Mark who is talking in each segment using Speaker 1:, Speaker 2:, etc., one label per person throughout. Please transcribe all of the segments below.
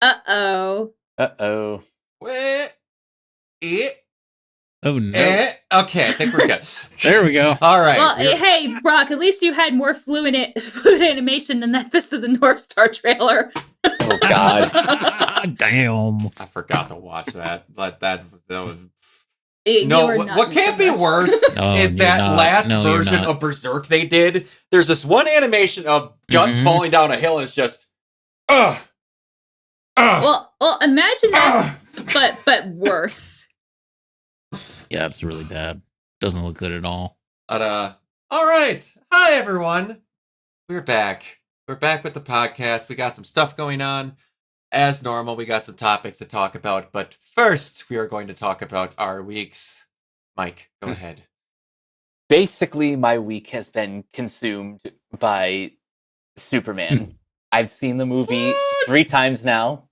Speaker 1: Uh-oh.
Speaker 2: Uh-oh.
Speaker 3: Oh, no.
Speaker 4: Okay, I think we're good.
Speaker 3: There we go.
Speaker 4: All right.
Speaker 1: Well, hey, Brock, at least you had more fluid animation than that Fist of the North Star trailer.
Speaker 2: Oh, God.
Speaker 3: Damn.
Speaker 4: I forgot to watch that. But that was...
Speaker 1: No,
Speaker 4: what can't be worse is that last version of Berserk they did. There's this one animation of Guts falling down a hill, and it's just,
Speaker 1: Well, imagine that, but worse.
Speaker 3: Yeah, it's really bad. Doesn't look good at all.
Speaker 4: But, all right. Hi, everyone. We're back. We're back with the podcast. We got some stuff going on. As normal, we got some topics to talk about. But first, we are going to talk about our weeks. Mike, go ahead.
Speaker 2: Basically, my week has been consumed by Superman. I've seen the movie 3 times now.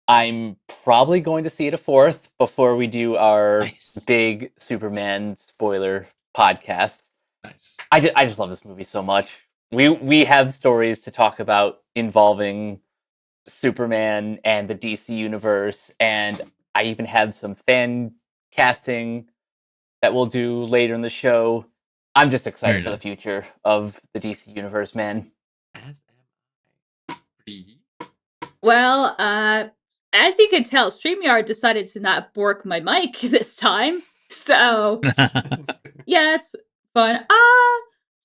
Speaker 2: I'm probably going to see it a 4th before we do our big Superman spoiler podcast.
Speaker 4: Nice.
Speaker 2: I just love this movie so much. We have stories to talk about involving Superman and the DC universe, and I even have some fan casting that we'll do later in the show. I'm just excited for the future of the DC universe, man.
Speaker 4: As am I.
Speaker 1: Well, as you can tell, StreamYard decided to not bork my mic this time. So, yes, fun.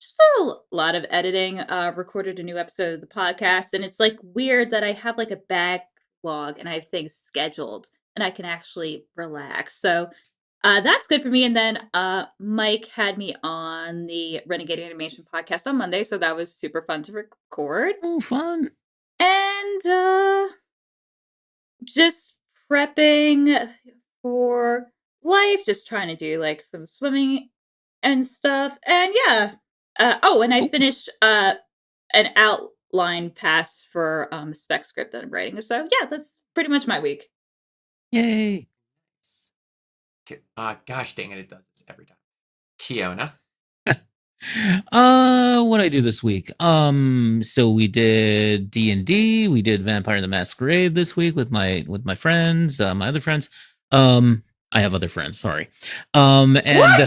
Speaker 1: Just a lot of editing. Recorded a new episode of the podcast, and it's like weird that I have like a backlog and I have things scheduled and I can actually relax. So, that's good for me. And then Mike had me on the Renegade Animation podcast on Monday, so that was super fun to record.
Speaker 3: Oh, fun.
Speaker 1: And just prepping for life, just trying to do like some swimming and stuff. And yeah. And I finished an outline pass for spec script that I'm writing. So yeah, that's pretty much my week.
Speaker 3: Yay.
Speaker 4: Gosh dang it does this every time. Kiona.
Speaker 3: What I do this week? So we did D&D, we did Vampire the Masquerade this week with my friends, my other friends. I have other friends, sorry. And what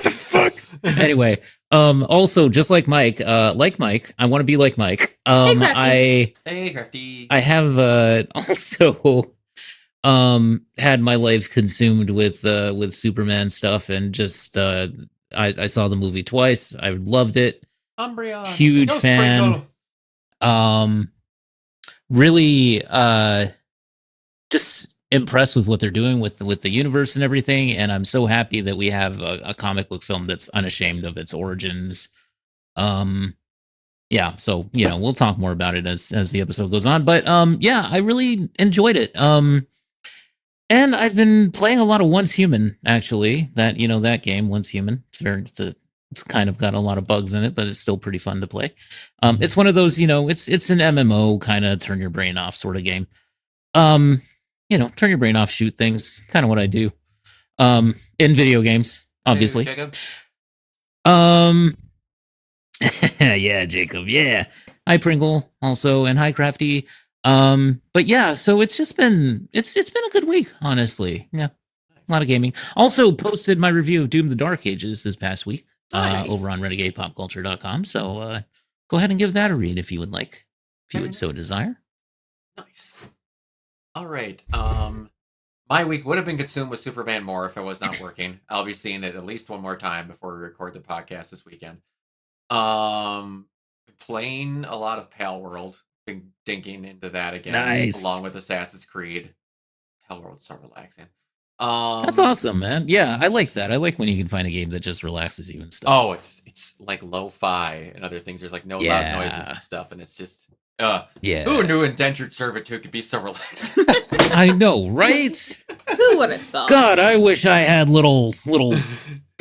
Speaker 3: the fuck? Anyway, also just like Mike, I want to be like Mike.
Speaker 4: Hey, Crafty.
Speaker 3: I have also had my life consumed with Superman stuff, and just I saw the movie twice. I loved it.
Speaker 4: Umbreon.
Speaker 3: Huge fan. Really just impressed with what they're doing with the universe and everything, and I'm so happy that we have a comic book film that's unashamed of its origins. Yeah, so we'll talk more about it as the episode goes on, but yeah, I really enjoyed it. And I've been playing a lot of Once Human, actually. That that game, Once Human. It's kind of got a lot of bugs in it, but it's still pretty fun to play. It's one of those, it's an MMO kind of turn your brain off sort of game. Turn your brain off, shoot things, kind of what I do. In video games, obviously.
Speaker 4: Hey, Jacob.
Speaker 3: Yeah, Jacob, yeah. Hi, Pringle, also, and hi, Crafty. But yeah, so it's just been it's been a good week, honestly. Yeah, a lot of gaming. Also posted my review of Doom: The Dark Ages this past week over on RenegadePopCulture.com. So go ahead and give that a read if you would like, if you would so desire.
Speaker 4: Nice. All right. My week would have been consumed with Superman more if I was not working. I'll be seeing it at least one more time before we record the podcast this weekend. Playing a lot of Pal World. Been dinking into that again,
Speaker 3: nice.
Speaker 4: Along with Assassin's Creed. Pal World's so relaxing.
Speaker 3: That's awesome, man. Yeah, I like that. I like when you can find a game that just relaxes you and stuff.
Speaker 4: Oh, it's like lo-fi and other things. There's like no loud noises and stuff, and it's just who knew indentured servitude could be so relaxing?
Speaker 3: I know, right?
Speaker 1: Who would have thought?
Speaker 3: God, I wish I had little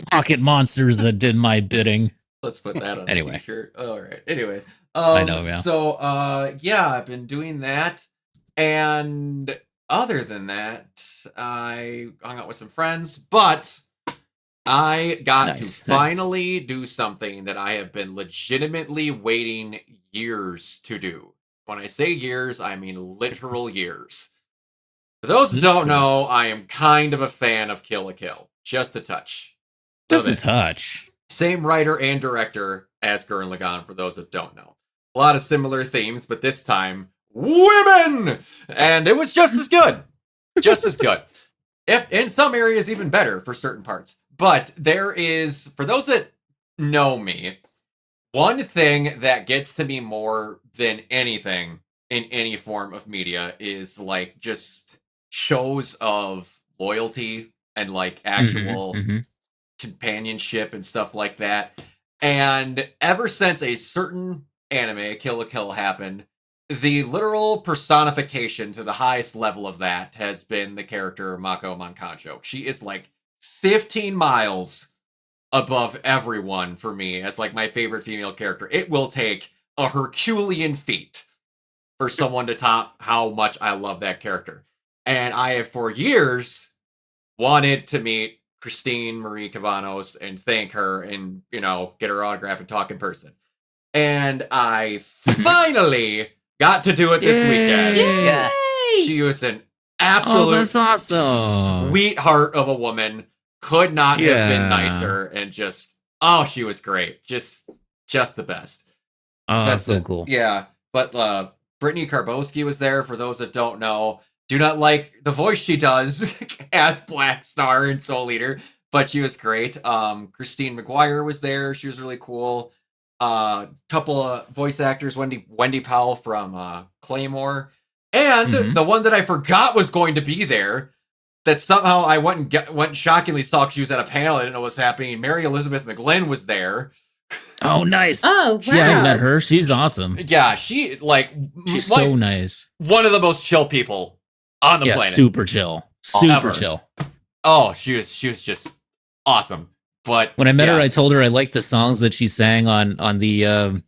Speaker 3: pocket monsters that did my bidding.
Speaker 4: Let's put that on
Speaker 3: anyway.
Speaker 4: a t-shirt. All right. Anyway.
Speaker 3: I know, yeah.
Speaker 4: So, I've been doing that. And other than that, I hung out with some friends, but I got to finally do something that I have been legitimately waiting years to do. When I say years, I mean literal years. For those who don't know, I am kind of a fan of Kill la Kill. Just a touch.
Speaker 3: Just a touch.
Speaker 4: Same writer and director as Gurren Lagann, for those that don't know. A lot of similar themes, but this time, women! And it was just as good. Just as good. If in some areas, even better for certain parts. But there is, for those that know me, one thing that gets to me more than anything in any form of media is like just shows of loyalty and like actual companionship and stuff like that. And ever since a certain anime, Kill la Kill, happened, the literal personification to the highest level of that has been the character Mako Mankanjo. She is like 15 miles above everyone for me as like my favorite female character. It will take a Herculean feat for someone to top how much I love that character. And I have for years wanted to meet Christine Marie Cabanos and thank her and, you know, get her autograph and talk in person. And I finally got to do it this weekend.
Speaker 2: Yes.
Speaker 4: She was an absolute
Speaker 3: that's awesome.
Speaker 4: sweetheart of a woman. Could not have been nicer, and just she was great. Just the best.
Speaker 3: Oh, that's so cool.
Speaker 4: Yeah, but Brittany Karbowski was there. For those that don't know, do not like the voice she does as Black Star in Soul Eater, but she was great. Christine McGuire was there. She was really cool. Couple of voice actors, Wendy Powell from Claymore, and the one that I forgot was going to be there, that somehow I went and shockingly saw because she was at a panel. I didn't know what was happening. Mary Elizabeth McGlynn was there.
Speaker 3: Oh, nice.
Speaker 1: Oh, wow.
Speaker 3: Yeah, I met her. She's awesome.
Speaker 4: Yeah, she's
Speaker 3: so nice.
Speaker 4: One of the most chill people on the planet.
Speaker 3: Super chill. Super chill.
Speaker 4: Oh, she was just awesome. But
Speaker 3: when I met her, I told her I liked the songs that she sang on the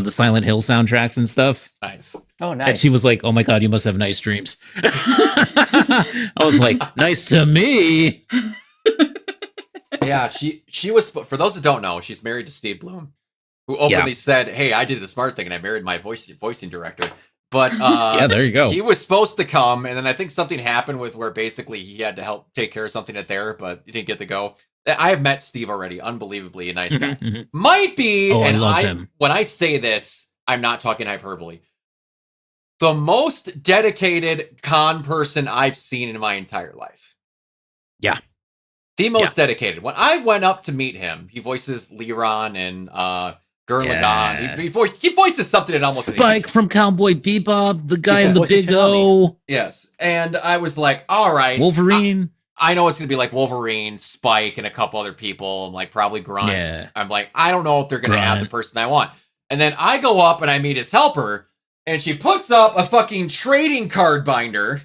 Speaker 3: Silent Hill soundtracks and stuff.
Speaker 4: Nice.
Speaker 2: Oh, nice.
Speaker 3: And she was like, "Oh my god, you must have nice dreams." I was like, "Nice to me."
Speaker 4: Yeah, she was. For those that don't know, she's married to Steve Bloom, who openly said, "Hey, I did the smart thing and I married my voicing director." But
Speaker 3: yeah, there you go.
Speaker 4: He was supposed to come, and then I think something happened with where basically he had to help take care of something at there, but he didn't get to go. I have met Steve already. Unbelievably a nice guy. Might be,
Speaker 3: I love him.
Speaker 4: When I say this, I'm not talking hyperbole. The most dedicated con person I've seen in my entire life.
Speaker 3: Yeah.
Speaker 4: The most dedicated. When I went up to meet him, he voices Liron and Gurren Lagann. He voices something in almost
Speaker 3: Spike
Speaker 4: anything.
Speaker 3: from Cowboy Bebop, the guy in the Big O.
Speaker 4: Yes. And I was like, all right.
Speaker 3: Wolverine.
Speaker 4: I know it's going to be like Wolverine, Spike, and a couple other people. I'm like, probably Grunt.
Speaker 3: Yeah.
Speaker 4: I'm like, I don't know if they're going to have the person I want. And then I go up and I meet his helper, and she puts up a fucking trading card binder.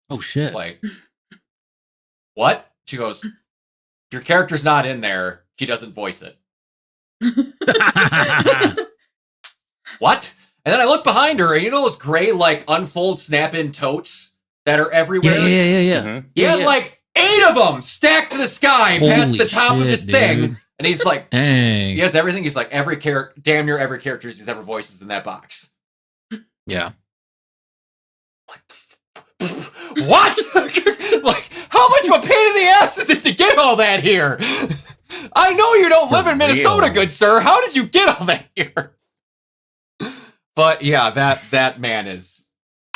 Speaker 3: Oh, shit.
Speaker 4: Like, what? She goes, your character's not in there. He doesn't voice it. What? And then I look behind her, and you know those gray, like, unfold snap-in totes that are everywhere?
Speaker 3: Yeah.
Speaker 4: He had like 8 of them stacked to the sky past the top of this thing. And he's like,
Speaker 3: dang.
Speaker 4: He has everything. He's like, damn near every character he's ever voices in that box.
Speaker 3: Yeah.
Speaker 4: What? Like, how much of a pain in the ass is it to get all that here? I know you don't live in Minnesota, good sir. How did you get all that here? But yeah, that man is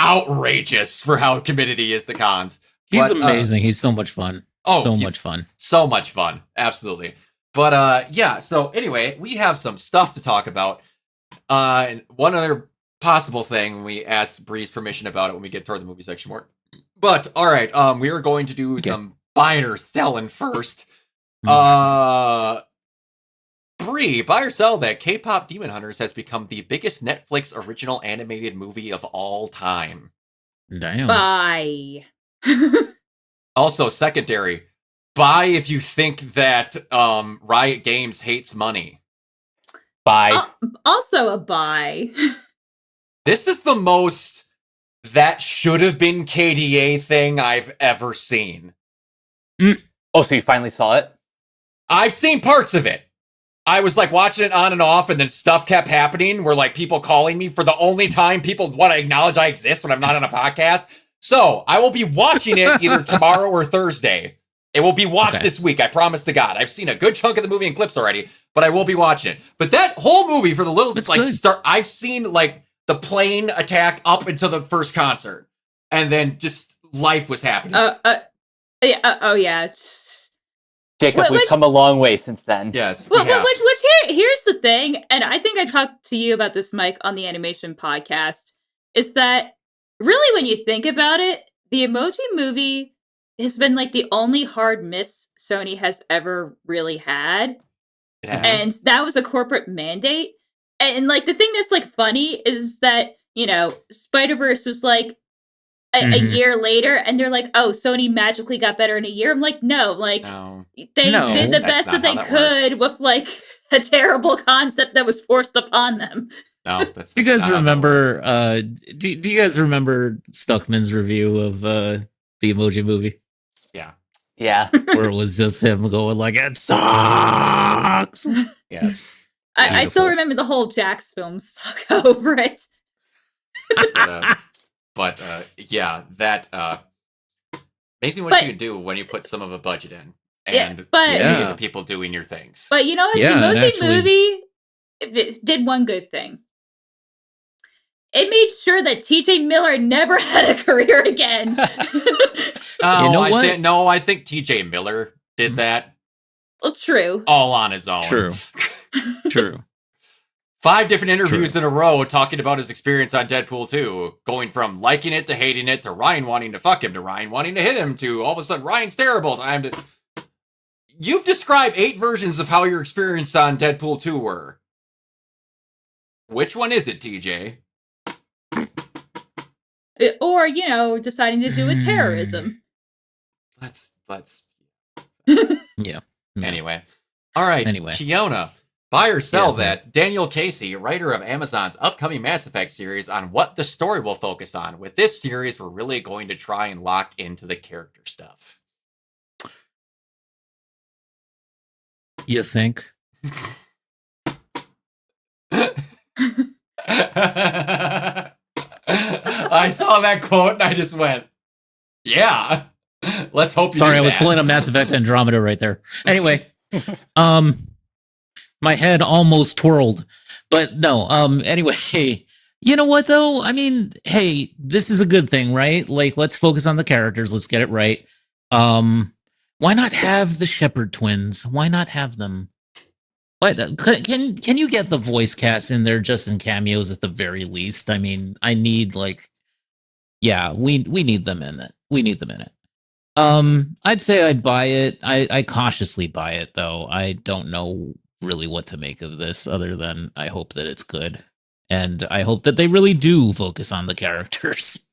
Speaker 4: outrageous for how committed he is to cons.
Speaker 3: He's amazing. He's so much fun.
Speaker 4: Oh,
Speaker 3: so much fun.
Speaker 4: So much fun. Absolutely. But yeah, so anyway, we have some stuff to talk about. And one other possible thing, we asked Bree's permission about it when we get toward the movie section more. But all right, we are going to do some buying or selling first. Bree, buy or sell that K-pop Demon Hunters has become the biggest Netflix original animated movie of all time.
Speaker 3: Damn.
Speaker 1: Bye.
Speaker 4: Also, secondary, buy if you think that Riot Games hates money. Buy.
Speaker 1: Also a buy.
Speaker 4: This is the most that should have been KDA thing I've ever seen.
Speaker 2: Oh, so you finally saw it?
Speaker 4: I've seen parts of it. I was like watching it on and off, and then stuff kept happening where like people calling me for the only time people want to acknowledge I exist when I'm not on a podcast. So I will be watching it either tomorrow or Thursday. It will be watched this week. I promise to God. I've seen a good chunk of the movie in clips already, but I will be watching it. But that whole movie for the little I've seen like the plane attack up until the first concert, and then just life was happening.
Speaker 1: Yeah.
Speaker 2: Jacob, we've come a long way since then.
Speaker 4: Yes.
Speaker 1: Here's the thing, and I think I talked to you about this, Mike, on the animation podcast, is that really when you think about it, the Emoji Movie has been like the only hard miss Sony has ever really had. And that was a corporate mandate. And like the thing that's like funny is that, you know, Spider-Verse was like a year later, and they're like, oh, Sony magically got better in a year. I'm like, no, like they did the best that they could with like a terrible concept that was forced upon them.
Speaker 4: No, that's
Speaker 3: you guys remember do you guys remember Stuckman's review of the Emoji Movie?
Speaker 2: Yeah.
Speaker 3: Where it was just him going like, it sucks.
Speaker 4: Yes.
Speaker 1: I still remember the whole Jax film saga over it.
Speaker 4: But that amazing what you can do when you put some of a budget in and the people doing your things.
Speaker 1: But you know what? The Emoji Movie it did one good thing. It made sure that TJ Miller never had a career again.
Speaker 3: You know what?
Speaker 4: I think TJ Miller did that.
Speaker 1: Well, true.
Speaker 4: All on his own.
Speaker 3: True.
Speaker 4: 5 different interviews in a row talking about his experience on Deadpool 2, going from liking it to hating it to Ryan wanting to fuck him to Ryan wanting to hit him to all of a sudden Ryan's terrible. You've described 8 versions of how your experience on Deadpool 2 were. Which one is it, TJ?
Speaker 1: Or, you know, deciding to do a terrorism.
Speaker 4: Let's
Speaker 3: Yeah.
Speaker 4: Anyway. All right. Kiona. Buy or sell that. Daniel Casey, writer of Amazon's upcoming Mass Effect series, on what the story will focus on. With this series, we're really going to try and lock into the character stuff.
Speaker 3: You think?
Speaker 4: I saw that quote and I just went, yeah. Let's hope you
Speaker 3: Sorry, I was pulling up Mass Effect Andromeda right there. Anyway, my head almost twirled. But no, anyway, you know what though? I mean, hey, this is a good thing, right? Like, let's focus on the characters. Let's get it right. Why not have the Shepherd twins? Why not have them? But can you get the voice cast in there just in cameos at the very least? I mean, I need we need them in it. We need them in it. I'd say I'd buy it. I cautiously buy it though. I don't know really what to make of this other than I hope that it's good. And I hope that they really do focus on the characters.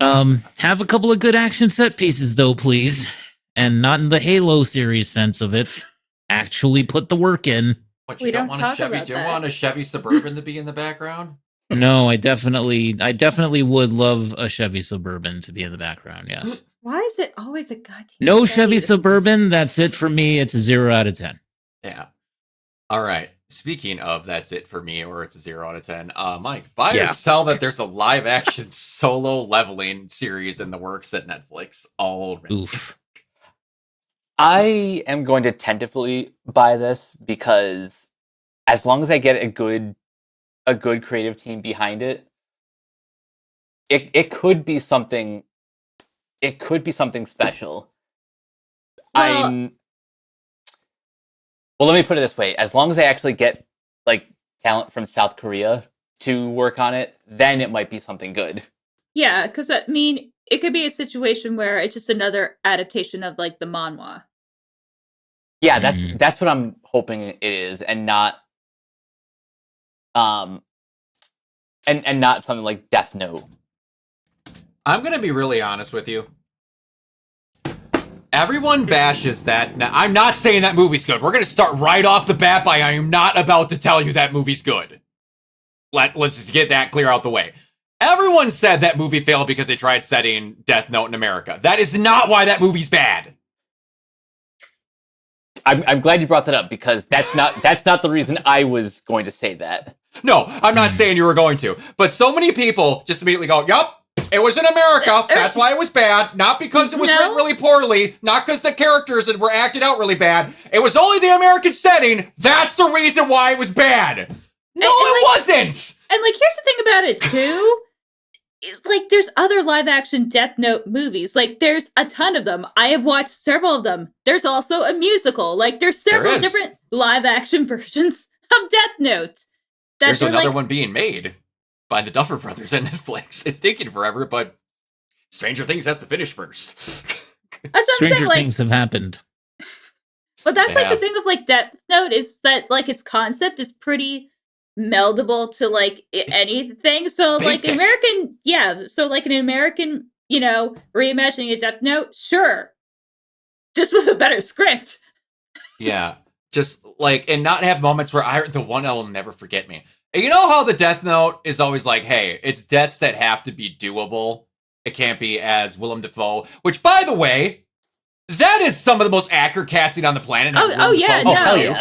Speaker 3: Have a couple of good action set pieces though, please. And not in the Halo series sense of it. Actually put the work in.
Speaker 4: What, you don't want a Chevy? Do you want a Chevy Suburban to be in the background?
Speaker 3: No, I definitely would love a Chevy Suburban to be in the background. Yes.
Speaker 1: Why is it always a goddamn
Speaker 3: no Chevy Suburban? That's it for me. It's a 0 out of 10.
Speaker 4: Yeah. All right. Speaking of that's it for me, or it's a 0 out of 10. Mike, buy or sell that there's a live action solo leveling series in the works at Netflix already.
Speaker 3: Oof.
Speaker 2: I am going to tentatively buy this because as long as I get a good creative team behind it, it could be something. It could be something special. Well, let me put it this way: as long as I actually get like talent from South Korea to work on it, then it might be something good.
Speaker 1: Yeah, because I mean, it could be a situation where it's just another adaptation of like the manhwa.
Speaker 2: Yeah, that's what I'm hoping it is, and not and not something like Death Note.
Speaker 4: I'm gonna be really honest with you. Everyone bashes that. Now, I'm not saying that movie's good. We're gonna start right off the bat by I am not about to tell you that movie's good. Let's just get that clear out the way. Everyone said that movie failed because they tried setting Death Note in America. That is not why that movie's bad.
Speaker 2: I'm glad you brought that up because that's not the reason I was going to say that.
Speaker 4: No, I'm not saying you were going to. But so many people just immediately go, yup, it was in America. That's why it was bad. Not because it was written really poorly. Not because the characters were acted out really bad. It was only the American setting. That's the reason why it was bad. No, it wasn't.
Speaker 1: And like, here's the thing about it too. Like, there's other live action Death Note movies. Like, there's a ton of them. I have watched several of them. There's also a musical. Like, there's several different live action versions of Death Note.
Speaker 4: There's another one being made by the Duffer Brothers on Netflix. It's taking forever, but Stranger Things has to finish first.
Speaker 1: That's what
Speaker 3: Stranger
Speaker 1: I'm saying, like,
Speaker 3: things have happened.
Speaker 1: But that's like the thing of like Death Note is that like its concept is pretty meldable to like anything. So
Speaker 4: basic.
Speaker 1: Like American, so like an American, reimagining a Death Note, sure. Just with a better script.
Speaker 4: Yeah. Just like, and not have moments where the one I will never forget me. And you know how the Death Note is always like, hey, it's deaths that have to be doable. It can't be as Willem Dafoe, which by the way, that is some of the most accurate casting on the planet.
Speaker 1: Oh yeah,
Speaker 2: no. Hell yeah.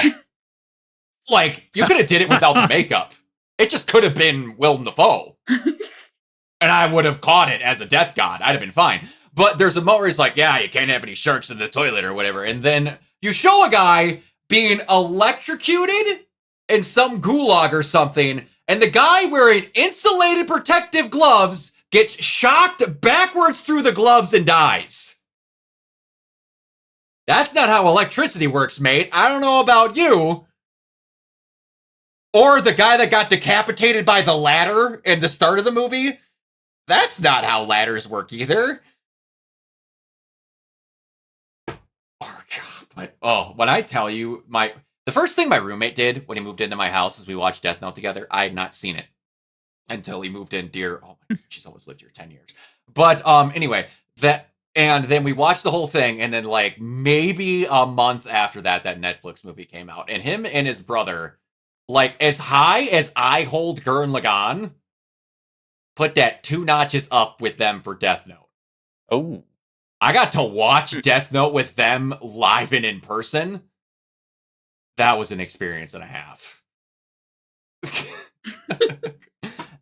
Speaker 4: Like, you could have did it without the makeup. It just could have been Willem Dafoe. And I would have caught it as a death god. I'd have been fine. But there's a moment where he's like, yeah, you can't have any sharks in the toilet or whatever. And then you show a guy being electrocuted in some gulag or something, and the guy wearing insulated protective gloves gets shocked backwards through the gloves and dies. That's not how electricity works, mate. I don't know about you. Or the guy that got decapitated by the ladder in the start of the movie. That's not how ladders work either. But when I tell you, the first thing my roommate did when he moved into my house is we watched Death Note together. I had not seen it until he moved in she's always lived here 10 years. But anyway, and then we watched the whole thing, and then like maybe a month after that Netflix movie came out, and him and his brother, like as high as I hold Gurren Lagann, put that 2 notches up with them for Death Note.
Speaker 2: Oh.
Speaker 4: I got to watch Death Note with them live and in person. That was an experience and a half.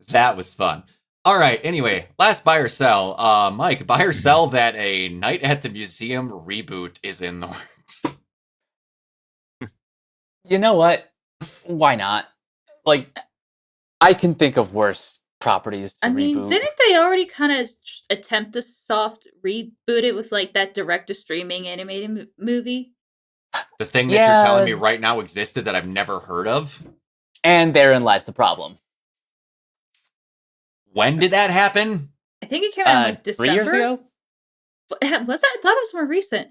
Speaker 4: That was fun. All right, anyway, last buy or sell. Mike, buy or sell that a Night at the Museum reboot is in the works.
Speaker 2: You know what? Why not? Like, I can think of worse properties to reboot.
Speaker 1: Didn't they already kind of attempt to soft reboot it with like that direct-to-streaming animated movie?
Speaker 4: The thing that you're telling me right now existed that I've never heard of?
Speaker 2: And therein lies the problem.
Speaker 4: When did that happen?
Speaker 1: I think it came out in like December.
Speaker 2: 3 years ago?
Speaker 1: Was that? I thought it was more recent.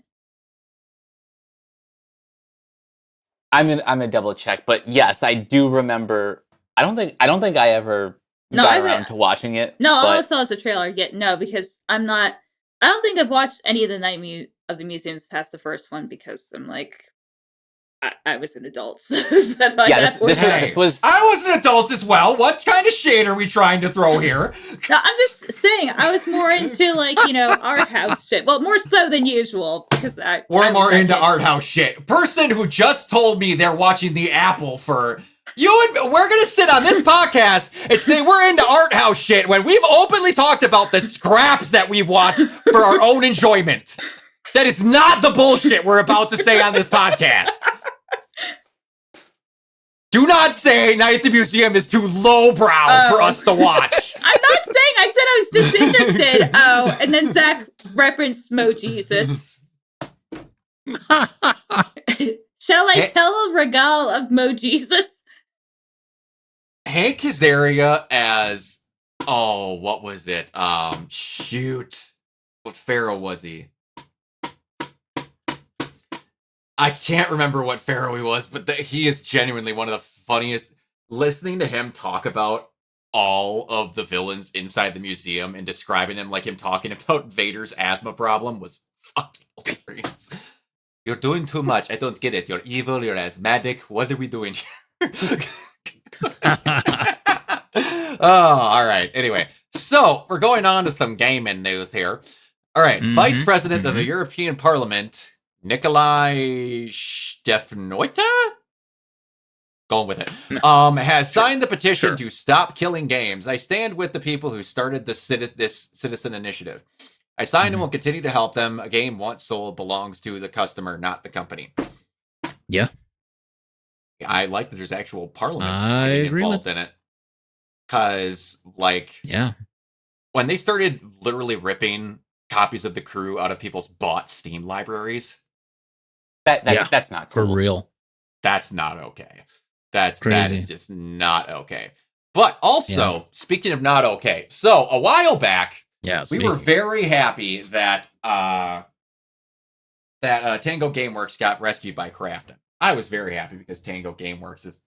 Speaker 2: I'm gonna double check, but yes, I do remember. I don't think I ever got around to watching it.
Speaker 1: No, I saw it as a trailer. Yet no, because I'm not. I don't think I've watched any of the Night of the Museums past the first one because I'm like, I was an adult. So
Speaker 2: this was.
Speaker 4: I was an adult as well. What kind of shade are we trying to throw here?
Speaker 1: No, I'm just saying I was more into like art house shit. Well, more so than usual because
Speaker 4: we're more into art house shit. Person who just told me they're watching The Apple for. We're gonna sit on this podcast and say we're into art house shit when we've openly talked about the scraps that we watch for our own enjoyment. That is not the bullshit we're about to say on this podcast. Do not say Night at the Museum is too lowbrow for us to watch.
Speaker 1: I'm not saying. I said I was disinterested. Oh, and then Zach referenced Mo Jesus. Shall I tell a regale of Mo Jesus?
Speaker 4: Hank Azaria as what was it? Shoot. What pharaoh was he? I can't remember what pharaoh he was, but he is genuinely one of the funniest. Listening to him talk about all of the villains inside the museum and describing them, like him talking about Vader's asthma problem, was fucking hilarious. You're doing too much. I don't get it. You're evil. You're asthmatic. What are we doing here? All right. Anyway, so we're going on to some gaming news here. All right. Vice President of the European Parliament Nikolai Stefnoita? Going with it. Has signed the petition to stop killing games. I stand with the people who started this citizen initiative. I signed and will continue to help them. A game once sold belongs to the customer, not the company.
Speaker 3: Yeah.
Speaker 4: I like that there's actual parliament involved in it. Because, like, when they started literally ripping copies of The Crew out of people's bought Steam libraries,
Speaker 2: that's not cool.
Speaker 3: For real.
Speaker 4: That's not okay. That
Speaker 3: crazy.
Speaker 4: is just not okay. But also, speaking of not okay, so a while back, we were very happy that Tango Gameworks got rescued by Krafton. I was very happy because Tango Gameworks is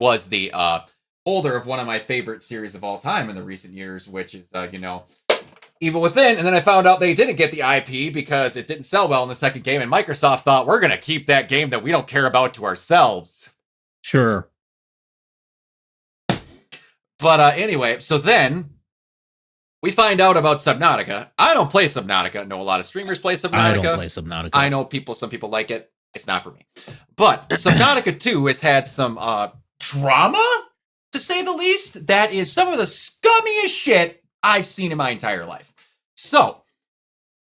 Speaker 4: was the holder of one of my favorite series of all time in the recent years, which is Evil Within. And then I found out they didn't get the IP because it didn't sell well in the second game, and Microsoft thought, we're gonna keep that game that we don't care about to ourselves.
Speaker 3: Sure.
Speaker 4: But anyway, so then we find out about Subnotica. I don't play Subnotica. I know a lot of streamers play Subnotica.
Speaker 3: I don't play Subnotica.
Speaker 4: I know some people like it. It's not for me. But Subnotica 2 has had some drama, to say the least. That is some of the scummiest shit I've seen in my entire life. So,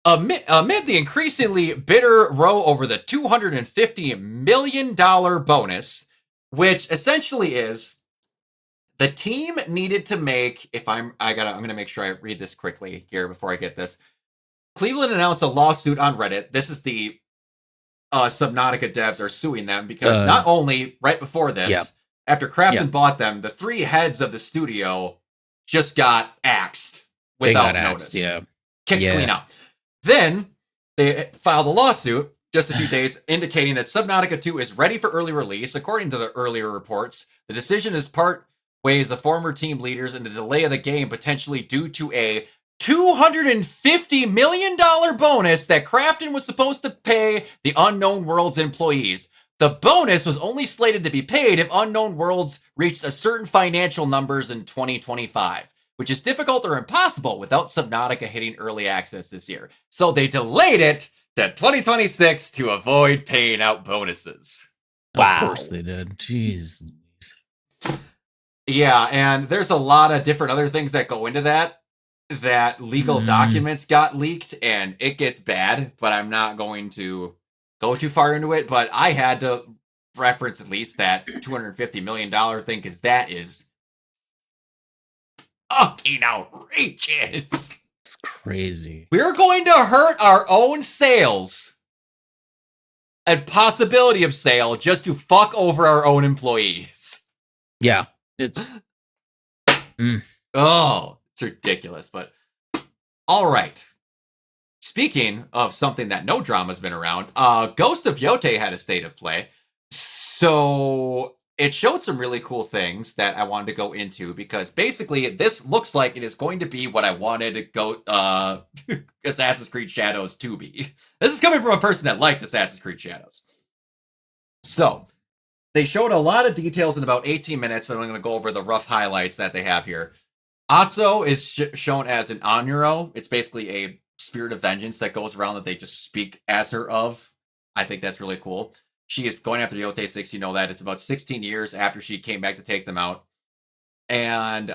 Speaker 4: amid the increasingly bitter row over the $250 million bonus, which essentially is the team needed to make, I'm going to make sure I read this quickly here before I get this. Cleveland announced a lawsuit on Reddit. This is the Subnautica devs are suing them because not only right before this, after Krafton bought them, the three heads of the studio just got axed without notice. Kicked clean out. Then they filed a lawsuit just a few days indicating that Subnautica 2 is ready for early release. According to the earlier reports, the decision is part ways the former team leaders and the delay of the game potentially due to a $250 million bonus that Krafton was supposed to pay the Unknown Worlds employees. The bonus was only slated to be paid if Unknown Worlds reached a certain financial numbers in 2025, which is difficult or impossible without Subnautica hitting early access this year. So they delayed it to 2026 to avoid paying out bonuses.
Speaker 3: Wow. Of course they did. Jeez.
Speaker 4: Yeah, and there's a lot of different other things that go into that legal documents got leaked, and it gets bad, but I'm not going to go too far into it. But I had to reference at least that $250 million thing, because that is fucking outrageous.
Speaker 3: It's crazy.
Speaker 4: We're going to hurt our own sales and possibility of sale just to fuck over our own employees.
Speaker 3: Yeah, it's...
Speaker 4: Oh, it's ridiculous, but all right. Speaking of something that no drama's been around, Ghost of Yotei had a state of play. So it showed some really cool things that I wanted to go into, because basically this looks like it is going to be what I wanted to go Assassin's Creed Shadows to be. This is coming from a person that liked Assassin's Creed Shadows. So they showed a lot of details in about 18 minutes, and I'm going to go over the rough highlights that they have here. Atso is shown as an Onuro. It's basically a spirit of vengeance that goes around that they just speak as her of. I think that's really cool. She is going after the Yotei 6, you know that. It's about 16 years after she came back to take them out. And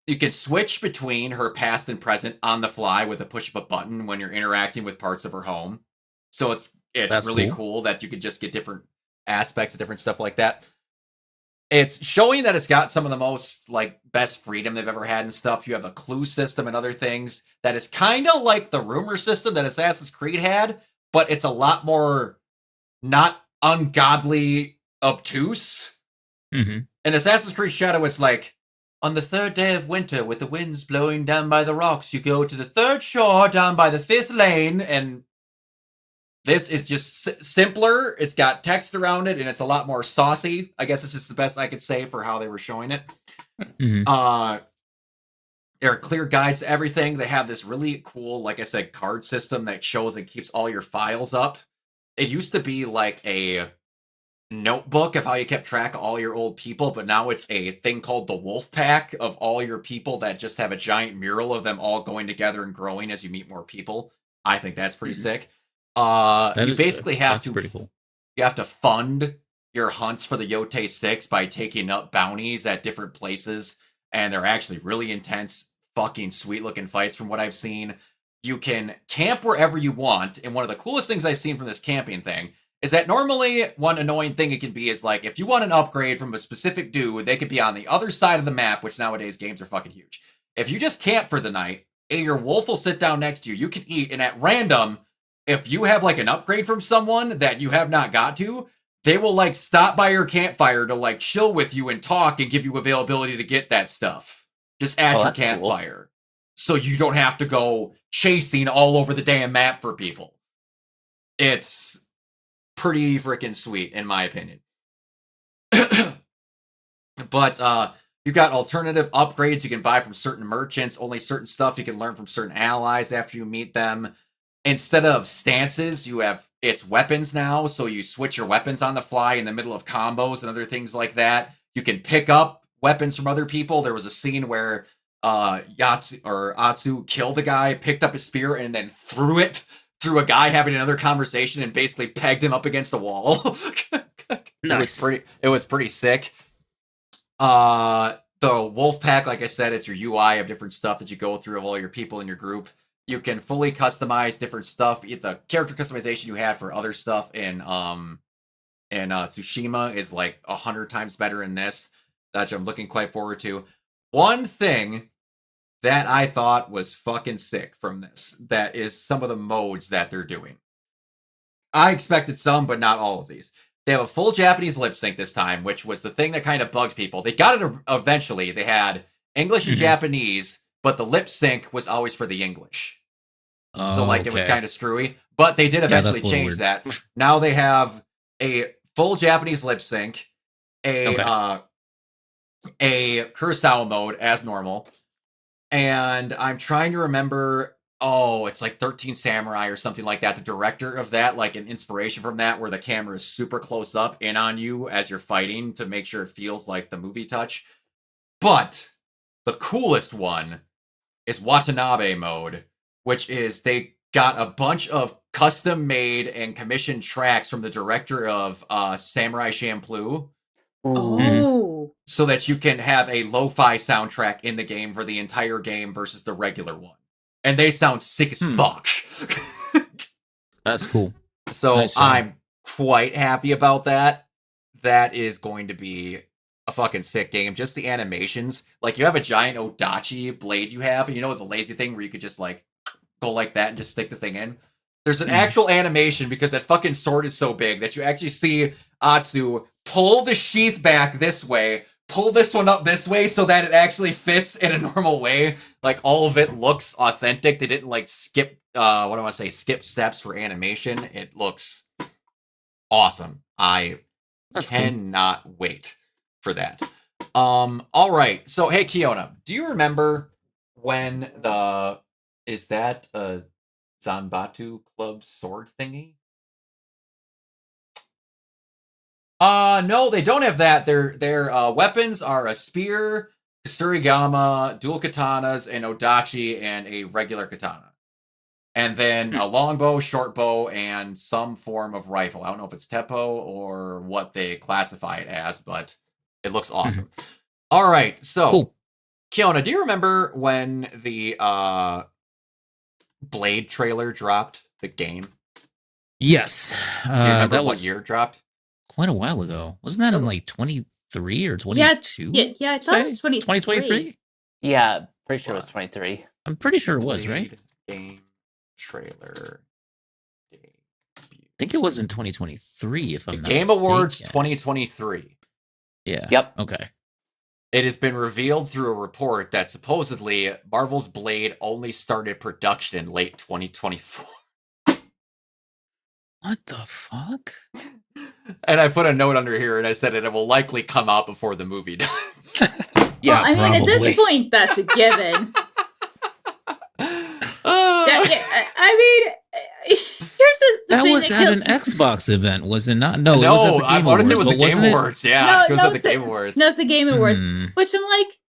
Speaker 4: you can switch between her past and present on the fly with a push of a button when you're interacting with parts of her home. So it's really cool that you can just get different aspects of different stuff like that. It's showing that it's got some of the most best freedom they've ever had and stuff. You have a clue system and other things that is kind of like the rumor system that Assassin's Creed had, but it's a lot more not ungodly obtuse.
Speaker 3: Mm-hmm.
Speaker 4: In Assassin's Creed Shadow, it's like, on the third day of winter, with the winds blowing down by the rocks, you go to the third shore down by the fifth lane, and this is just simpler. It's got text around it, and it's a lot more saucy. I guess it's just the best I could say for how they were showing it.
Speaker 3: Mm-hmm.
Speaker 4: There are clear guides to everything. They have this really cool, like I said, card system that shows and keeps all your files up. It used to be like a notebook of how you kept track of all your old people, but now it's a thing called the Wolf Pack of all your people that just have a giant mural of them all going together and growing as you meet more people. I think that's pretty sick.
Speaker 3: That
Speaker 4: basically have
Speaker 3: that's
Speaker 4: to
Speaker 3: pretty cool.
Speaker 4: you have to fund your hunts for the Yotei 6 by taking up bounties at different places, and they're actually really intense, fucking sweet looking fights from what I've seen. You can camp wherever you want, and one of the coolest things I've seen from this camping thing is that normally one annoying thing it can be is like if you want an upgrade from a specific dude, they could be on the other side of the map, which nowadays games are fucking huge. If you just camp for the night, your wolf will sit down next to you, you can eat, and at random, if you have like an upgrade from someone that you have not got to, they will like stop by your campfire to like chill with you and talk and give you availability to get that stuff just at your
Speaker 2: that's cool.
Speaker 4: campfire. So you don't have to go chasing all over the damn map for people. It's pretty freaking sweet in my opinion. But you got alternative upgrades you can buy from certain merchants, only certain stuff you can learn from certain allies after you meet them. Instead of stances, it's weapons now, so you switch your weapons on the fly in the middle of combos and other things like that. You can pick up weapons from other people. There was a scene where Atsu killed a guy, picked up his spear, and then threw it through a guy having another conversation and basically pegged him up against the wall.
Speaker 3: Nice.
Speaker 4: It was pretty sick. The wolf pack, like I said, it's your UI of different stuff that you go through of all your people in your group. You can fully customize different stuff. The character customization you had for other stuff in Tsushima is like 100 times better in this, that I'm looking quite forward to. One thing that I thought was fucking sick from this, that is some of the modes that they're doing. I expected some, but not all of these. They have a full Japanese lip sync this time, which was the thing that kind of bugged people. They got it eventually. They had English and Japanese, but the lip sync was always for the English. So like it was kind of screwy, but they did eventually change that. Now they have a full Japanese lip sync, a Kurosawa mode as normal, and I'm trying to remember. Oh, it's like 13 Samurai or something like that. The director of that, like an inspiration from that, where the camera is super close up in on you as you're fighting to make sure it feels like the movie touch. But the coolest one is Watanabe mode, which is they got a bunch of custom made and commissioned tracks from the director of Samurai Champloo.
Speaker 1: Oh.
Speaker 4: So that you can have a lo-fi soundtrack in the game for the entire game versus the regular one. And they sound sick as fuck.
Speaker 3: That's cool.
Speaker 4: So nice, I'm quite happy about that. That is going to be a fucking sick game. Just the animations. Like, you have a giant Odachi blade you have, and you know the lazy thing where you could just, like, go like that and just stick the thing in? There's an actual animation because that fucking sword is so big that you actually see Atsu pull the sheath back this way, pull this one up this way so that it actually fits in a normal way. Like, all of it looks authentic. They didn't, like, skip steps for animation. It looks awesome. That's cannot wait for that. All right. So, hey, Kiona, do you remember when is that a Zanbatu Club sword thingy? No, they don't have that. Their weapons are a spear, Surigama, dual katanas, an odachi, and a regular katana. And then a longbow, short bow, and some form of rifle. I don't know if it's teppo or what they classify it as, but it looks awesome. All right, so cool. Kiona, do you remember when the Blade trailer dropped? The game.
Speaker 3: Yes.
Speaker 4: Do you remember that what year it dropped?
Speaker 3: Quite a while ago. Wasn't that in like 23 or 22?
Speaker 1: Yeah, I thought it was
Speaker 3: 2023.
Speaker 2: Yeah, pretty sure it was 23.
Speaker 3: I'm pretty sure it was, right?
Speaker 4: Game trailer.
Speaker 3: I think it was in 2023, if I'm not
Speaker 4: Game
Speaker 3: mistaken.
Speaker 4: Awards 2023.
Speaker 3: Yeah.
Speaker 2: Yep.
Speaker 3: Okay.
Speaker 4: It has been revealed through a report that supposedly Marvel's Blade only started production in late 2024.
Speaker 3: What the fuck?
Speaker 4: And I put a note under here and I said it will likely come out before the movie does.
Speaker 3: Yeah,
Speaker 1: well, I mean,
Speaker 3: probably.
Speaker 1: at this point, that's a given. I mean, here's the
Speaker 3: that
Speaker 1: thing
Speaker 3: was at an Xbox event, was it not? No, it was at the Game
Speaker 4: I want to say it was
Speaker 3: Awards,
Speaker 4: the Game Awards. Yeah, it was at the Game Awards.
Speaker 1: No, it's the Game Awards. Which I'm like,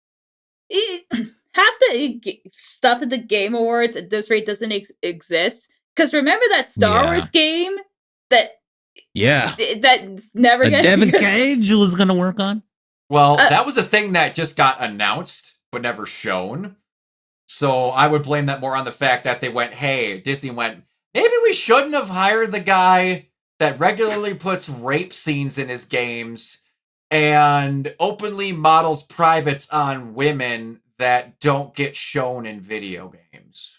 Speaker 1: half the stuff at the Game Awards at this rate doesn't exist. Because remember that Star Wars game that that's never
Speaker 3: that David Cage was going to work on?
Speaker 4: Well, that was a thing that just got announced but never shown. So I would blame that more on the fact that they went, hey, Disney went, maybe we shouldn't have hired the guy that regularly puts rape scenes in his games and openly models privates on women that don't get shown in video games.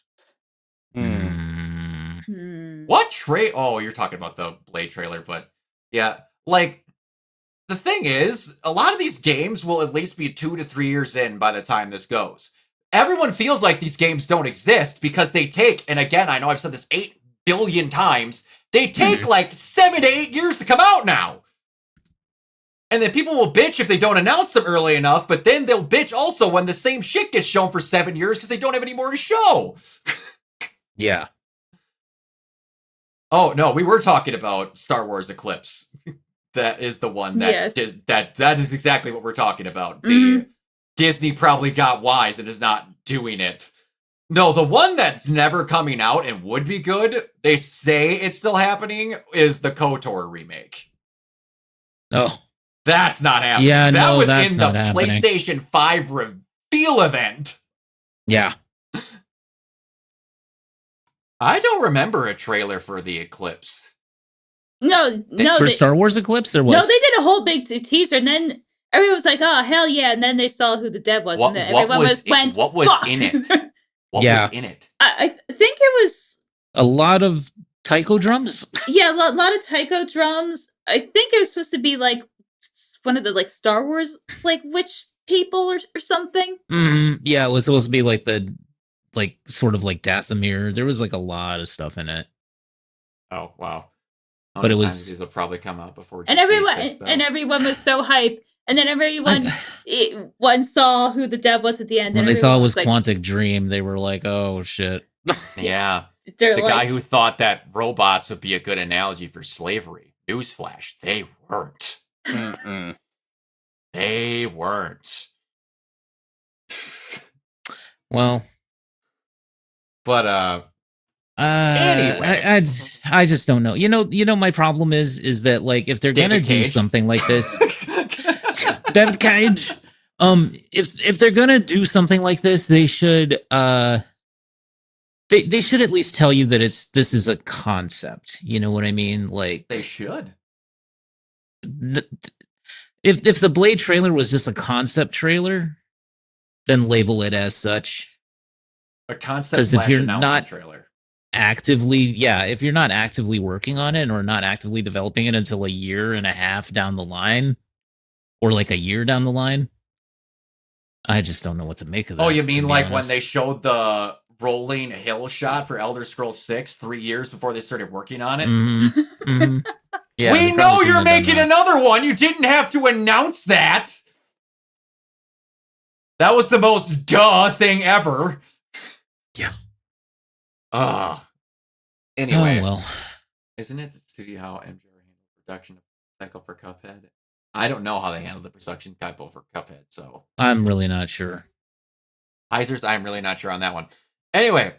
Speaker 4: What oh, you're talking about the Blade trailer, but yeah, like, the thing is, a lot of these games will at least be 2 to 3 years in by the time this goes. Everyone feels like these games don't exist because they take, and again, I know I've said this 8 billion times, they take like 7 to 8 years to come out now. And then people will bitch if they don't announce them early enough, but then they'll bitch also when the same shit gets shown for 7 years because they don't have any more to show.
Speaker 3: Yeah.
Speaker 4: Oh, no, we were talking about Star Wars Eclipse. That is the one that that is exactly what we're talking about. The Disney probably got wise and is not doing it. No, the one that's never coming out and would be good, they say it's still happening, is the KOTOR remake.
Speaker 3: Oh.
Speaker 4: That's not happening.
Speaker 3: Yeah,
Speaker 4: that
Speaker 3: no,
Speaker 4: was
Speaker 3: that's
Speaker 4: in the
Speaker 3: not happening.
Speaker 4: PlayStation 5 reveal event.
Speaker 3: Yeah.
Speaker 4: I don't remember a trailer for the Eclipse.
Speaker 1: No.
Speaker 3: For Star Wars Eclipse, there was.
Speaker 1: No, they did a whole big teaser, and then everyone was like, "Oh, hell yeah!" And then they saw who the dead was, and then everyone went,
Speaker 4: "What was
Speaker 1: Fuck!
Speaker 4: in it? What was in it?"
Speaker 1: I think it was
Speaker 3: a lot of taiko drums.
Speaker 1: Yeah, a lot of taiko drums. I think it was supposed to be like one of the like Star Wars like witch people or something.
Speaker 3: Yeah, it was supposed to be like the sort of like Dathomir. There was like a lot of stuff in it.
Speaker 4: Oh wow!
Speaker 3: But it was
Speaker 4: these will probably come out before.
Speaker 1: And everyone was so hyped, and then everyone saw who the dead was at the end.
Speaker 3: When
Speaker 1: and
Speaker 3: they saw it was
Speaker 1: like,
Speaker 3: Quantic Dream, they were like, "Oh shit!"
Speaker 4: Yeah, the guy who thought that robots would be a good analogy for slavery. Newsflash: they weren't. They weren't.
Speaker 3: Well,
Speaker 4: but anyway,
Speaker 3: I just don't know. You know, my problem is that like if they're gonna do something like this, David Cage. If they're gonna do something like this, they should they should at least tell you that this is a concept. You know what I mean? Like
Speaker 4: they should.
Speaker 3: If the Blade trailer was just a concept trailer, then label it as such.
Speaker 4: A concept
Speaker 3: if you're not
Speaker 4: trailer.
Speaker 3: If you're not actively working on it or not actively developing it until a year and a half down the line, or like a year down the line, I just don't know what to make of that.
Speaker 4: Oh, you mean like when they showed the rolling hill shot for Elder Scrolls 6 3 years before they started working on it? Yeah, we know you're making another one. You didn't have to announce that. That was the most duh thing ever.
Speaker 3: Yeah.
Speaker 4: Anyway.
Speaker 3: Oh, well.
Speaker 4: Isn't it the studio how MJR handled production of cycle for Cuphead? I don't know how they handled the production cycle for Cuphead, so.
Speaker 3: I'm really not sure.
Speaker 4: Heisers, I'm really not sure on that one. Anyway,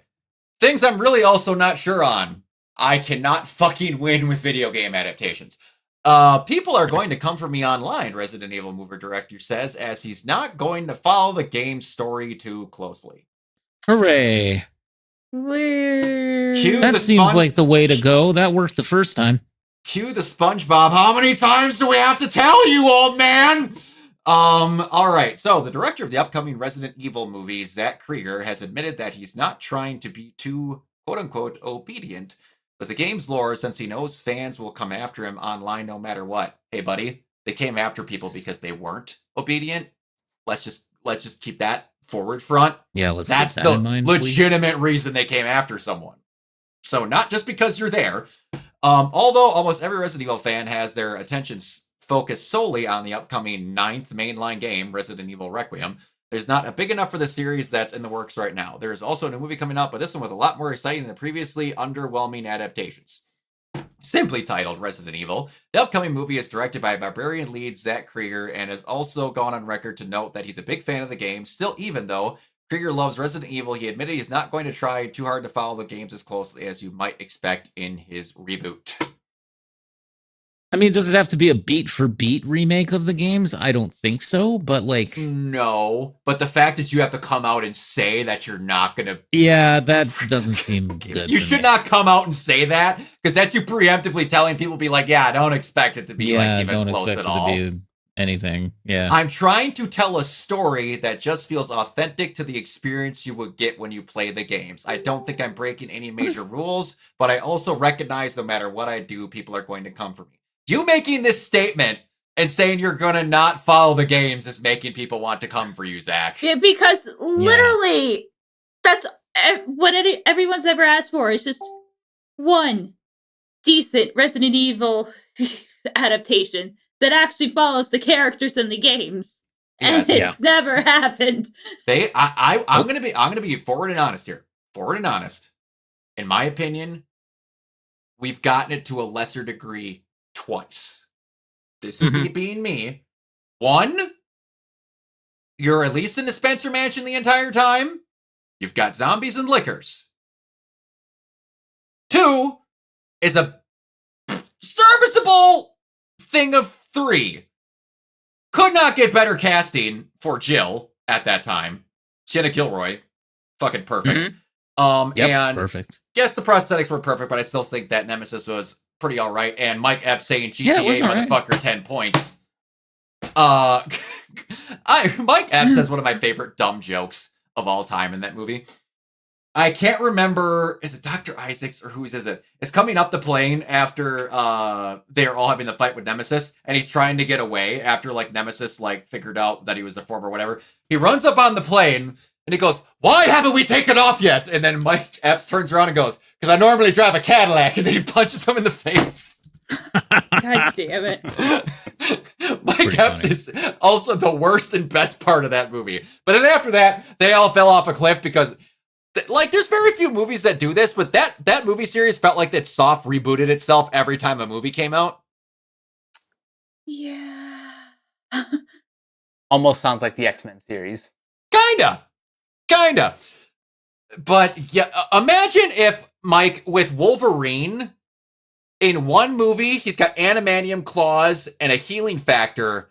Speaker 4: things I'm really also not sure on. I cannot fucking win with video game adaptations. People are going to come for me online, Resident Evil mover director says, as he's not going to follow the game's story too closely.
Speaker 3: Hooray. That seems like the way to go. That worked the first time.
Speaker 4: Cue the SpongeBob. How many times do we have to tell you, old man? All right. So the director of the upcoming Resident Evil movie, Zach Krieger, has admitted that he's not trying to be too, quote unquote, obedient with the game's lore, since he knows fans will come after him online no matter what. Hey, buddy, they came after people because they weren't obedient. Let's just keep that forward front.
Speaker 3: Yeah, let's
Speaker 4: That's
Speaker 3: keep that
Speaker 4: the
Speaker 3: in mind,
Speaker 4: legitimate reason they came after someone. So not just because you're there. Although almost every Resident Evil fan has their attention focused solely on the upcoming 9th mainline game, Resident Evil Requiem, there's not a big enough for the series that's in the works right now. There's also a new movie coming out, but this one with a lot more exciting than previously underwhelming adaptations. Simply titled Resident Evil, the upcoming movie is directed by Barbarian lead Zach Krieger and has also gone on record to note that he's a big fan of the game, still even though Krieger loves Resident Evil. He admitted he's not going to try too hard to follow the games as closely as you might expect in his reboot.
Speaker 3: I mean, does it have to be a beat for beat remake of the games? I don't think so, but like,
Speaker 4: No, but the fact that you have to come out and say that you're not going to...
Speaker 3: yeah, that doesn't seem good.
Speaker 4: You should not come out and say that, because that's you preemptively telling people, be like, yeah, I don't expect it to be like even close at all.
Speaker 3: To be anything. Yeah.
Speaker 4: I'm trying to tell a story that just feels authentic to the experience you would get when you play the games. I don't think I'm breaking any major rules, but I also recognize no matter what I do, people are going to come for me. You making this statement and saying you're going to not follow the games is making people want to come for you, Zach.
Speaker 1: Yeah, because literally, that's what everyone's ever asked for. It's just one decent Resident Evil adaptation that actually follows the characters in the games, and it's never happened.
Speaker 4: I'm gonna be forward and honest here. Forward and honest. In my opinion, we've gotten it to a lesser degree twice. This is me being me. One, you're at least in the Spencer Mansion the entire time. You've got zombies and liquors. Two is a serviceable thing of three. Could not get better casting for Jill at that time. Jenna Gilroy. Fucking perfect. And
Speaker 3: perfect.
Speaker 4: Yes, the prosthetics were perfect, but I still think that Nemesis was pretty all right. And Mike Epps saying GTA motherfucker 10 points. Mike Epps has one of my favorite dumb jokes of all time in that movie. I can't remember, is it Dr. Isaacs or whose is it? It's coming up the plane after they're all having the fight with Nemesis, and he's trying to get away after like Nemesis like figured out that he was the form or whatever. He runs up on the plane and he goes, "Why haven't we taken off yet?" And then Mike Epps turns around and goes, "Because I normally drive a Cadillac," and then he punches him in the face.
Speaker 1: God damn it.
Speaker 4: Mike Epps is also the worst and best part of that movie. But then after that, they all fell off a cliff because like there's very few movies that do this, but that movie series felt like that soft rebooted itself every time a movie came out.
Speaker 1: Yeah.
Speaker 2: Almost sounds like the X-Men series.
Speaker 4: Kinda. But yeah, imagine if Mike with Wolverine in one movie, he's got adamantium claws and a healing factor,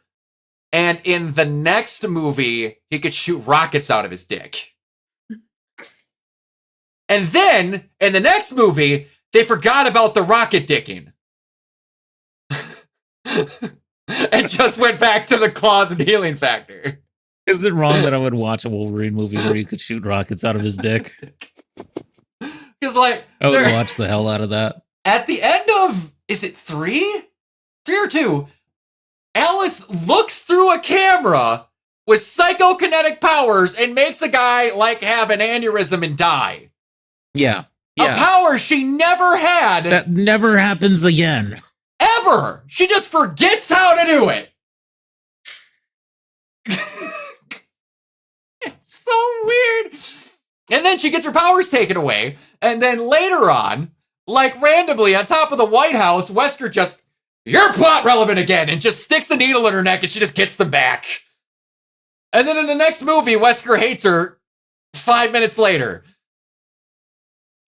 Speaker 4: and in the next movie, he could shoot rockets out of his dick. And then, in the next movie, they forgot about the rocket dicking. And just went back to the claws and healing factor.
Speaker 3: Is it wrong that I would watch a Wolverine movie where he could shoot rockets out of his dick?
Speaker 4: Because, like,
Speaker 3: I would watch the hell out of that.
Speaker 4: At the end of, is it 3? 3 or 2? Alice looks through a camera with psychokinetic powers and makes a guy, like, have an aneurysm and die.
Speaker 3: Yeah.
Speaker 4: A power she never had.
Speaker 3: That never happens again.
Speaker 4: Ever. She just forgets how to do it. It's so weird. And then she gets her powers taken away. And then later on, like randomly on top of the White House, Wesker just, "You're plot relevant again," and just sticks a needle in her neck and she just gets them back. And then in the next movie, Wesker hates her 5 minutes later.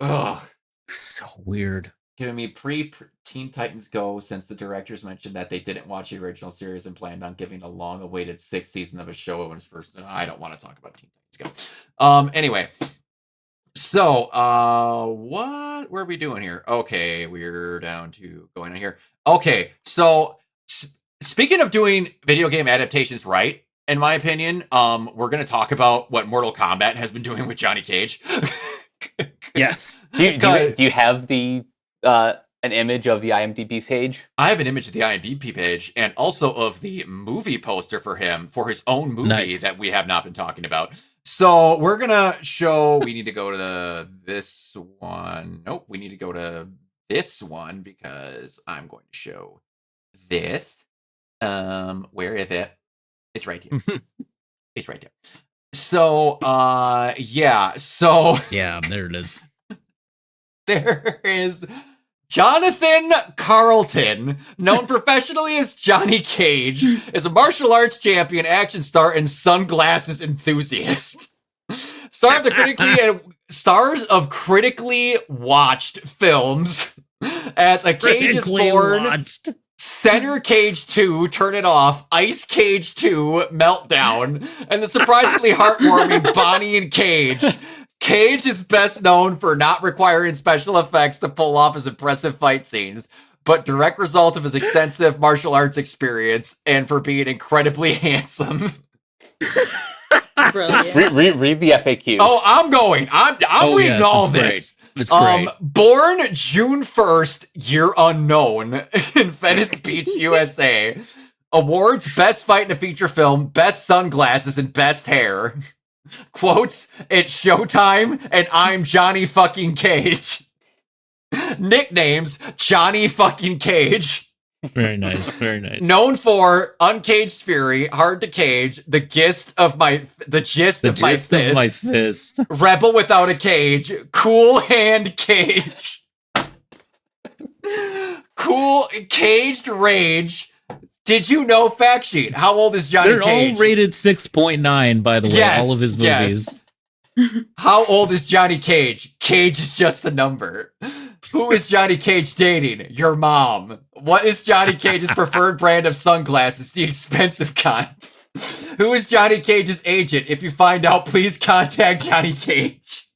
Speaker 4: Ugh.
Speaker 3: So weird.
Speaker 4: Giving me pre-Teen Titans Go, since the directors mentioned that they didn't watch the original series and planned on giving a long-awaited 6th season of a show when it's first. I don't want to talk about Teen Titans Go. Anyway, so what were we doing here? Okay, we're down to going on here. Okay, so speaking of doing video game adaptations right, in my opinion, we're going to talk about what Mortal Kombat has been doing with Johnny Cage.
Speaker 3: Yes.
Speaker 2: Do you have the an image of the IMDb page?
Speaker 4: I have an image of the IMDb page and also of the movie poster for him for his own movie that we have not been talking about. So we're gonna show. We need to go to this one. Nope, we need to go to this one because I'm going to show this. Where is it? It's right here. It's right there. So, yeah. So,
Speaker 3: yeah, there it is.
Speaker 4: There is Jonathan Carlton, known professionally as Johnny Cage, is a martial arts champion, action star, and sunglasses enthusiast. Stars of critically watched films as A Cage is Born,
Speaker 3: watched.
Speaker 4: Center Cage 2, Turn It Off, Ice Cage 2, Meltdown, and the surprisingly heartwarming Bonnie and Cage. Cage is best known for not requiring special effects to pull off his impressive fight scenes, but direct result of his extensive martial arts experience and for being incredibly handsome.
Speaker 1: Brilliant.
Speaker 2: Read the FAQ.
Speaker 4: Oh, I'm going. I'm reading all this.
Speaker 3: It's great.
Speaker 4: Born June 1st, year unknown, in Venice Beach, USA. Awards: Best Fight in a Feature Film, Best Sunglasses, and Best Hair. Quotes: It's showtime, and I'm Johnny fucking Cage. Nicknames: Johnny fucking Cage.
Speaker 3: Very nice. Very nice.
Speaker 4: Known for Uncaged Fury, Hard to Cage, The Gist of My Fist, Rebel Without a Cage, Cool Hand Cage, Cool Caged Rage. Did you know fact sheet? How old is Johnny
Speaker 3: They're
Speaker 4: Cage?
Speaker 3: all rated 6.9, by the way, all of his movies.
Speaker 4: Yes. How old is Johnny Cage? Cage is just a number. Who is Johnny Cage dating? Your mom. What is Johnny Cage's preferred brand of sunglasses? The expensive kind. Who is Johnny Cage's agent? If you find out, please contact Johnny Cage.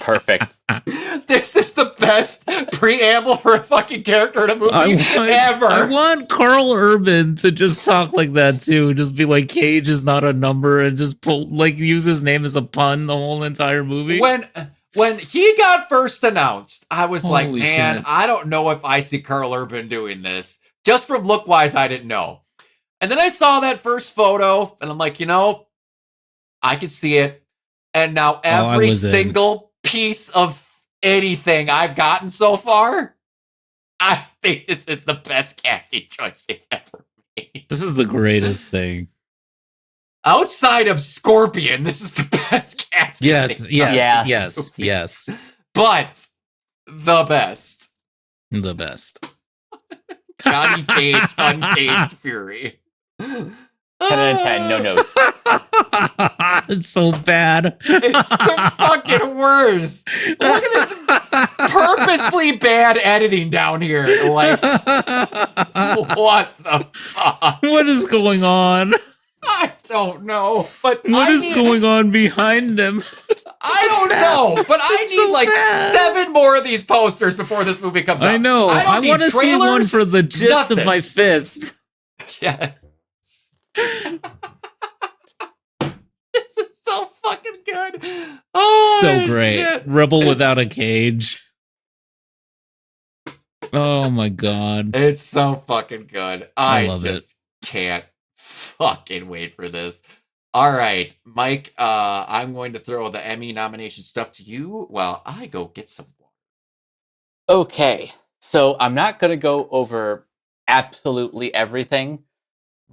Speaker 2: Perfect.
Speaker 4: This is the best preamble for a fucking character in a movie ever.
Speaker 3: I want Carl Urban to just talk like that too. Just be like, Cage is not a number, and just use his name as a pun the whole entire movie.
Speaker 4: When he got first announced, I was like,
Speaker 3: Holy
Speaker 4: man,
Speaker 3: shit.
Speaker 4: I don't know if I see Carl Urban doing this. Just from look-wise, I didn't know. And then I saw that first photo, and I'm like, I could see it. And now every single piece of anything I've gotten so far, I think this is the best casting choice they've ever made.
Speaker 3: This is the greatest thing.
Speaker 4: Outside of Scorpion, this is the best casting.
Speaker 3: Yes.
Speaker 4: Yes. But the best.
Speaker 3: The best.
Speaker 4: Johnny Cage, Uncaged Fury.
Speaker 2: 10 out of 10, no notes.
Speaker 3: It's so bad.
Speaker 4: It's the fucking worst. Look at this purposely bad editing down here. Like, what the fuck?
Speaker 3: What is going on?
Speaker 4: I don't know. But
Speaker 3: What is going on behind him?
Speaker 4: I don't know. But I need
Speaker 3: so
Speaker 4: like
Speaker 3: bad.
Speaker 4: 7 more of these posters before this movie comes out.
Speaker 3: I know. I want to see one for the gist
Speaker 4: nothing.
Speaker 3: of my fist.
Speaker 4: Yes. This is so fucking good. Oh,
Speaker 3: So great.
Speaker 4: shit.
Speaker 3: Rebel Without a Cage. Oh my god.
Speaker 4: It's so fucking good.
Speaker 3: I love
Speaker 4: just can't fucking wait for this. All right, Mike, I'm going to throw the Emmy nomination stuff to you while I go get some water.
Speaker 2: Okay, so I'm not going to go over absolutely everything,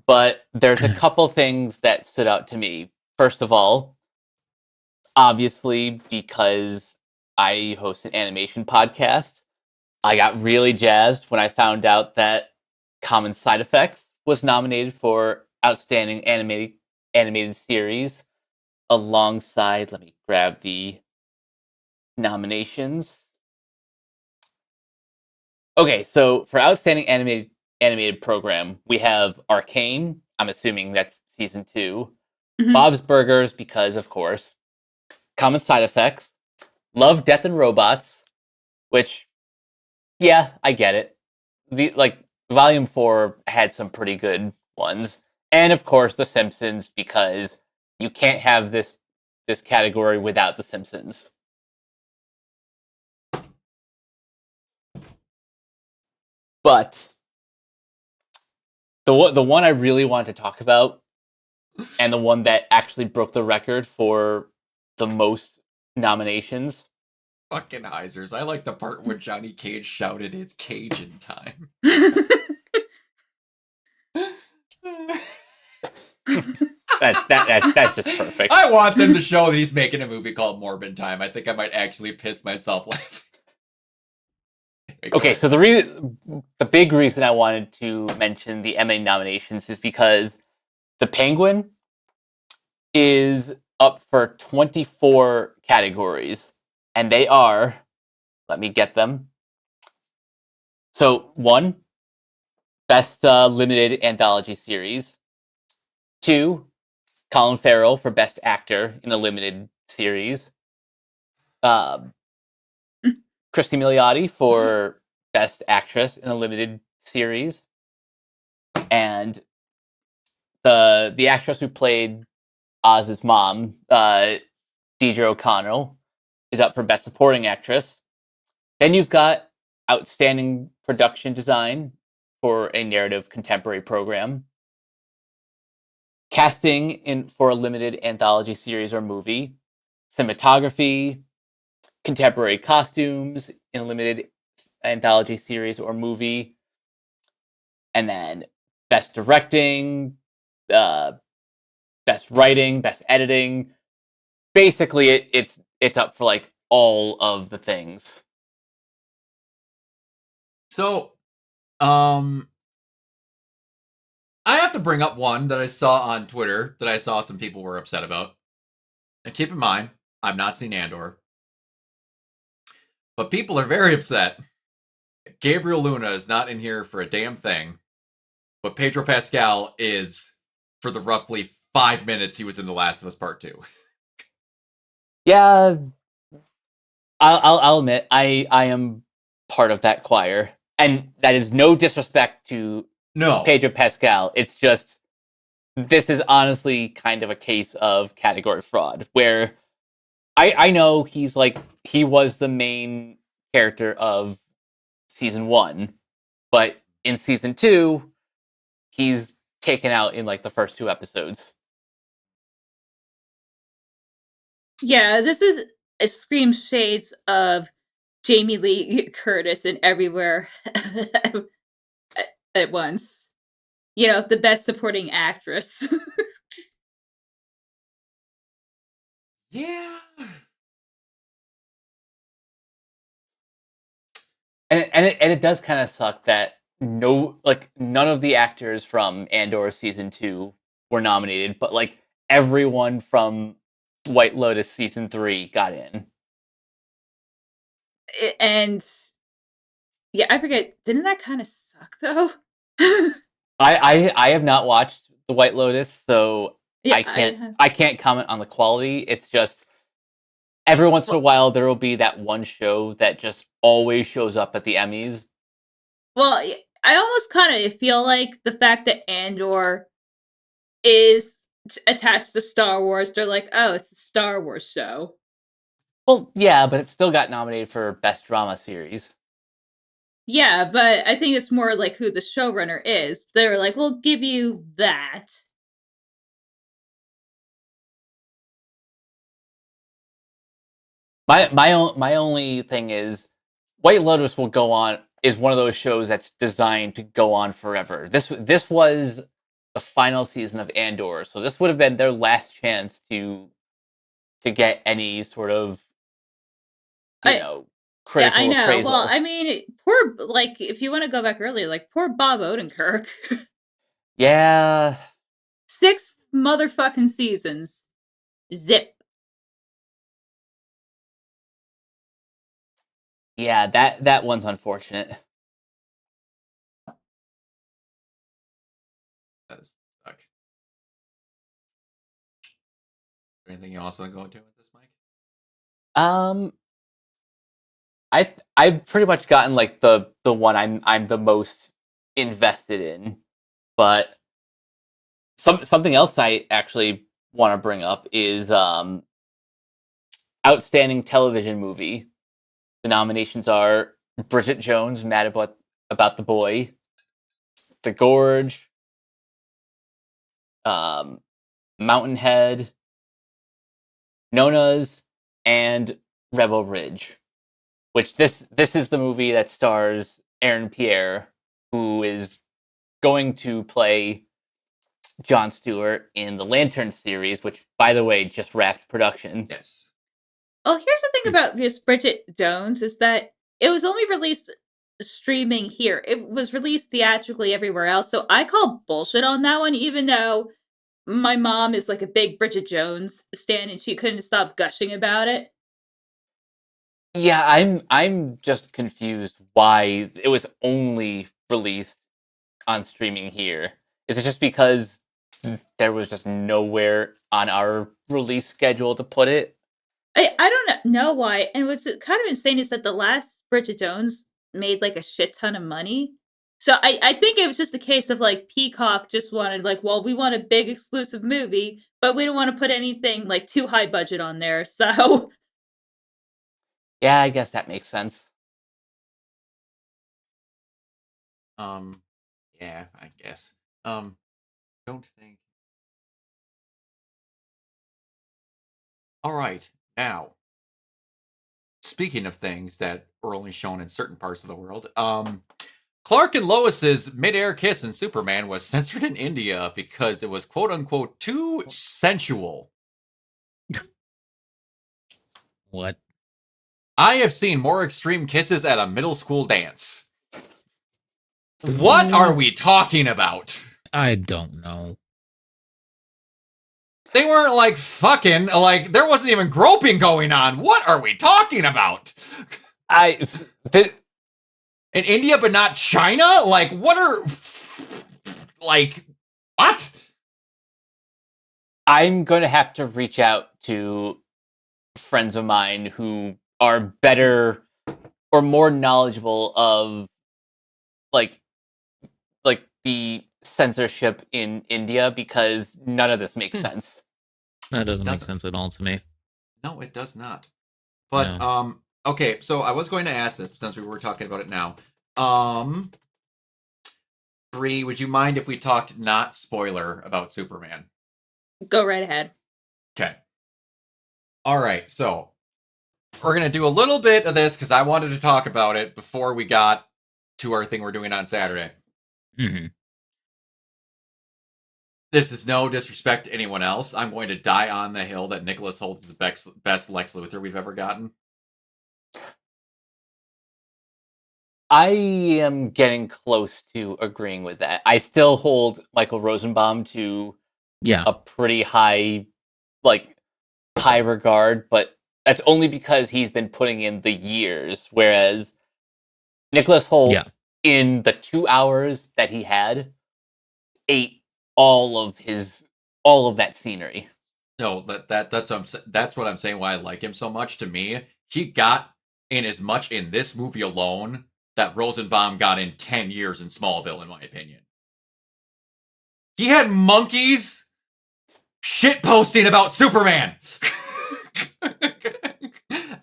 Speaker 2: but there's a couple things that stood out to me. First of all, obviously, because I host an animation podcast, I got really jazzed when I found out that Common Side Effects was nominated for Outstanding Animated Series alongside, let me grab the nominations. Okay, so for Outstanding Animated Program, we have Arcane. I'm assuming that's season 2.
Speaker 1: Mhm.
Speaker 2: Bob's Burgers, because of course. Common Side Effects. Love, Death, and Robots, which, yeah, I get it. Volume 4 had some pretty good ones. And of course, The Simpsons, because you can't have this category without The Simpsons. But the one I really want to talk about, and the one that actually broke the record for the most nominations.
Speaker 4: Fucking Heisers. I like the part where Johnny Cage shouted, "It's Cajun time."
Speaker 2: That's just perfect.
Speaker 4: I want them to show that he's making a movie called Morbid Time. I think I might actually piss myself laughing.
Speaker 2: Okay, so the big reason I wanted to mention the Emmy nominations is because The Penguin is up for 24 categories, and they are, let me get them. So 1, Best Limited Anthology Series. 2, Colin Farrell for Best Actor in a Limited Series. Christy Milioti for Best Actress in a Limited Series. And the actress who played Oz's mom, Deidre O'Connell, is up for Best Supporting Actress. Then you've got Outstanding Production Design for a Narrative Contemporary Program. Casting for a Limited Anthology Series or Movie. Cinematography. Contemporary Costumes in a Limited Anthology Series or Movie. And then Best Directing, Best Writing, Best Editing. Basically, it's up for like all of the things.
Speaker 4: So, I have to bring up one that I saw on Twitter that I saw some people were upset about. And keep in mind, I've not seen Andor. But people are very upset. Gabriel Luna is not in here for a damn thing. But Pedro Pascal is for the roughly 5 minutes he was in The Last of Us Part 2.
Speaker 2: Yeah, I'll admit, I am part of that choir. And that is no disrespect to Pedro Pascal. It's just, this is honestly kind of a case of category fraud, where I know he was the main character of season 1, but in season 2, he's taken out in like the first 2 episodes.
Speaker 1: Yeah, this is a screams shades of Jamie Lee Curtis in Everywhere at Once. You know, the Best Supporting Actress.
Speaker 4: Yeah.
Speaker 2: And it does kind of suck that none of the actors from Andor season 2 were nominated, but like everyone from White Lotus season 3 got in.
Speaker 1: And yeah, I forget. Didn't that kind of suck though?
Speaker 2: I have not watched The White Lotus, so
Speaker 1: Yeah,
Speaker 2: I can't comment on the quality. It's just every once in a while there will be that one show that just always shows up at the Emmys.
Speaker 1: Well, I almost kind of feel like the fact that Andor is attached to Star Wars, they're like, oh, it's a Star Wars show.
Speaker 2: Well, yeah, but it still got nominated for Best Drama Series.
Speaker 1: Yeah, but I think it's more like who the showrunner is. They're like, we'll give you that.
Speaker 2: My only thing is White Lotus is one of those shows that's designed to go on forever. This was the final season of Andor, so this would have been their last chance to get any sort of critical
Speaker 1: I know.
Speaker 2: appraisal.
Speaker 1: Well, I mean, if you want to go back earlier, like poor Bob Odenkirk.
Speaker 2: Yeah.
Speaker 1: 6 motherfucking seasons. Zip.
Speaker 2: Yeah, that one's unfortunate.
Speaker 4: That is suck. Anything you also want to go into with this, Mike?
Speaker 2: I've pretty much gotten like the one I'm the most invested in, but something else I actually want to bring up is outstanding television movie. The nominations are Bridget Jones, Mad About the Boy, The Gorge, Mountainhead, Nona's, and Rebel Ridge. Which this is the movie that stars Aaron Pierre, who is going to play Jon Stewart in the Lantern series, which, by the way, just wrapped production.
Speaker 4: Yes.
Speaker 1: Well, here's the thing about this Bridget Jones is that it was only released streaming here. It was released theatrically everywhere else. So I call bullshit on that one, even though my mom is like a big Bridget Jones stan, and she couldn't stop gushing about it.
Speaker 2: Yeah, I'm just confused why it was only released on streaming here. Is it just because there was just nowhere on our release schedule to put it?
Speaker 1: I don't know why. And what's kind of insane is that the last Bridget Jones made like a shit ton of money. So I think it was just a case of like Peacock just wanted like, well, we want a big exclusive movie, but we don't want to put anything like too high budget on there. So
Speaker 2: Yeah, I guess that makes sense.
Speaker 4: Yeah, I guess. Don't think. All right, now. Speaking of things that were only shown in certain parts of the world, Clark and Lois's mid-air kiss in Superman was censored in India because it was quote-unquote too sensual.
Speaker 3: What?
Speaker 4: I have seen more extreme kisses at a middle school dance. What are we talking about?
Speaker 3: I don't know.
Speaker 4: They weren't like fucking, like there wasn't even groping going on. What are we talking about? In India, but not China? Like, what are, like, what?
Speaker 2: I'm going to have to reach out to friends of mine who are better or more knowledgeable of like the censorship in India, because none of this makes sense.
Speaker 3: That doesn't make sense at all to me.
Speaker 4: No, it does not. But okay, so I was going to ask this since we were talking about it now. Bree, would you mind if we talked not spoiler about Superman?
Speaker 1: go right ahead.
Speaker 4: Okay. All right, so we're going to do a little bit of this because I wanted to talk about it before we got to our thing we're doing on Saturday.
Speaker 3: Mm-hmm.
Speaker 4: This is no disrespect to anyone else. I'm going to die on the hill that Nicholas Hoult is the best Lex Luthor we've ever gotten.
Speaker 2: I am getting close to agreeing with that. I still hold Michael Rosenbaum to a pretty high regard, but that's only because he's been putting in the years, whereas Nicholas Hoult, in the 2 hours that he had, ate all of that scenery.
Speaker 4: No, that's what I'm saying why I like him so much. To me, he got in as much in this movie alone that Rosenbaum got in 10 years in Smallville, in my opinion. He had monkeys shitposting about Superman.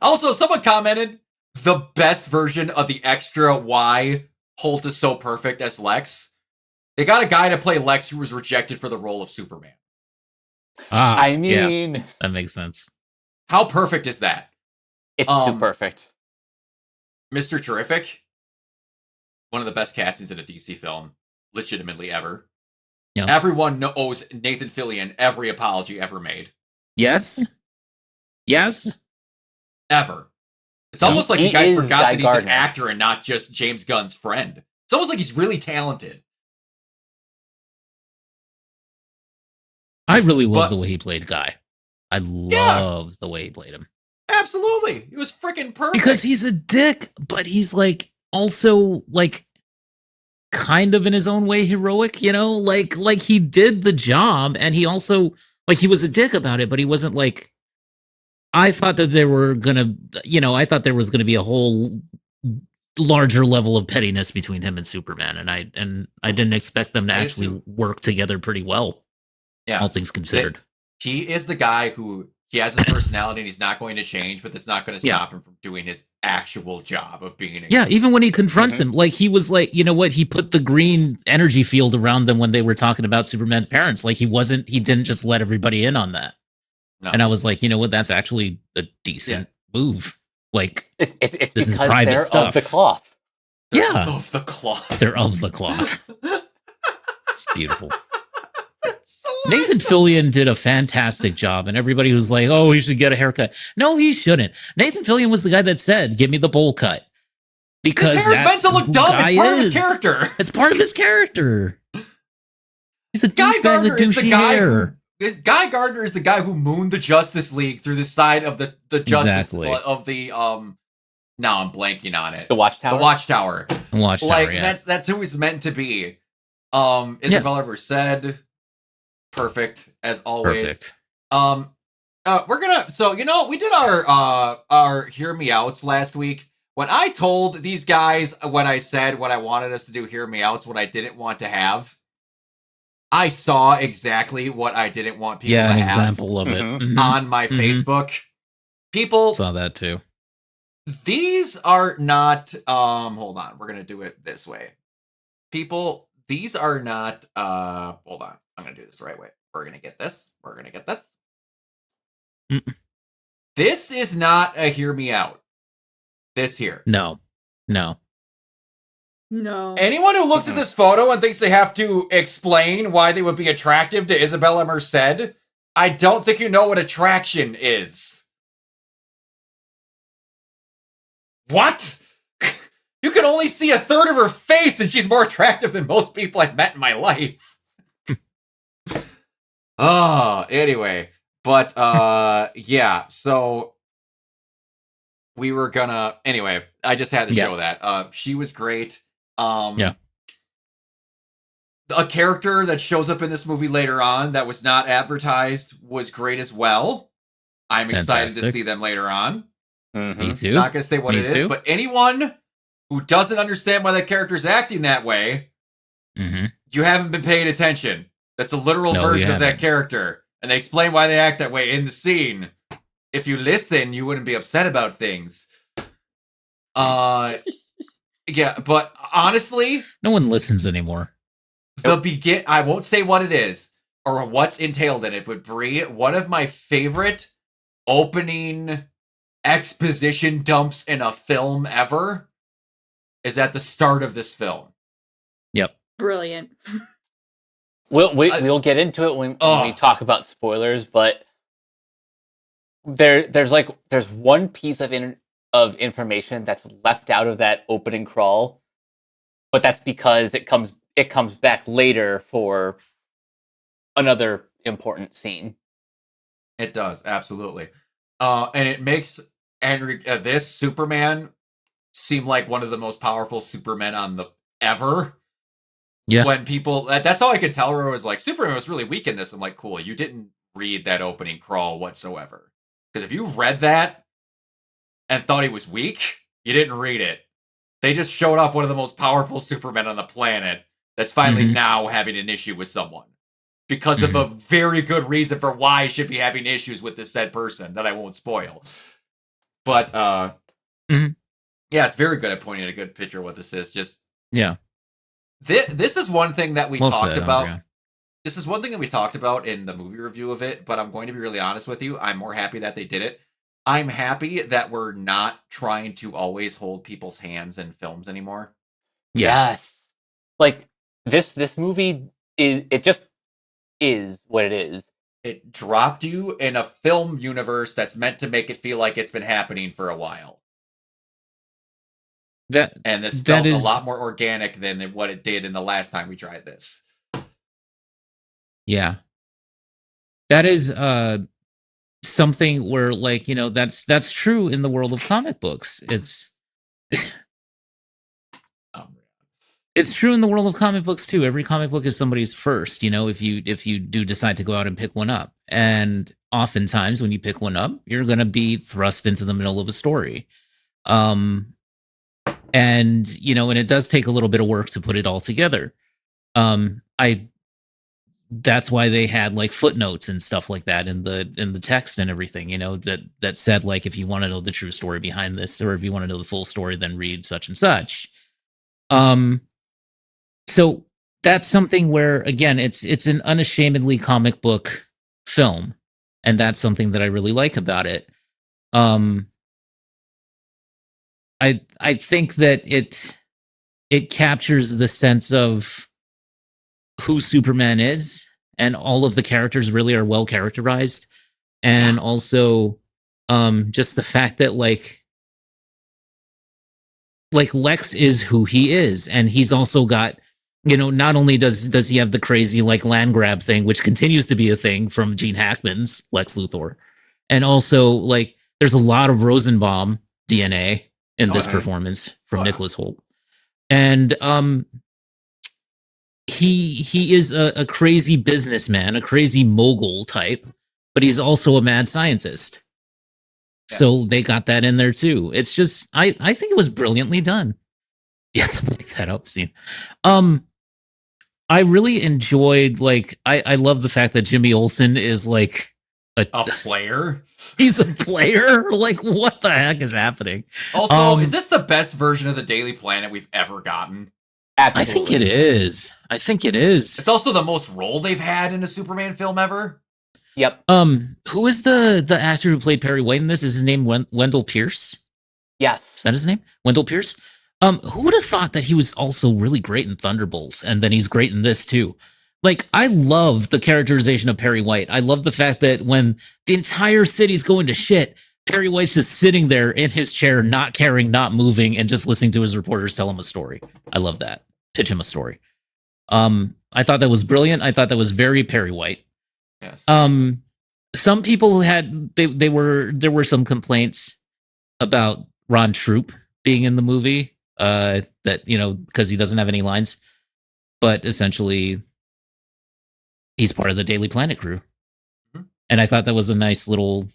Speaker 4: Also, someone commented, the best version of the extra why Holt is so perfect as Lex. They got a guy to play Lex who was rejected for the role of Superman.
Speaker 2: I mean,
Speaker 3: that makes sense.
Speaker 4: How perfect is that?
Speaker 2: It's too perfect.
Speaker 4: Mr. Terrific, one of the best castings in a DC film, legitimately ever.
Speaker 3: Yep.
Speaker 4: Everyone owes Nathan Fillion every apology ever made.
Speaker 3: Yes. Yes.
Speaker 4: Ever. It's almost like you guys forgot that he's an actor and not just James Gunn's friend. It's almost like he's really talented.
Speaker 3: I really love the way he played Guy. I love the way he played him.
Speaker 4: Absolutely. He was freaking perfect.
Speaker 3: Because he's a dick, but he's like also like kind of in his own way heroic, you know? Like he did the job, and he also like he was a dick about it, but he wasn't like I thought that there were gonna, I thought there was gonna be a whole larger level of pettiness between him and Superman, and I didn't expect them to actually work together pretty well.
Speaker 4: Yeah,
Speaker 3: all things considered.
Speaker 4: He is the guy who he has a personality and he's not going to change, but that's not going to stop him from doing his actual job of being an
Speaker 3: even when he confronts him, like he was like, you know what, he put the green energy field around them when they were talking about Superman's parents. Like he didn't just let everybody in on that. No. And I was like, you know what, that's actually a decent move. Like
Speaker 2: it's
Speaker 3: this is
Speaker 2: because
Speaker 3: private
Speaker 2: they're
Speaker 3: stuff.
Speaker 2: Of the cloth.
Speaker 4: They're of the cloth.
Speaker 3: They're of the cloth. It's beautiful. Nathan Fillion did a fantastic job, and everybody was like, oh, he should get a haircut. No, he shouldn't. Nathan Fillion was the guy that said, give me the bowl cut. Because
Speaker 4: his hair's meant to look dumb. It's part of his character.
Speaker 3: It's part of his character. He's a
Speaker 4: Guy
Speaker 3: douchebag
Speaker 4: Gardner
Speaker 3: with
Speaker 4: is the
Speaker 3: douchey
Speaker 4: guy
Speaker 3: hair.
Speaker 4: Guy Gardner is the guy who mooned the Justice League through the side of the Justice of the Now I'm blanking on it.
Speaker 2: The Watchtower.
Speaker 4: The Watchtower.
Speaker 3: Watchtower.
Speaker 4: That's who he's meant to be. Isabella said, perfect as always.
Speaker 3: Perfect.
Speaker 4: We're gonna. So we did our hear me outs last week. When I told these guys what I said, what I wanted us to do, hear me outs, what I didn't want to have, I saw exactly what I didn't want people to have.
Speaker 3: Yeah, an example of it
Speaker 4: on my Facebook. People
Speaker 3: saw that too.
Speaker 4: These are not. Hold on. We're gonna do it this way. People, these are not. Hold on. I'm gonna do this the right way. We're gonna get this. We're gonna get this. This is not a hear me out. This here.
Speaker 3: No.
Speaker 4: Anyone who looks at this photo and thinks they have to explain why they would be attractive to Isabella Merced, I don't think you know what attraction is. What? You can only see a third of her face and she's more attractive than most people I've met in my life. Anyway. But, yeah, so we were gonna, anyway, I just had to show that. She was great. A character that shows up in this movie later on that was not advertised was great as well. I'm excited to see them later on.
Speaker 3: Me too.
Speaker 4: Not gonna say what it is, but anyone who doesn't understand why that character's acting that way, you haven't been paying attention. That's a literal version of that character. And they explain why they act that way in the scene. If you listen, you wouldn't be upset about things. Yeah, but honestly,
Speaker 3: no one listens anymore.
Speaker 4: I won't say what it is or what's entailed in it, but Brie, one of my favorite opening exposition dumps in a film ever is at the start of this film.
Speaker 3: Yep.
Speaker 1: Brilliant.
Speaker 2: We'll get into it when we talk about spoilers, but there's one piece of information that's left out of that opening crawl, but that's because it comes back later for another important scene.
Speaker 4: It does, absolutely. And it makes this Superman seem like one of the most powerful Supermen on the ever.
Speaker 3: Yeah.
Speaker 4: When people, that's how I could tell her, was like, Superman was really weak in this. I'm like, cool, you didn't read that opening crawl whatsoever. Because if you read that and thought he was weak, you didn't read it. They just showed off one of the most powerful Supermen on the planet that's finally now having an issue with someone. Because of a very good reason for why he should be having issues with this said person that I won't spoil. But, yeah, it's very good at pointing a good picture of what this is. Just,
Speaker 3: yeah.
Speaker 4: This is one thing that we talked about.
Speaker 3: Yeah.
Speaker 4: This is one thing that we talked about in the movie review of it, but I'm going to be really honest with you. I'm more happy that they did it. I'm happy that we're not trying to always hold people's hands in films anymore.
Speaker 2: Yes. Like, this movie, it just is what it is.
Speaker 4: It dropped you in a film universe that's meant to make it feel like it's been happening for a while. And this felt a lot more organic than what it did in the last time we tried this.
Speaker 3: Yeah. That is something where, like, that's true in the world of comic books. It's true in the world of comic books too. Every comic book is somebody's first, if you do decide to go out and pick one up. And oftentimes when you pick one up, you're going to be thrust into the middle of a story. And it does take a little bit of work to put it all together. That's why they had like footnotes and stuff like that in the text and everything, that said, like, if you want to know the true story behind this, or if you want to know the full story, then read such and such. So that's something where, again, it's an unashamedly comic book film, and that's something that I really like about it. I think that it captures the sense of who Superman is, and all of the characters really are well characterized, and also just the fact that like Lex is who he is, and he's also got not only does he have the crazy like land grab thing, which continues to be a thing from Gene Hackman's Lex Luthor, and also like there's a lot of Rosenbaum DNA in this performance from Nicholas Hoult, and he is a crazy businessman, a crazy mogul type, but he's also a mad scientist. Yes. So they got that in there too. It's just I think it was brilliantly done. Yeah, to make that up scene. I really enjoyed like I love the fact that Jimmy Olsen is like a
Speaker 4: player.
Speaker 3: He's a player. Like, what the heck is happening?
Speaker 4: Also, is this the best version of the Daily Planet we've ever gotten?
Speaker 3: Absolutely. I think it is.
Speaker 4: It's also the most role they've had in a Superman film ever.
Speaker 2: Yep.
Speaker 3: Who is the actor who played Perry White in this? Is his name Wendell Pierce?
Speaker 2: Yes.
Speaker 3: Is that his name? Wendell Pierce? Who would have thought that he was also really great in Thunderbolts, and then he's great in this too? Like, I love the characterization of Perry White. I love the fact that when the entire city's going to shit, Perry White's just sitting there in his chair, not caring, not moving, and just listening to his reporters tell him a story. I love that. Pitch him a story. I thought that was brilliant. I thought that was very Perry White.
Speaker 4: Yes.
Speaker 3: Some people had there were some complaints about Ron Troop being in the movie. That because he doesn't have any lines, but essentially he's part of the Daily Planet crew. And I thought that was a nice little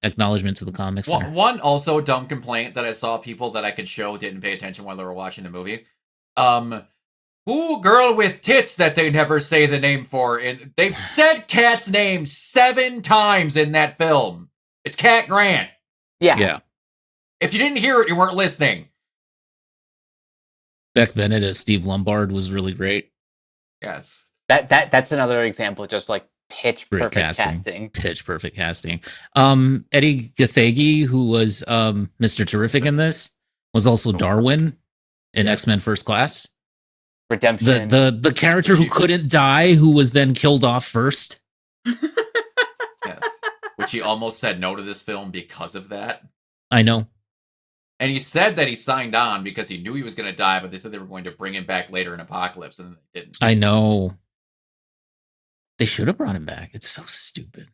Speaker 3: acknowledgement to the comics.
Speaker 4: One also dumb complaint that I saw people that I could show didn't pay attention while they were watching the movie. Who girl with tits that they never say the name for? And they've said Kat's name 7 times in that film. It's Cat Grant.
Speaker 2: Yeah.
Speaker 4: If you didn't hear it, you weren't listening.
Speaker 3: Beck Bennett as Steve Lombard was really great.
Speaker 4: Yes.
Speaker 2: That's another example of just like pitch perfect casting.
Speaker 3: Pitch perfect casting. Eddie Gathegi, who was Mr. Terrific in this, was also Darwin in X-Men First Class.
Speaker 2: Redemption.
Speaker 3: The character who couldn't die, who was then killed off first.
Speaker 4: Yes. Which he almost said no to this film because of that.
Speaker 3: I know.
Speaker 4: And he said that he signed on because he knew he was going to die, but they said they were going to bring him back later in Apocalypse, and they didn't.
Speaker 3: I know. They should have brought him back. It's so stupid.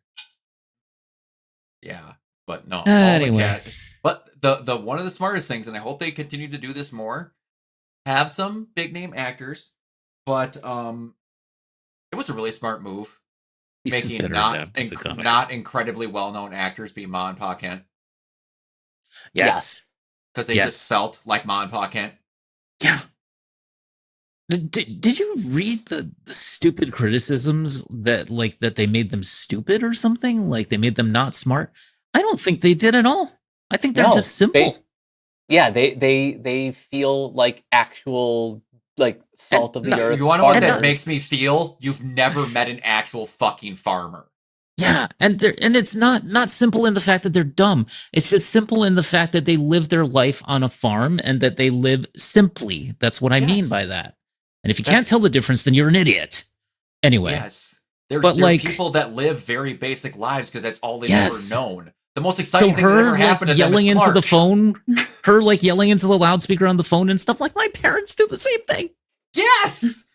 Speaker 4: Yeah, but no.
Speaker 3: Anyway.
Speaker 4: But the one of the smartest things, and I hope they continue to do this more, have some big name actors, but it was a really smart move. Making not incredibly well known actors be Ma and Pa Kent.
Speaker 3: Yes.
Speaker 4: Because they just felt like Ma and Pa Kent.
Speaker 3: Yeah. Did you read the stupid criticisms that they made them stupid or something? Like they made them not smart? I don't think they did at all. I think they're just simple.
Speaker 2: They feel like actual like salt of the earth.
Speaker 4: You want to know what that makes me feel? You've never met an actual fucking farmer.
Speaker 3: Yeah, and it's not simple in the fact that they're dumb. It's just simple in the fact that they live their life on a farm and that they live simply. That's what I mean by that. And if you can't tell the difference, then you're an idiot. Anyway.
Speaker 4: Yes. They're people that live very basic lives because that's all they've ever known. The most exciting thing that ever happened to them
Speaker 3: yelling
Speaker 4: is
Speaker 3: into
Speaker 4: Clark.
Speaker 3: the phone, her like yelling into the loudspeaker on the phone and stuff, like my parents do the same thing.
Speaker 4: Yes!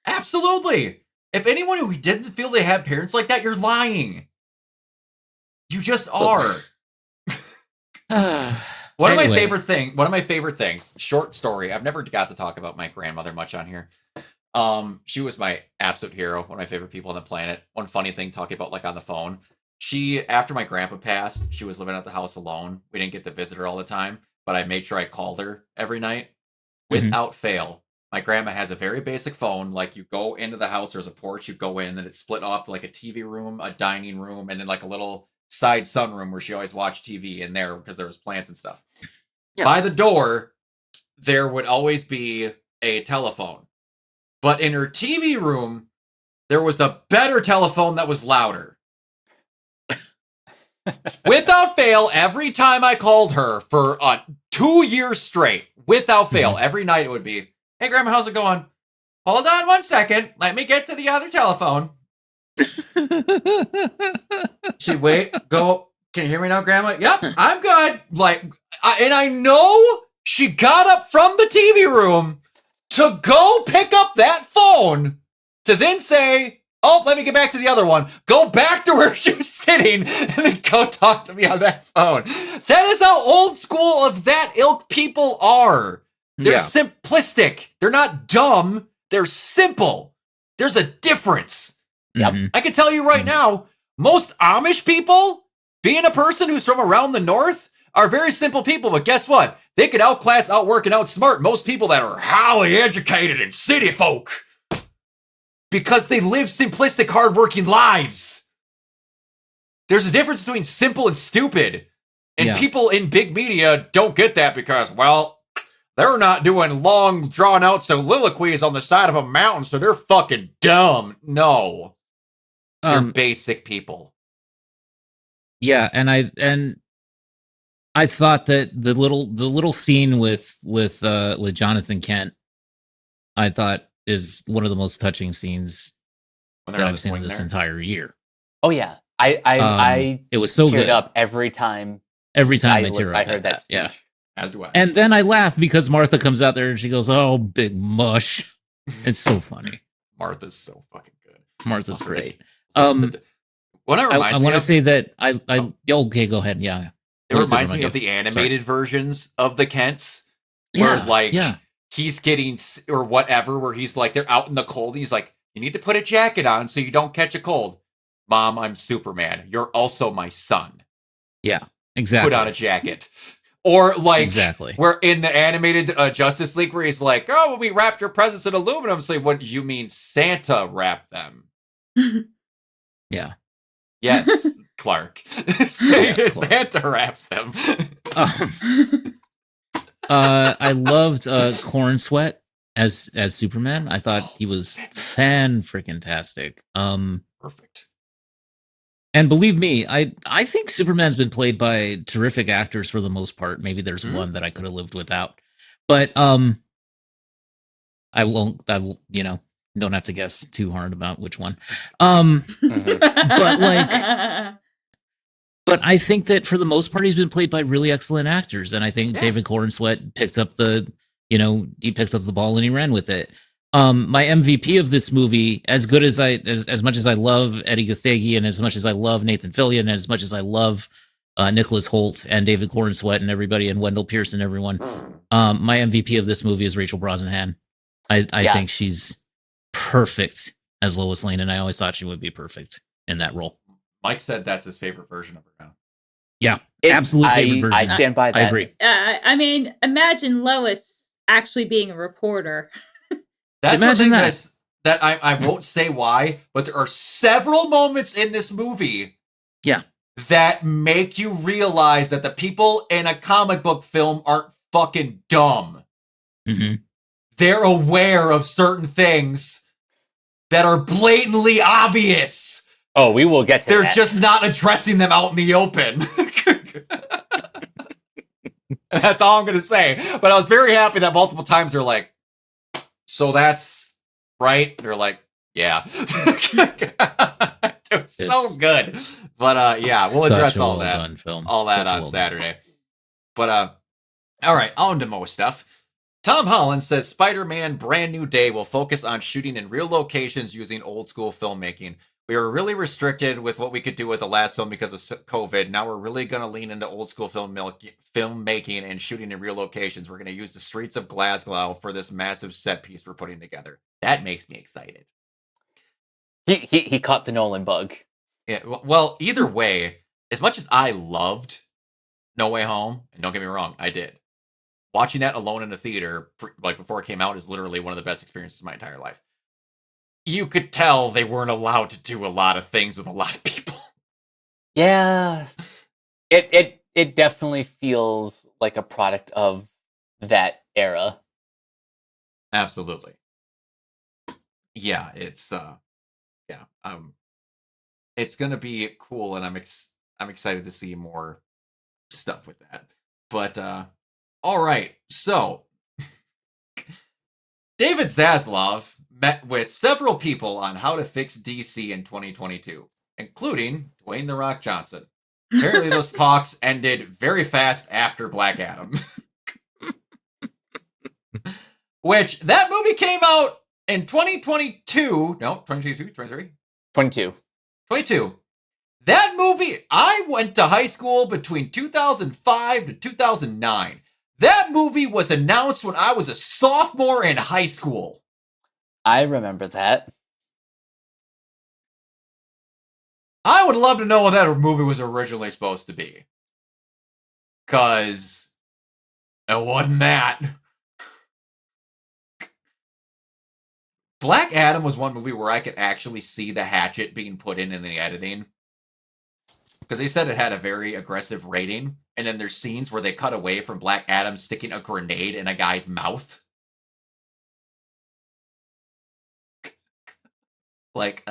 Speaker 4: Absolutely. If anyone who didn't feel they had parents like that, you're lying. You just are. One of my favorite things, short story. I've never got to talk about my grandmother much on here. She was my absolute hero, one of my favorite people on the planet. One funny thing talking about like on the phone. After my grandpa passed, she was living at the house alone. We didn't get to visit her all the time, but I made sure I called her every night without fail. My grandma has a very basic phone. Like you go into the house, there's a porch, you go in, and it's split off to like a TV room, a dining room, and then like a little side sunroom where she always watched TV in there because there was plants and stuff. Yeah. By the door, there would always be a telephone. But in her TV room, there was a better telephone that was louder. Without fail, every time I called her for 2 years straight, without fail, every night it would be, "Hey, Grandma, how's it going? Hold on 1 second. Let me get to the other telephone." She'd wait, go, "Can you hear me now, Grandma?" "Yep, I'm good." And I know she got up from the TV room to go pick up that phone to then say, oh, let me get back to the other one. Go back to where she was sitting and then go talk to me on that phone. That is how old school of that ilk people are. They're simplistic. They're not dumb. They're simple. There's a difference.
Speaker 2: Yep.
Speaker 4: I can tell you right now, most Amish people, being a person who's from around the north, are very simple people. But guess what? They could outclass, outwork, and outsmart most people that are highly educated and city folk. Because they live simplistic, hardworking lives. There's a difference between simple and stupid. And people in big media don't get that because, well, they're not doing long, drawn-out soliloquies on the side of a mountain, so they're fucking dumb. No. They're basic people.
Speaker 3: Yeah, and I thought that the little scene with Jonathan Kent, I thought is one of the most touching scenes that I've seen this entire year.
Speaker 2: Oh yeah, I
Speaker 3: it was so
Speaker 2: teared
Speaker 3: good.
Speaker 2: up every time.
Speaker 3: Every time I tear up,
Speaker 2: I heard that speech.
Speaker 3: Yeah.
Speaker 4: As do I.
Speaker 3: And then I laugh because Martha comes out there and she goes, "Oh, big mush." It's so funny.
Speaker 4: Martha's so fucking good.
Speaker 3: Martha's great.
Speaker 4: What it reminds
Speaker 3: I
Speaker 4: me
Speaker 3: want to
Speaker 4: of,
Speaker 3: say that okay, go ahead. Yeah.
Speaker 4: it reminds me of the animated versions of the Kents, where he's getting or whatever, where he's like they're out in the cold and he's like, you need to put a jacket on so you don't catch a cold. Mom, I'm Superman. You're also my son.
Speaker 3: Yeah, exactly.
Speaker 4: Put on a jacket. Or like
Speaker 3: exactly.
Speaker 4: Where in the animated Justice League where he's like, oh, well, we wrapped your presents in aluminum. So what you mean Santa wrapped them?
Speaker 3: Yeah.
Speaker 4: Yes, Clark. Santa wrapped them.
Speaker 3: I loved Corn Sweat as Superman. I thought he was fan-freaking-tastic.
Speaker 4: Perfect.
Speaker 3: And believe me, I think Superman's been played by terrific actors for the most part. Maybe there's one that I could have lived without. But I will, don't have to guess too hard about which one. But I think that for the most part he's been played by really excellent actors, and I think David Cornsweet picked up the ball and he ran with it. My MVP of this movie, as good as as much as I love Eddie Gathegi and as much as I love Nathan Fillion and as much as I love Nicholas Hoult and David Cornsweet and everybody and Wendell Pierce and everyone, my MVP of this movie is Rachel Brosnahan. I think she's perfect as Lois Lane, and I always thought she would be perfect in that role.
Speaker 4: Mike said that's his favorite version of her now.
Speaker 3: Yeah, absolute favorite version.
Speaker 2: I stand by that.
Speaker 3: I agree.
Speaker 1: I mean, imagine Lois actually being a reporter.
Speaker 4: That's imagine one thing that I won't say why, but there are several moments in this movie that make you realize that the people in a comic book film aren't fucking dumb.
Speaker 3: Mm-hmm.
Speaker 4: They're aware of certain things that are blatantly obvious.
Speaker 2: Oh, we will get to
Speaker 4: They're
Speaker 2: that.
Speaker 4: just not addressing them out in the open. That's all I'm going to say. But I was very happy that multiple times they're like, so that's right? They're like, yeah. It was so good. But we'll address all that. All that on Saturday. But all right, on to more stuff. Tom Holland says Spider-Man Brand New Day will focus on shooting in real locations using old school filmmaking. We were really restricted with what we could do with the last film because of COVID. Now we're really going to lean into old school filmmaking and shooting in real locations. We're going to use the streets of Glasgow for this massive set piece we're putting together. That makes me excited.
Speaker 2: He caught the Nolan bug.
Speaker 4: Yeah. Well, either way, as much as I loved No Way Home, and don't get me wrong, I did. Watching that alone in a theater, like before it came out, is literally one of the best experiences of my entire life. You could tell they weren't allowed to do a lot of things with a lot of people.
Speaker 2: Yeah. It definitely feels like a product of that era.
Speaker 4: Absolutely. Yeah, it's it's gonna be cool, and I'm excited to see more stuff with that. But all right, so David Zaslav met with several people on how to fix DC in 2022, including Dwayne "The Rock" Johnson. Apparently, those talks ended very fast after Black Adam. which that movie came out in 2022. No, 2022, 23?
Speaker 2: 22.
Speaker 4: 22. That movie, I went to high school between 2005 to 2009. That movie was announced when I was a sophomore in high school.
Speaker 2: I remember that.
Speaker 4: I would love to know what that movie was originally supposed to be. Because it wasn't that. Black Adam was one movie where I could actually see the hatchet being put in the editing. Because they said it had a very aggressive rating. And then there's scenes where they cut away from Black Adam sticking a grenade in a guy's mouth. Like,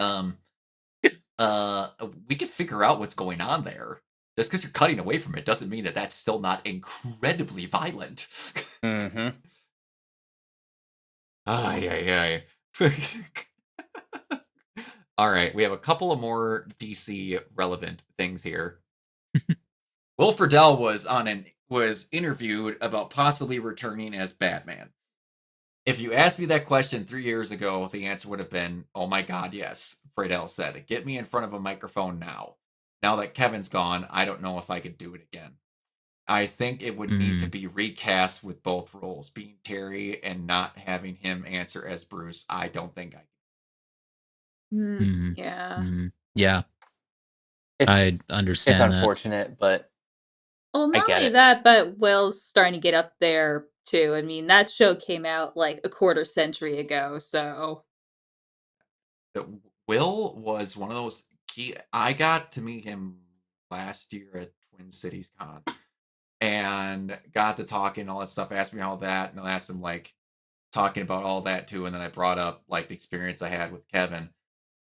Speaker 4: we could figure out what's going on there. Just because you're cutting away from it doesn't mean that that's still not incredibly violent.
Speaker 2: Mm-hmm.
Speaker 4: Ay. All right, we have a couple of more DC relevant things here. Will Friedle was interviewed about possibly returning as Batman. If you asked me that question 3 years ago, the answer would have been, "Oh my God, yes." Friedle said, "Get me in front of a microphone now. Now that Kevin's gone, I don't know if I could do it again. I think it would need to be recast with both roles, being Terry and not having him answer as Bruce. I don't think I can."
Speaker 1: Yeah.
Speaker 3: Yeah. I understand
Speaker 2: It's
Speaker 3: that.
Speaker 2: unfortunate, but
Speaker 1: Well,
Speaker 2: I
Speaker 1: not
Speaker 2: get
Speaker 1: only
Speaker 2: it.
Speaker 1: that, but Will's starting to get up there too. I mean, that show came out like a quarter century ago, so
Speaker 4: Will was one of those I got to meet him last year at Twin Cities Con and got to talking all that stuff. Asked me all that, and I asked him like talking about all that too. And then I brought up like the experience I had with Kevin,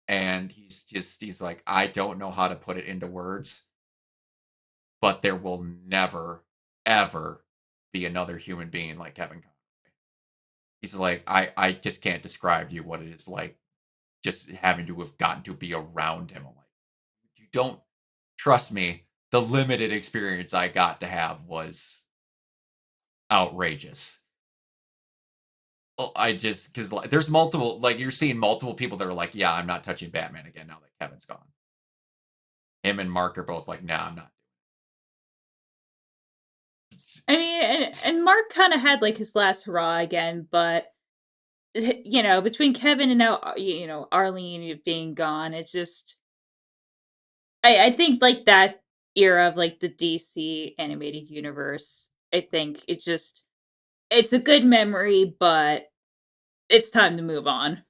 Speaker 4: and he's like, "I don't know how to put it into words, but there will never ever be another human being like Kevin Conroy." He's like, I just can't describe to you what it is like just having to have gotten to be around him. I'm like, you don't trust me. The limited experience I got to have was outrageous. Well, because like, there's multiple, like you're seeing multiple people that are like, yeah, I'm not touching Batman again now that Kevin's gone. Him and Mark are both like, nah, I'm not.
Speaker 1: I mean, and Mark kind of had like his last hurrah again, but between Kevin and now Arlene being gone, it's just I think like that era of like the DC animated universe, I think it's a good memory, but it's time to move on.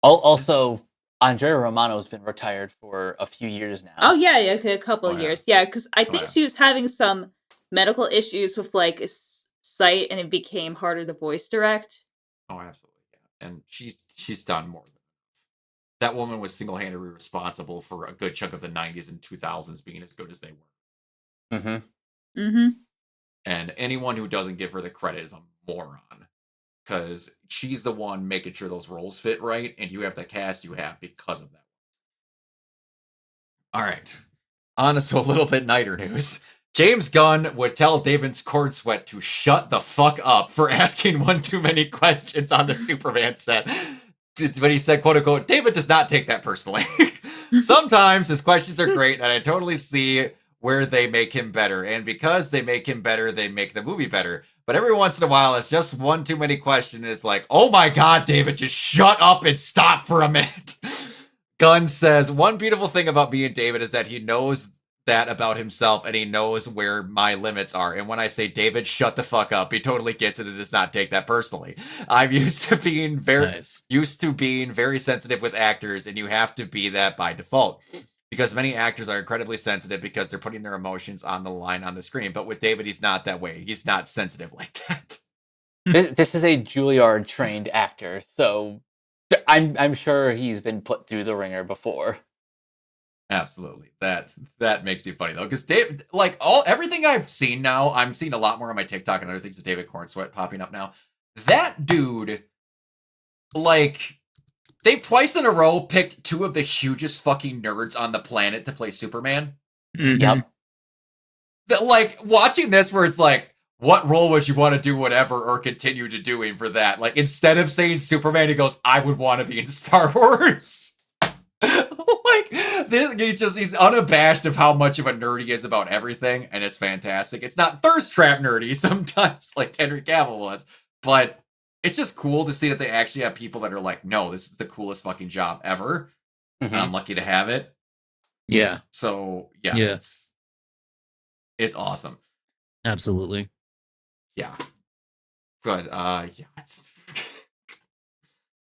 Speaker 2: Also, Andrea Romano's been retired for a few years now.
Speaker 1: Oh yeah, a couple
Speaker 4: Oh,
Speaker 1: of
Speaker 4: yeah.
Speaker 1: years. Yeah, because I
Speaker 4: Oh,
Speaker 1: think
Speaker 4: yeah.
Speaker 1: she was having some medical issues with like sight, and it became harder to voice direct.
Speaker 4: Oh, absolutely. Yeah. And she's done more than enough. That woman was single-handedly responsible for a good chunk of the 90s and 2000s being as good as they were.
Speaker 2: Mm-hmm.
Speaker 1: Mm-hmm.
Speaker 4: And anyone who doesn't give her the credit is a moron. Because she's the one making sure those roles fit right, and you have the cast you have because of that. All right. On to a little bit nighter news. James Gunn would tell David Cornsweet to shut the fuck up for asking one too many questions on the Superman set. But he said, quote unquote, David does not take that personally. Sometimes his questions are great, and I totally see where they make him better. And because they make him better, they make the movie better. But every once in a while, it's just one too many questions. It's like, oh my God, David, just shut up and stop for a minute. Gunn says, one beautiful thing about being David is that he knows that about himself and he knows where my limits are. And when I say, David, shut the fuck up, he totally gets it and does not take that personally. I'm used to being very sensitive with actors, and you have to be that by default. Because many actors are incredibly sensitive because they're putting their emotions on the line on the screen. But with David, he's not that way. He's not sensitive like that.
Speaker 2: This is a Juilliard trained actor, so I'm sure he's been put through the ringer before.
Speaker 4: Absolutely. That makes me funny though, because Dave, like everything I've seen now, I'm seeing a lot more on my TikTok and other things of David Cornsweet popping up now. That dude, like, they've twice in a row picked two of the hugest fucking nerds on the planet to play Superman.
Speaker 3: Mm-hmm.
Speaker 2: Yep.
Speaker 4: Like, watching this where it's like, what role would you want to do whatever or continue to doing for that? Like, instead of saying Superman, he goes, I would want to be in Star Wars. Like, he's unabashed of how much of a nerd he is about everything, and it's fantastic. It's not thirst trap nerdy sometimes, like Henry Cavill was, but it's just cool to see that they actually have people that are like, no, this is the coolest fucking job ever, and I'm lucky to have it.
Speaker 3: Yeah.
Speaker 4: So, yeah. It's awesome.
Speaker 3: Absolutely.
Speaker 4: Yeah. But, yeah.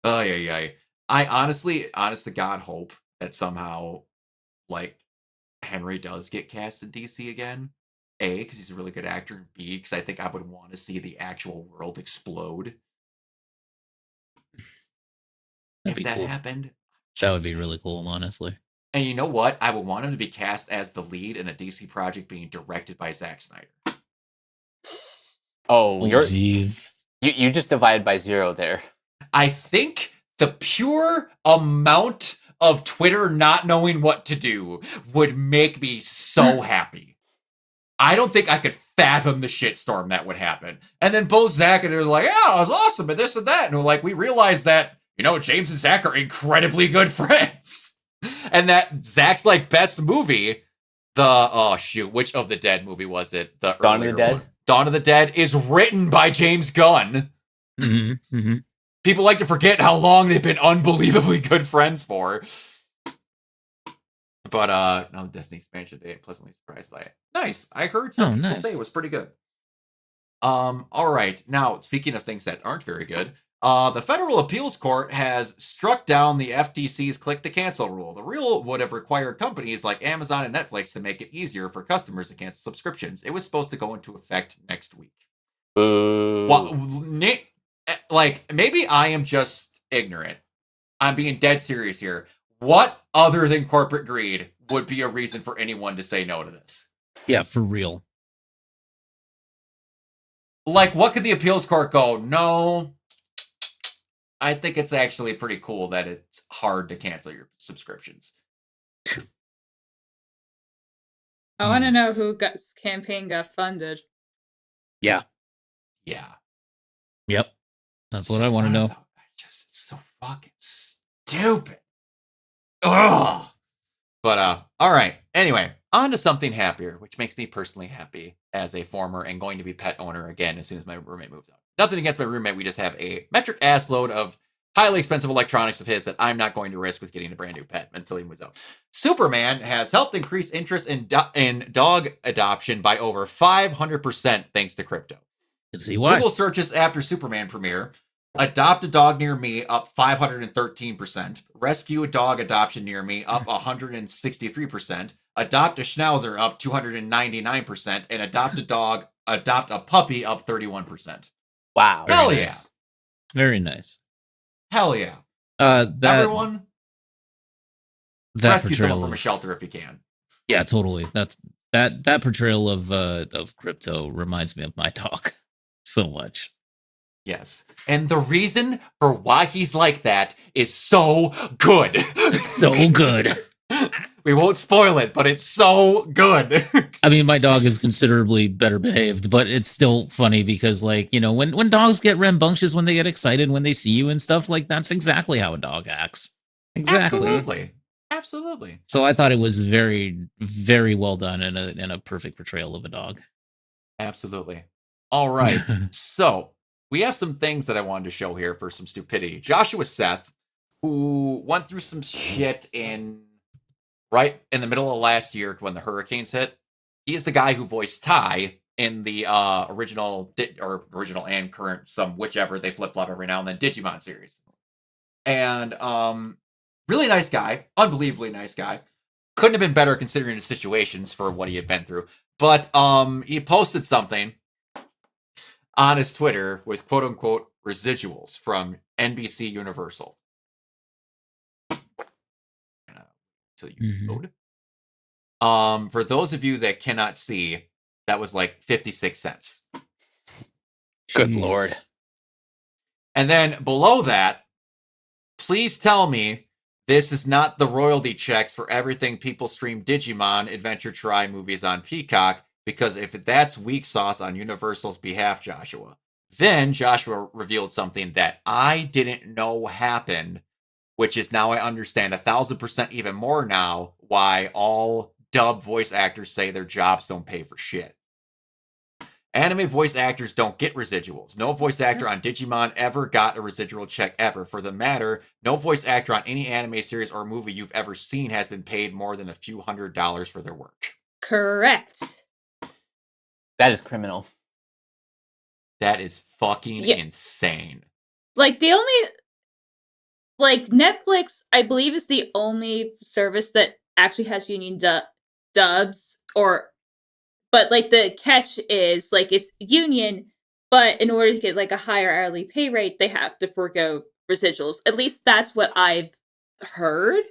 Speaker 4: Oh, yeah. I honest to God, hope that somehow, like, Henry does get cast in DC again. A, because he's a really good actor, and B, because I think I would want to see the actual world explode.
Speaker 3: That'd be
Speaker 4: if that
Speaker 3: cool.
Speaker 4: happened.
Speaker 3: That would be really cool, honestly.
Speaker 4: And you know what? I would want him to be cast as the lead in a DC project being directed by Zack Snyder.
Speaker 2: Oh,
Speaker 3: jeez.
Speaker 2: You just divided by 0 there.
Speaker 4: I think the pure amount of Twitter not knowing what to do would make me so happy. I don't think I could fathom the shitstorm that would happen. And then both Zach and they're like, yeah, it was awesome, and this and that. And we're like, we realized that, James and Zach are incredibly good friends. And that Zach's like best movie, which of the Dead movie was it? The
Speaker 2: Dawn of the Dead?
Speaker 4: One. Dawn of the Dead is written by James Gunn.
Speaker 3: Mm-hmm.
Speaker 4: People like to forget how long they've been unbelievably good friends for. But no, Destiny expansion day, I'm pleasantly surprised by it. Nice. I heard some people say it was pretty good. All right. Now, speaking of things that aren't very good, the Federal Appeals Court has struck down the FTC's click to cancel rule. The rule would have required companies like Amazon and Netflix to make it easier for customers to cancel subscriptions. It was supposed to go into effect next week. Like, maybe I am just ignorant. I'm being dead serious here. What other than corporate greed would be a reason for anyone to say no to this?
Speaker 3: Yeah, for real.
Speaker 4: Like, what could the appeals court go? No, I think it's actually pretty cool that it's hard to cancel your subscriptions.
Speaker 1: I want to know who campaign got funded.
Speaker 3: Yeah. Yep. That's what I want to know.
Speaker 4: It's so fucking stupid. Ugh. But, all right. Anyway, on to something happier, which makes me personally happy as a former and going to be pet owner again as soon as my roommate moves out. Nothing against my roommate. We just have a metric ass load of highly expensive electronics of his that I'm not going to risk with getting a brand new pet until he moves out. Superman has helped increase interest in dog adoption by over 500% thanks to crypto.
Speaker 3: Let's see why.
Speaker 4: Google searches after Superman premiere. Adopt a dog near me, up 513%. Rescue a dog adoption near me, up 163%. Adopt a Schnauzer, up 299%. And adopt a puppy, up 31%.
Speaker 2: Wow.
Speaker 4: Hell yeah.
Speaker 3: Very nice.
Speaker 4: Hell yeah. Everyone, rescue someone from a shelter if you can.
Speaker 3: Yeah, totally. That portrayal of crypto reminds me of my dog so much.
Speaker 4: Yes. And the reason for why he's like that is so good.
Speaker 3: It's so good.
Speaker 4: We won't spoil it, but it's so good.
Speaker 3: I mean, my dog is considerably better behaved, but it's still funny because, like, when dogs get rambunctious, when they get excited, when they see you and stuff, like, that's exactly how a dog acts. Exactly.
Speaker 4: Absolutely.
Speaker 3: So I thought it was very, very well done and a perfect portrayal of a dog.
Speaker 4: Absolutely. All right. So we have some things that I wanted to show here for some stupidity. Joshua Seth, who went through some shit right in the middle of last year when the hurricanes hit. He is the guy who voiced Ty in the original and current, whichever they flip-flop every now and then, Digimon series. And really nice guy, unbelievably nice guy. Couldn't have been better considering the situations for what he had been through. But he posted something on his Twitter with quote-unquote residuals from NBC Universal. Until you load. For those of you that cannot see, that was like 56 cents.
Speaker 2: Good Lord.
Speaker 4: And then below that, please tell me this is not the royalty checks for everything people stream Digimon Adventure Try movies on Peacock Because if that's weak sauce on Universal's behalf, Joshua, then Joshua revealed something that I didn't know happened, which is now I understand 1,000% even more now why all dub voice actors say their jobs don't pay for shit. Anime voice actors don't get residuals. No voice actor on Digimon ever got a residual check ever. For the matter, no voice actor on any anime series or movie you've ever seen has been paid more than a few $100s for their work.
Speaker 1: Correct.
Speaker 2: That is criminal.
Speaker 4: That is fucking insane.
Speaker 1: Like, the only... Like, Netflix, I believe, is the only service that actually has union dubs, but, like, the catch is, like, it's union, but in order to get, like, a higher hourly pay rate, they have to forego residuals. At least that's what I've heard.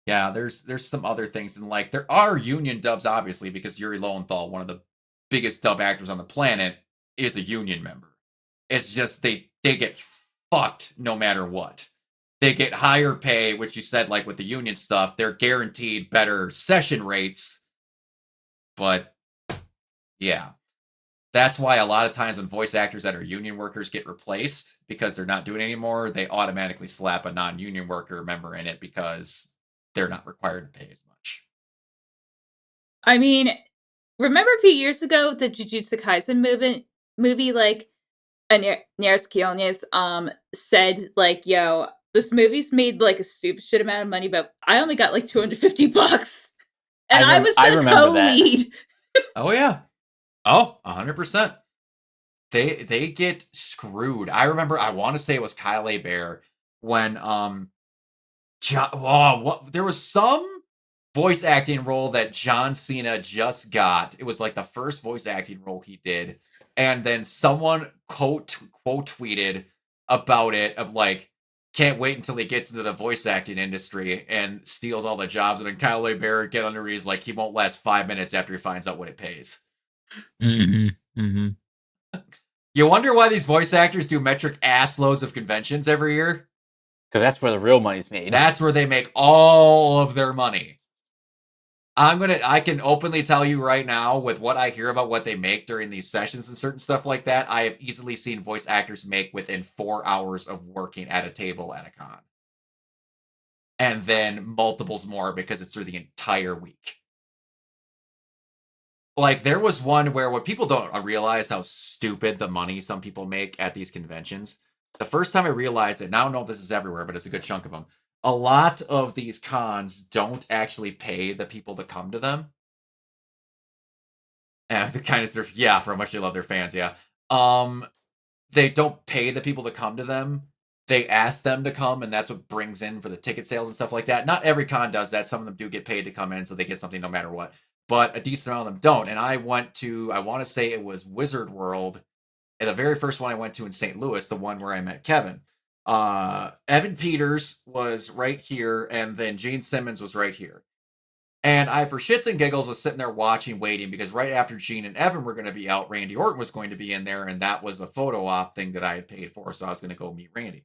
Speaker 4: Yeah, there's some other things, and like there are union dubs, obviously, because Yuri Lowenthal, one of the biggest dub actors on the planet, is a union member. It's just they get fucked no matter what. They get higher pay, which you said, like with the union stuff, they're guaranteed better session rates. But yeah, that's why a lot of times when voice actors that are union workers get replaced because they're not doing it anymore, they automatically slap a non-union worker member in it because they're not required to pay as much.
Speaker 1: I mean, remember a few years ago the Jujutsu Kaisen movie, like, Neres Kiones said, like, yo, this movie's made like a stupid shit amount of money, but I only got like $250. And I was the co-lead.
Speaker 4: Oh yeah. Oh, 100%. They get screwed. I remember, I want to say it was Kyle A. Bear when there was some voice acting role that John Cena just got. It was like the first voice acting role he did, and then someone quote tweeted about it of like, can't wait until he gets into the voice acting industry and steals all the jobs. And then Kyle A. Bear get under his like he won't last 5 minutes after he finds out what it pays. You wonder why these voice actors do metric ass loads of conventions every year?
Speaker 2: Because that's where the real money's made.
Speaker 4: That's where they make all of their money. I can openly tell you right now, with what I hear about what they make during these sessions and certain stuff like that, I have easily seen voice actors make within 4 hours of working at a table at a con. And then multiples more because it's through the entire week. Like, there was one where what people don't realize how stupid the money some people make at these conventions. The first time I realized it, and I don't know if this is everywhere, but it's a good chunk of them. A lot of these cons don't actually pay the people to come to them. And the kind of stuff, yeah, for how much they love their fans, yeah. They don't pay the people to come to them. They ask them to come, and that's what brings in for the ticket sales and stuff like that. Not every con does that. Some of them do get paid to come in, so they get something no matter what. But a decent amount of them don't. And I went to, I want to say it was Wizard World, and the very first one I went to in St. Louis, the one where I met Kevin. Evan Peters was right here, and then Gene Simmons was right here. And I, for shits and giggles, was sitting there watching, waiting, because right after Gene and Evan were going to be out, Randy Orton was going to be in there, and that was a photo op thing that I had paid for, so I was going to go meet Randy.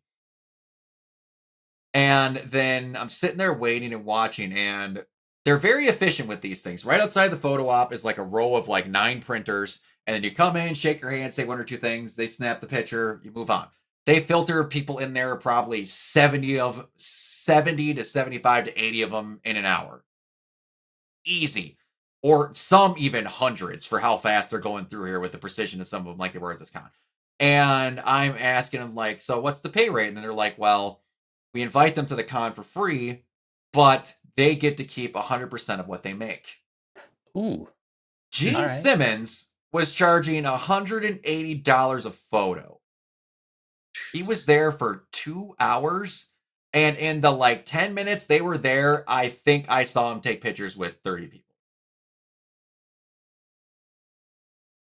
Speaker 4: And then I'm sitting there waiting and watching, and they're very efficient with these things. Right outside the photo op is like a row of like 9 printers, and then you come in, shake your hand, say 1 or 2 things, they snap the picture, you move on. They filter people in there, probably 70 to 75 to 80 of them in an hour. Easy. Or some even hundreds for how fast they're going through here with the precision of some of them, like they were at this con. And I'm asking them, like, so what's the pay rate? And then they're like, well, we invite them to the con for free, but they get to keep 100% of what they make.
Speaker 2: Ooh.
Speaker 4: Gene Simmons was charging $180 a photo. He was there for 2 hours, and in the like 10 minutes they were there, I think I saw him take pictures with 30 people.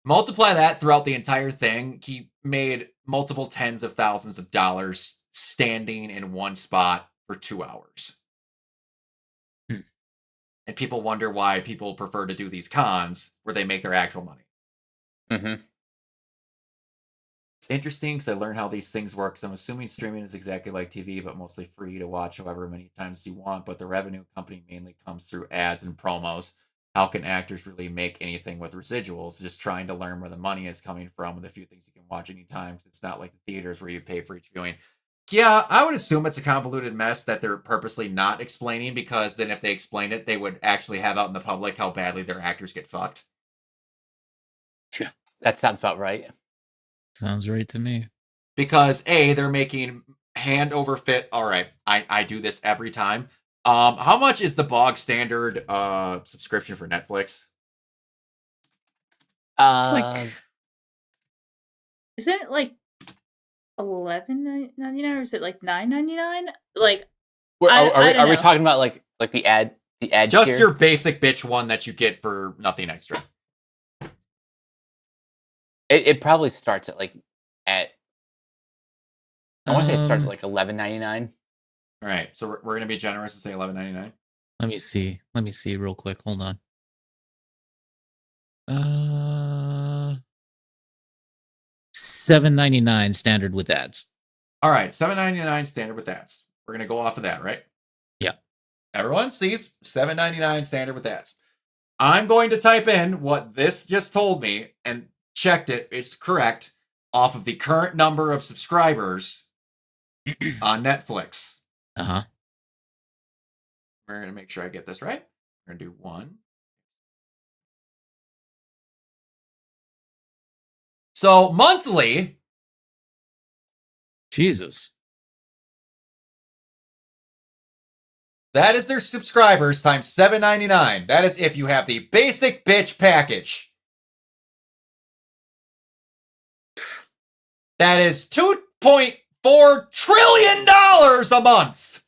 Speaker 4: Multiply that throughout the entire thing, he made multiple tens of thousands of dollars standing in one spot for 2 hours. And people wonder why people prefer to do these cons where they make their actual money. It's interesting because I learned how these things work. So I'm assuming streaming is exactly like TV, but mostly free to watch however many times you want. But the revenue company mainly comes through ads and promos. how can actors really make anything with residuals? Just trying to learn where the money is coming from with a few things you can watch anytime. It's not like the theaters where you pay for each viewing. Yeah, I would assume it's a convoluted mess that they're purposely not explaining, because then if they explained it, they would actually have out in the public how badly their actors get fucked.
Speaker 2: Yeah, that sounds about right.
Speaker 3: Sounds right to me.
Speaker 4: Because they're making hand over fit. All right, I do this every time. How much is the bog standard subscription for Netflix?
Speaker 1: Isn't it like $11.99 or is it like $9.99? Like,
Speaker 2: are we talking about like the ad
Speaker 4: Just
Speaker 2: tier?
Speaker 4: your basic bitch one that you get for nothing extra.
Speaker 2: It probably starts at I want to say it starts at like $11.99.
Speaker 4: All right, so we're gonna be generous and say $11.99.
Speaker 3: Let me see real quick. Hold on. $7.99 standard with ads.
Speaker 4: All right, $7.99 standard with ads. We're gonna go off of that, right?
Speaker 3: Yeah.
Speaker 4: Everyone sees $7.99 standard with ads. I'm going to type in what this just told me and checked it. It's correct off of the current number of subscribers on Netflix.
Speaker 3: Uh-huh.
Speaker 4: We're going to make sure I get this right. We're going to do 1. So monthly.
Speaker 3: Jesus.
Speaker 4: That is their subscribers times $7.99. That is if you have the basic bitch package. That is $2.4 trillion a month.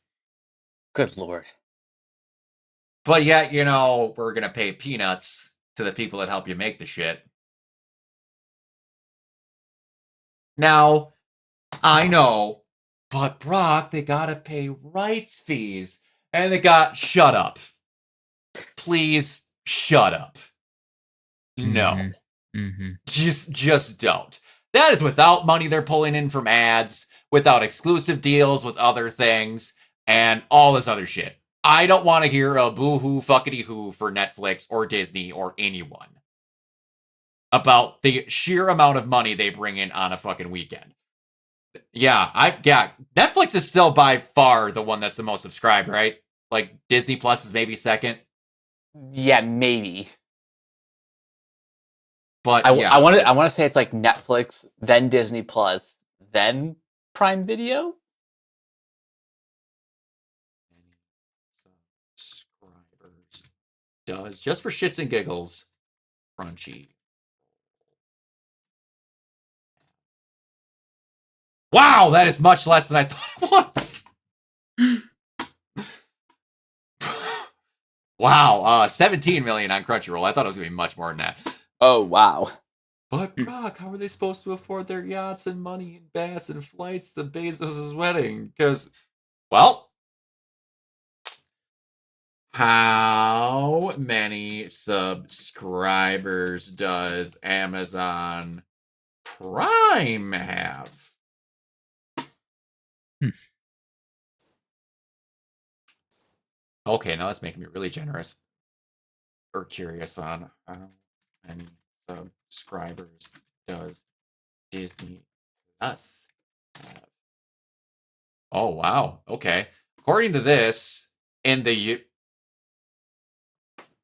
Speaker 2: Good Lord.
Speaker 4: But yet, we're going to pay peanuts to the people that help you make the shit. Now, I know, but Brock, they got to pay rights fees. And they got, shut up. Please shut up. No.
Speaker 3: Mm-hmm.
Speaker 4: Just don't. That is without money they're pulling in from ads, without exclusive deals with other things, and all this other shit. I don't want to hear a boo-hoo fuckity-hoo for Netflix or Disney or anyone about the sheer amount of money they bring in on a fucking weekend. Yeah, Netflix is still by far the one that's the most subscribed, right? Like Disney Plus is maybe second.
Speaker 2: Yeah, maybe.
Speaker 4: But
Speaker 2: I want to say it's like Netflix, then Disney Plus, then Prime Video.
Speaker 4: Subscribers does, just for shits and giggles, Crunchy. Wow, that is much less than I thought it was. Wow, 17 million on Crunchyroll. I thought it was going to be much more than that.
Speaker 2: Oh, wow.
Speaker 4: But Brock, how are they supposed to afford their yachts and money and baths and flights to Bezos' wedding? Because, well, how many subscribers does Amazon Prime have? Okay, now that's making me really generous or curious on how many subscribers does Disney Plus have? Oh, wow. Okay. According to this, in the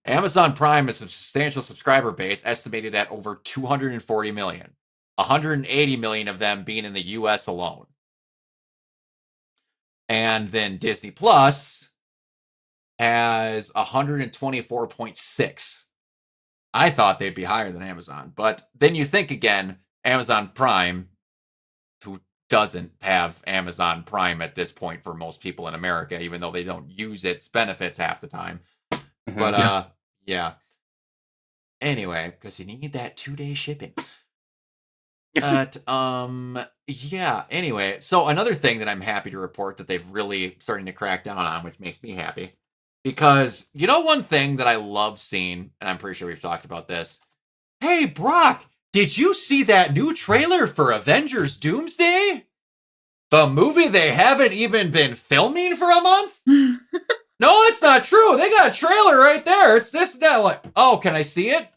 Speaker 4: Amazon Prime is a substantial subscriber base estimated at over 240 million. 180 million of them being in the US alone. And then Disney Plus has 124.6. I thought they'd be higher than Amazon. But then you think again, Amazon Prime, who doesn't have Amazon Prime at this point for most people in America, even though they don't use its benefits half the time.
Speaker 2: Mm-hmm.
Speaker 4: But, yeah. Anyway, because you need that 2-day shipping. But, yeah, anyway. So another thing that I'm happy to report that they've really starting to crack down on, which makes me happy. Because, one thing that I love seeing, and I'm pretty sure we've talked about this. Hey, Brock, did you see that new trailer for Avengers Doomsday? The movie they haven't even been filming for a month? No, that's not true. They got a trailer right there. It's this and that. Like, oh, can I see it?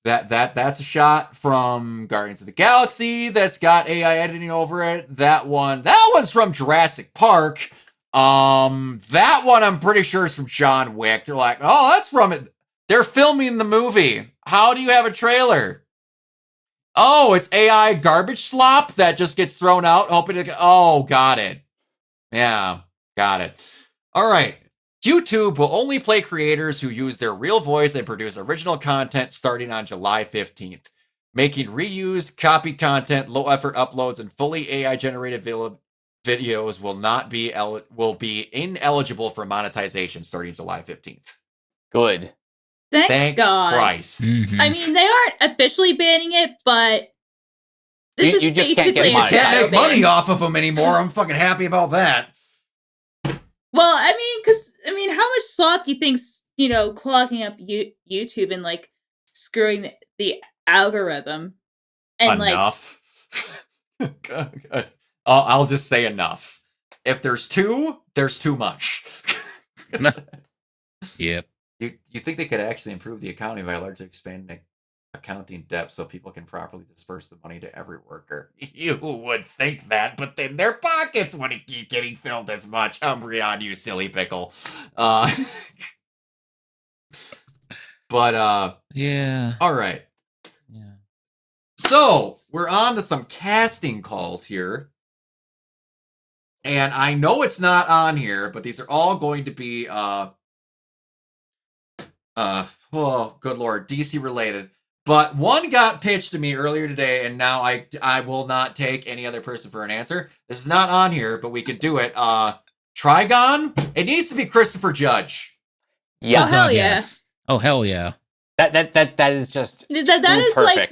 Speaker 4: That's a shot from Guardians of the Galaxy that's got AI editing over it. That one's from Jurassic Park. That one I'm pretty sure is from John Wick. They're like, oh, that's from it. They're filming the movie. How do you have a trailer? Oh, it's AI garbage slop that just gets thrown out. Oh, got it. Yeah, got it. All right. YouTube will only play creators who use their real voice and produce original content starting on July 15th. Making reused, copied content, low-effort uploads, and fully AI-generated videos will be ineligible for monetization starting July 15th.
Speaker 2: Good.
Speaker 4: Thank
Speaker 1: God.
Speaker 4: Christ.
Speaker 3: Mhm.
Speaker 1: I mean, they aren't officially banning it, but this
Speaker 2: You
Speaker 1: is
Speaker 2: just can't get
Speaker 1: basically a
Speaker 2: money.
Speaker 4: Can't
Speaker 1: shadow
Speaker 4: make
Speaker 1: ban.
Speaker 4: money off of them anymore. I'm fucking happy about that.
Speaker 1: Well, I mean, how much slop do you think's clogging up YouTube and like screwing the algorithm? And
Speaker 4: Enough. I'll just say enough. If there's two, there's too much.
Speaker 3: Yep.
Speaker 4: You think they could actually improve the accounting by largely expanding accounting depth so people can properly disperse the money to every worker? You would think that, but then their pockets wouldn't keep getting filled as much. Umbreon, you silly pickle. But
Speaker 3: Yeah.
Speaker 4: all right.
Speaker 3: Yeah.
Speaker 4: So we're on to some casting calls here. And I know it's not on here, but these are all going to be oh good lord, DC related. But one got pitched to me earlier today, and now I will not take any other person for an answer. This is not on here, but we could do it. Trigon? It needs to be Christopher Judge.
Speaker 2: Yeah.
Speaker 1: Oh, hell
Speaker 3: God,
Speaker 1: yeah.
Speaker 3: yes. Oh, hell yeah.
Speaker 2: That is just
Speaker 1: that is
Speaker 2: perfect.
Speaker 1: like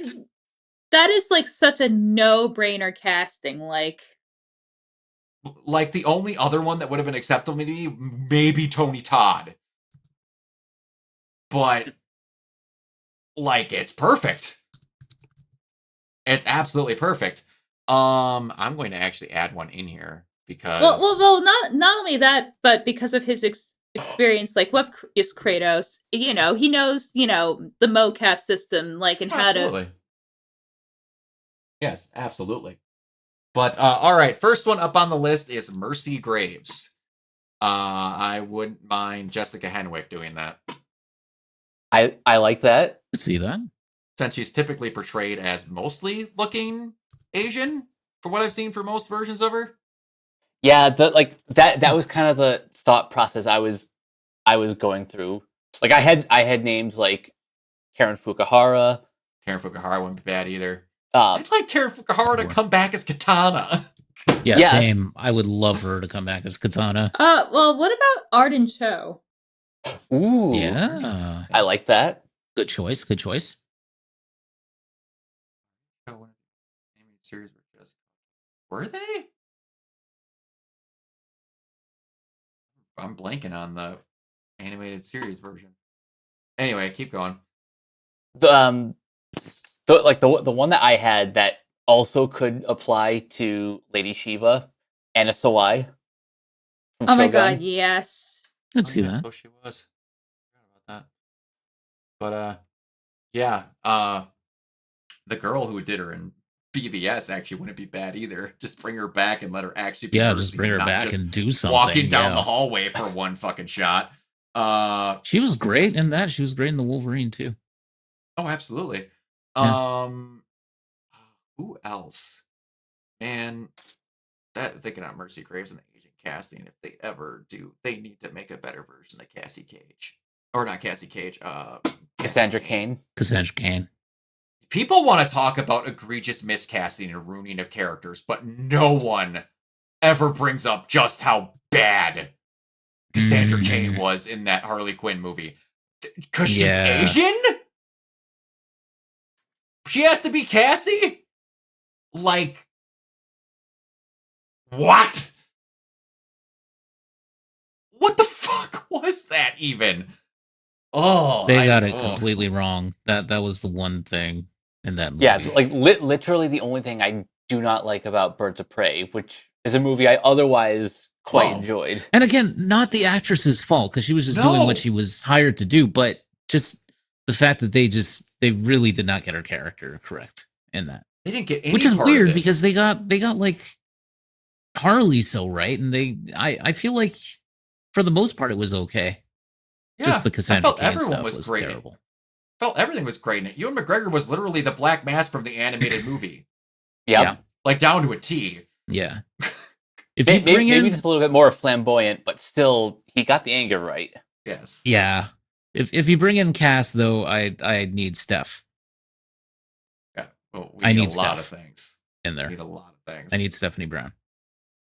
Speaker 1: that is like such a no-brainer casting. Like
Speaker 4: The only other one that would have been acceptable to me, maybe Tony Todd. But it's perfect. It's absolutely perfect. I'm going to actually add one in here because
Speaker 1: well, not only that, but because of his experience, like with Kratos, he knows the mocap system, like and how to.
Speaker 4: absolutely. Yes, absolutely. But all right, first one up on the list is Mercy Graves. I wouldn't mind Jessica Henwick doing that.
Speaker 2: I like that.
Speaker 3: Let's see that.
Speaker 4: Since she's typically portrayed as mostly looking Asian, from what I've seen for most versions of her.
Speaker 2: Yeah, that was kind of the thought process I was going through. Like I had names like Karen Fukuhara.
Speaker 4: Karen Fukuhara wouldn't be bad either.
Speaker 2: Uh,
Speaker 4: I'd like Karen Fukuhara to come back as Katana.
Speaker 3: Yeah,
Speaker 2: Yes.
Speaker 3: same. I would love her to come back as Katana.
Speaker 1: Well, what about Arden Cho?
Speaker 2: ooh,
Speaker 3: Yeah.
Speaker 2: I like that.
Speaker 3: Good choice. Good choice.
Speaker 4: Were they? I'm blanking on the animated series version. Anyway, keep going.
Speaker 2: The one that I had that also could apply to Lady Shiva, Anna Sawai. from
Speaker 1: Oh my
Speaker 2: Shogun.
Speaker 1: god, yes.
Speaker 3: I'd see
Speaker 4: I
Speaker 3: that.
Speaker 4: suppose she was. Forgot about that. But yeah. The girl who did her in BVS actually wouldn't be bad either. Just bring her back and let her actually be
Speaker 3: Yeah,
Speaker 4: Mercy,
Speaker 3: just bring her
Speaker 4: not
Speaker 3: back
Speaker 4: just
Speaker 3: and do something.
Speaker 4: walking down
Speaker 3: yeah.
Speaker 4: the hallway for one fucking shot.
Speaker 3: She was great in that. She was great in the Wolverine too.
Speaker 4: Oh, absolutely.
Speaker 3: Yeah.
Speaker 4: Who else? Man, thinking on Mercy Graves and the Asian casting, if they ever do, they need to make a better version of Cassie Cage. Or not Cassie Cage,
Speaker 2: Cassandra Cain.
Speaker 3: Cassandra Cain.
Speaker 4: people want to talk about egregious miscasting and ruining of characters, but no one ever brings up just how bad Cassandra Cain was in that Harley Quinn movie. Because she's
Speaker 3: Yeah.
Speaker 4: Asian? She has to be Cassie? Like, what? What the fuck was that even? Oh,
Speaker 3: They got it completely wrong. That was the one thing in that movie.
Speaker 2: Yeah, like literally the only thing I do not like about Birds of Prey, which is a movie I otherwise quite
Speaker 4: Well,
Speaker 2: enjoyed.
Speaker 3: And again, not the actress's fault because she was just doing
Speaker 4: No.
Speaker 3: what she was hired to do, but just the fact that they really did not get her character correct in that.
Speaker 4: They didn't get any
Speaker 3: Which is
Speaker 4: part of
Speaker 3: weird
Speaker 4: it.
Speaker 3: because they got like Harley so right, and I feel like for the most part it was okay.
Speaker 4: Yeah,
Speaker 3: Just the
Speaker 4: I
Speaker 3: Cassandra
Speaker 4: felt
Speaker 3: Cain
Speaker 4: everyone
Speaker 3: stuff
Speaker 4: was
Speaker 3: was
Speaker 4: great.
Speaker 3: terrible.
Speaker 4: Felt everything was great in it. Ewan McGregor was literally the Black Mask from the animated movie.
Speaker 2: Yep.
Speaker 3: Yeah.
Speaker 4: Like down to a T.
Speaker 3: Yeah. If you bring
Speaker 2: Maybe
Speaker 3: in,
Speaker 2: just a little bit more flamboyant, but still, he got the anger right.
Speaker 4: Yes.
Speaker 3: yeah, if you bring in Cass though, I need Steph
Speaker 4: Yeah. Well, we
Speaker 3: I
Speaker 4: need
Speaker 3: need
Speaker 4: a lot of
Speaker 3: Steph
Speaker 4: things.
Speaker 3: in
Speaker 4: We
Speaker 3: there.
Speaker 4: need a lot of things.
Speaker 3: I need Stephanie Brown,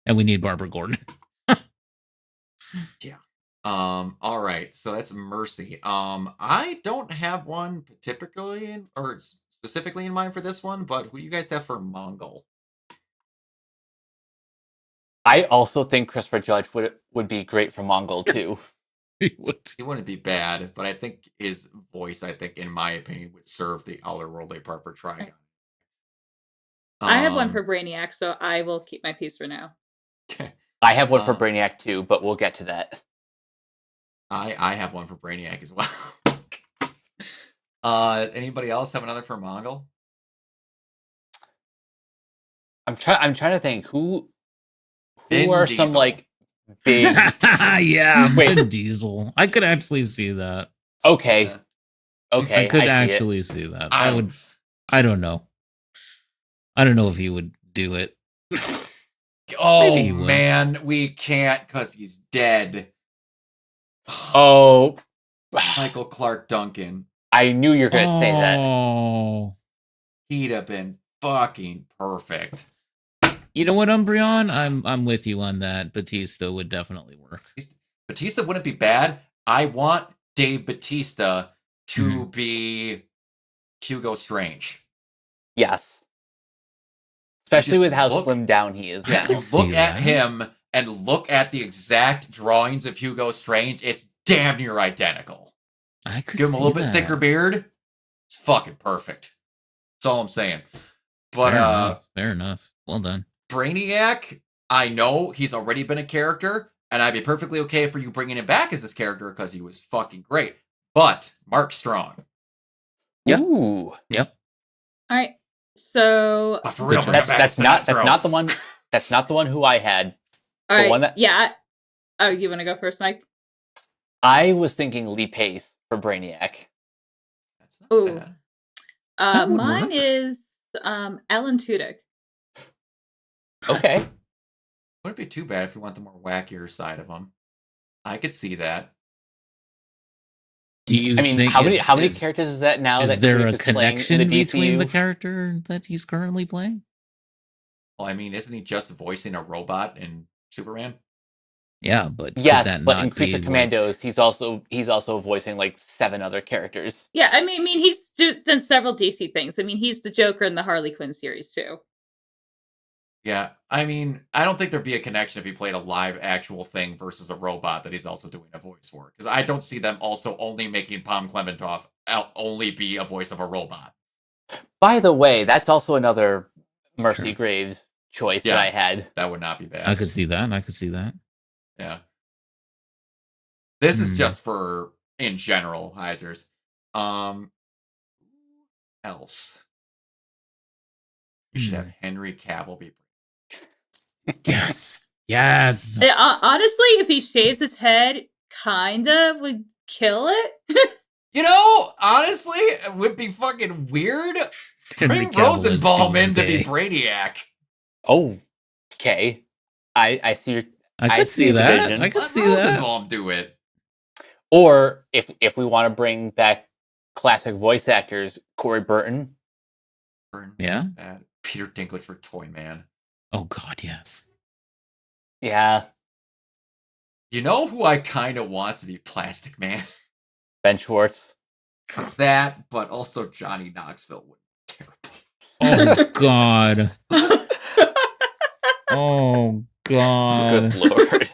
Speaker 3: and we need Barbara Gordon.
Speaker 4: All right, so that's Mercy. I don't have one typically or specifically in mind for this one, but who do you guys have for Mongol?
Speaker 2: I also think Christopher Judge would be great for Mongol too.
Speaker 3: What?
Speaker 4: He wouldn't be bad, but I think his voice, in my opinion, would serve the otherworldly part for Trigon.
Speaker 1: I have one for Brainiac, so I will keep my piece for now.
Speaker 4: Okay.
Speaker 2: I have one for
Speaker 4: Um,
Speaker 2: Brainiac too, but we'll get to that.
Speaker 4: I have one for Brainiac as well. Anybody else have another for Mongol?
Speaker 2: I'm trying to think who
Speaker 4: Vin
Speaker 2: are some
Speaker 4: Diesel.
Speaker 2: like big.
Speaker 3: Yeah,
Speaker 2: Wait.
Speaker 3: Vin Diesel. I could actually see that.
Speaker 2: Okay,
Speaker 4: Yeah.
Speaker 2: okay,
Speaker 3: I could
Speaker 2: see it.
Speaker 3: actually see that.
Speaker 4: I
Speaker 3: I would. I don't know. I don't know if he would do it.
Speaker 4: Oh
Speaker 3: Maybe he would.
Speaker 4: man, we can't because he's dead.
Speaker 2: Oh,
Speaker 4: Michael Clark Duncan.
Speaker 2: I knew you were gonna say that.
Speaker 3: Oh.
Speaker 4: He'd have been fucking perfect.
Speaker 3: You know what, Umbreon? I'm with you on that. Batista would definitely work.
Speaker 4: Batista wouldn't be bad. I want Dave Batista to be Hugo Strange.
Speaker 2: Yes, especially
Speaker 4: Just
Speaker 2: with how
Speaker 4: look-
Speaker 2: slimmed down he is.
Speaker 4: Yeah,
Speaker 2: now.
Speaker 3: could see
Speaker 4: look at
Speaker 3: that.
Speaker 4: him and look at the exact drawings of Hugo Strange. It's damn near identical.
Speaker 3: I could
Speaker 4: Give him a little
Speaker 3: see
Speaker 4: bit
Speaker 3: that.
Speaker 4: thicker beard. It's fucking perfect. That's all I'm saying. But
Speaker 3: Fair enough. Well done.
Speaker 4: Brainiac, I know he's already been a character, and I'd be perfectly okay for you bringing him back as this character because he was fucking great. But Mark Strong.
Speaker 3: Yep.
Speaker 2: Ooh,
Speaker 3: Yep.
Speaker 1: All right. So,
Speaker 4: But for real,
Speaker 3: Good
Speaker 4: bring him
Speaker 3: choice.
Speaker 4: back
Speaker 2: that's
Speaker 4: as
Speaker 2: not
Speaker 4: Sinestro.
Speaker 2: the one. That's not the one who I had.
Speaker 1: all right.
Speaker 2: one that-
Speaker 1: Yeah. Oh, you want to go first, Mike?
Speaker 2: I was thinking Lee Pace for Brainiac.
Speaker 4: That's not
Speaker 1: Ooh.
Speaker 4: bad.
Speaker 3: That would
Speaker 1: Mine
Speaker 3: work.
Speaker 1: is Alan Tudyk.
Speaker 2: Okay,
Speaker 4: Wouldn't be too bad if you want the more wackier side of him. I could see that.
Speaker 3: Do you
Speaker 2: I mean,
Speaker 3: think
Speaker 2: how many
Speaker 3: is-
Speaker 2: characters is that now?
Speaker 3: Is
Speaker 2: that
Speaker 3: there
Speaker 2: Tudyk
Speaker 3: a
Speaker 2: is playing in
Speaker 3: connection
Speaker 2: the
Speaker 3: between the
Speaker 2: DCU?
Speaker 3: character that he's currently playing?
Speaker 4: Well, I mean, isn't he just voicing a robot in Superman?
Speaker 3: Yeah, but could
Speaker 2: Yes,
Speaker 3: that
Speaker 2: but
Speaker 3: not
Speaker 2: in Creature
Speaker 3: be,
Speaker 2: Commandos, he's also voicing like 7 other characters.
Speaker 1: Yeah, I mean, he's done several DC things. I mean, he's the Joker in the Harley Quinn series too.
Speaker 4: Yeah, I mean, I don't think there'd be a connection if he played a live actual thing versus a robot that he's also doing a voice for. Because I don't see them also only making Pom Klementov only be a voice of a robot.
Speaker 2: By the way, that's also another Mercy
Speaker 3: Sure.
Speaker 2: Graves choice
Speaker 4: Yeah.
Speaker 2: like that I had.
Speaker 4: That would not be bad.
Speaker 3: I could see that. I could see that.
Speaker 4: Yeah. This is
Speaker 3: Hmm.
Speaker 4: just for in general, Heisers. Else. You should have Henry Cavill be.
Speaker 3: Yes. Yes.
Speaker 1: Honestly, if he shaves his head, kind of would kill it.
Speaker 4: You know, honestly, it would be fucking weird.
Speaker 3: Henry
Speaker 4: Bring
Speaker 3: Cavill is
Speaker 4: Rosenbaum in to be
Speaker 3: Doomsday.
Speaker 4: Brainiac.
Speaker 2: Oh, okay. I see your.
Speaker 3: I
Speaker 2: I
Speaker 3: could
Speaker 2: see
Speaker 3: see
Speaker 2: the
Speaker 3: that.
Speaker 2: vision.
Speaker 3: I could
Speaker 4: Let
Speaker 3: see that.
Speaker 4: Rosenbaum do it.
Speaker 2: Or if we want to bring back classic voice actors, Corey Burton.
Speaker 3: Yeah.
Speaker 4: Peter Dinklage for Toy Man.
Speaker 3: Oh God, yes.
Speaker 2: Yeah,
Speaker 4: You know who I kind of want to be Plastic Man?
Speaker 2: Ben Schwartz.
Speaker 4: That, but also Johnny Knoxville would be terrible.
Speaker 3: Oh God. Oh God.
Speaker 2: Good lord.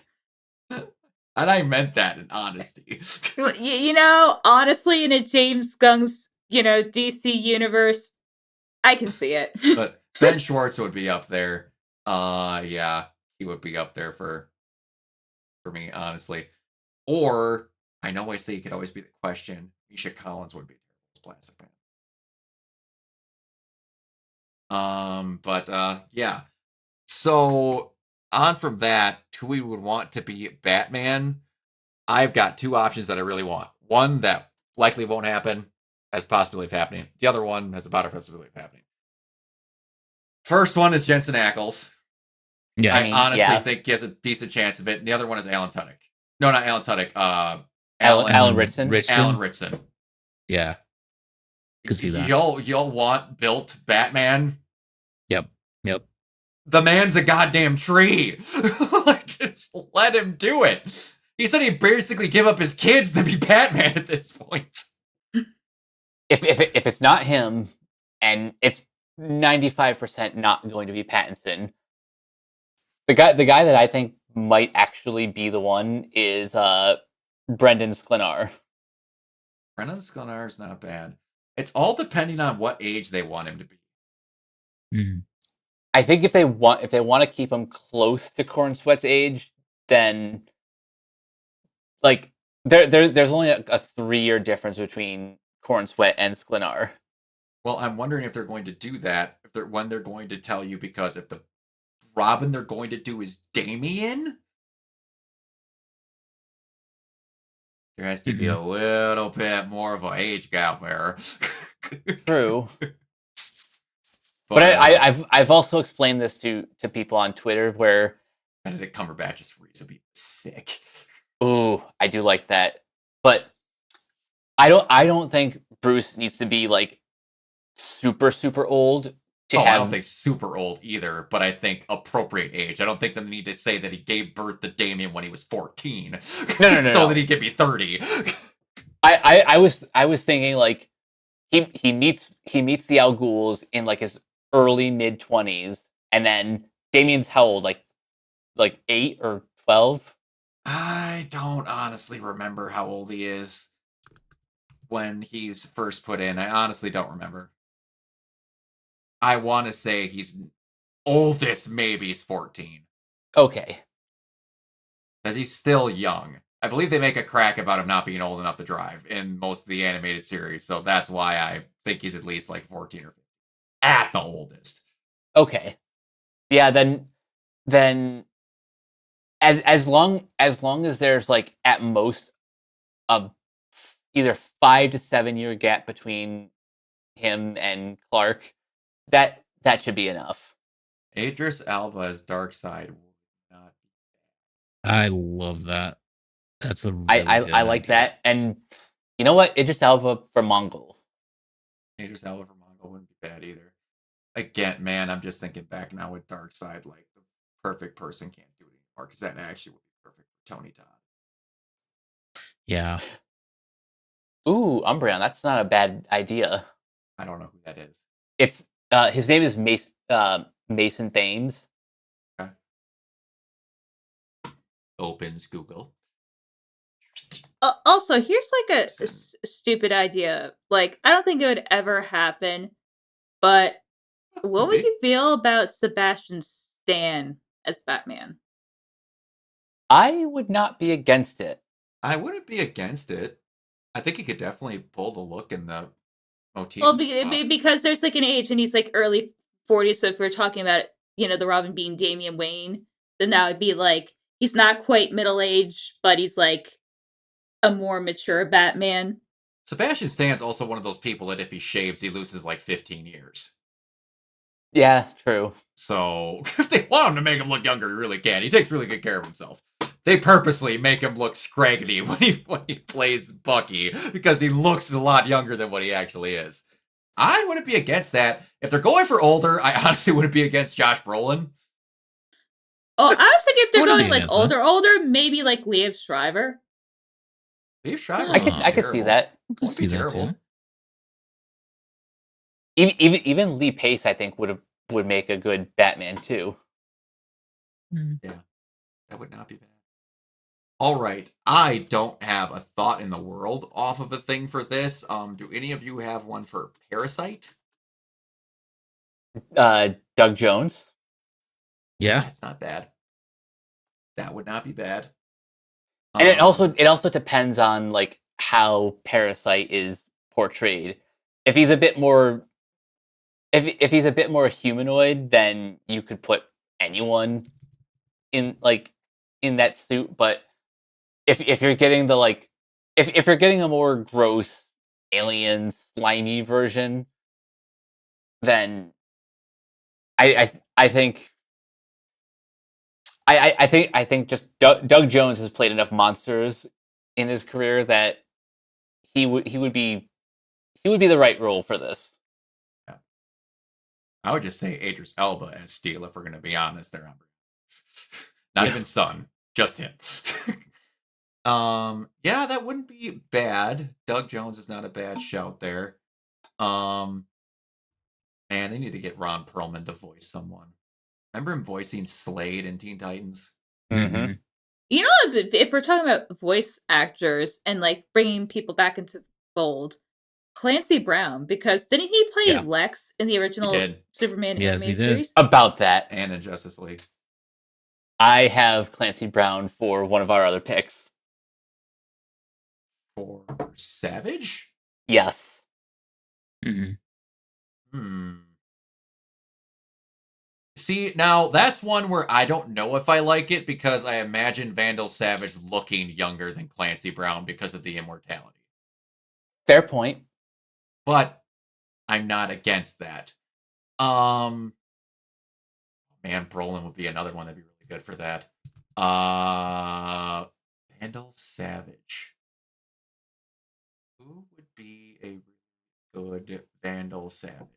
Speaker 4: And I meant that in honesty.
Speaker 1: You know, honestly, in a James Gunn's, DC universe, I can see it.
Speaker 4: But Ben Schwartz would be up there. Yeah, he would be up there for for me, honestly. Or I know I say it could always be the question. Misha Collins would be terrible as Plastic Man. But yeah. So on from that, who we would want to be Batman? I've got two options that I really want. One that likely won't happen, has a possibility of happening. The other one has about a possibility of happening. First one is Jensen Ackles.
Speaker 3: Yeah.
Speaker 4: I honestly think he has a decent chance of it. And the other one is Alan Tudyk. No, not Alan Tudyk.
Speaker 2: Alan Ritson.
Speaker 4: Alan Ritson.
Speaker 3: Yeah. Could see that.
Speaker 4: You'll want built Batman.
Speaker 3: Yep.
Speaker 4: The man's a goddamn tree. Like, just let him do it. He said he'd basically give up his kids to be Batman at this point.
Speaker 2: If it's not him, and it's 95% not going to be Pattinson, the guy that I think might actually be the one is Brendan Sklenar.
Speaker 4: Brendan Sklenar is not bad. It's all depending on what age they want him to be.
Speaker 3: Mm-hmm.
Speaker 2: I think if they want to keep him close to Corn Sweat's age, then like there's only a 3-year difference between Corn Sweat and Sklenar.
Speaker 4: Well, I'm wondering if they're going to do that, when they're going to tell you, because if the Robin they're going to do is Damian, there has to be a little bit more of an age gap there.
Speaker 2: True. But I've also explained this to people on Twitter where
Speaker 4: Benedict Cumberbatch's freeze would be sick.
Speaker 2: Ooh, I do like that. But I don't think Bruce needs to be like super old to have.
Speaker 4: I don't think super old either, but I think appropriate age. I don't think they need to say that he gave birth to Damien when he was 14.
Speaker 2: No.
Speaker 4: So that he could be 30.
Speaker 2: I was thinking like he meets the Al Ghul's in like his early mid-20s, and then Damien's how old? Like 8 or 12?
Speaker 4: I don't honestly remember how old he is when he's first put in. I honestly don't remember. I want to say he's oldest, maybe he's 14.
Speaker 2: Okay.
Speaker 4: Because he's still young. I believe they make a crack about him not being old enough to drive in most of the animated series, so that's why I think he's at least like 14 or 15. At the oldest.
Speaker 2: Okay. Yeah, then as long as there's like at most a either 5 to 7 year gap between him and Clark, that should be enough.
Speaker 4: Idris Elba as Darkseid would not be
Speaker 3: I love that. That's a really
Speaker 2: I like that. And you know what? Idris Elba for Mongol.
Speaker 4: Idris Elba for Mongol wouldn't be bad either. Again, man, I'm just thinking back now with Darkseid, like the perfect person can't do it anymore, because that actually would be perfect for Tony Todd.
Speaker 3: Yeah.
Speaker 2: Ooh, Umbreon, that's not a bad idea.
Speaker 4: I don't know who that is.
Speaker 2: It's his name is Mason Thames.
Speaker 4: Okay. Opens Google.
Speaker 1: Also, here's like a stupid idea. Like, I don't think it would ever happen, but what would you feel about Sebastian Stan as Batman?
Speaker 2: I would not be against it.
Speaker 4: I wouldn't be against it. I think he could definitely pull the look and the motif.
Speaker 1: Well, because there's like an age, and he's like early 40s. So if we're talking about, the Robin being Damian Wayne, then that would be like he's not quite middle age, but he's like a more mature Batman.
Speaker 4: Sebastian Stan's also one of those people that if he shaves, he loses like 15 years.
Speaker 2: Yeah, true.
Speaker 4: So if they want him to make him look younger, he really can. He takes really good care of himself. They purposely make him look scraggly when he plays Bucky, because he looks a lot younger than what he actually is. I wouldn't be against that. If they're going for older, I honestly wouldn't be against Josh Brolin.
Speaker 1: Oh, I was thinking if they're
Speaker 3: Wouldn't
Speaker 1: going
Speaker 3: be
Speaker 1: like
Speaker 3: against
Speaker 1: older, maybe like Liev Schreiber.
Speaker 4: Liev Schreiber.
Speaker 2: I could see that.
Speaker 4: Won't be terrible.
Speaker 2: Even Lee Pace, I think, would make a good Batman too.
Speaker 4: Yeah, that would not be bad. All right, I don't have a thought in the world off of a thing for this. Do any of you have one for Parasite?
Speaker 2: Doug Jones.
Speaker 3: Yeah.
Speaker 4: That's not bad. That would not be bad.
Speaker 2: And it also depends on like how Parasite is portrayed. If he's a bit more if he's a bit more humanoid, then you could put anyone in that suit. But if you're getting the like if you're getting a more gross alien slimy version, then I think I think just Doug Jones has played enough monsters in his career that he would be the right role for this.
Speaker 4: Yeah. I would just say Idris Elba as Steel, if we're going to be honest there. Not even Son, just him. Yeah, that wouldn't be bad. Doug Jones is not a bad shout there. Man, they need to get Ron Perlman to voice someone. Remember him voicing Slade in Teen Titans?
Speaker 2: Mm-hmm.
Speaker 1: You know, if we're talking about voice actors and like bringing people back into the fold, Clancy Brown, because didn't he play Lex in the original Superman animated series?
Speaker 2: About that.
Speaker 4: And in Justice League.
Speaker 2: I have Clancy Brown for one of our other picks.
Speaker 4: For Savage?
Speaker 2: Yes.
Speaker 4: See, now that's one where I don't know if I like it because I imagine Vandal Savage looking younger than Clancy Brown because of the immortality.
Speaker 2: Fair point.
Speaker 4: But I'm not against that. Man, Brolin would be another one that'd be really good for that. Vandal Savage. Who would be a good Vandal Savage?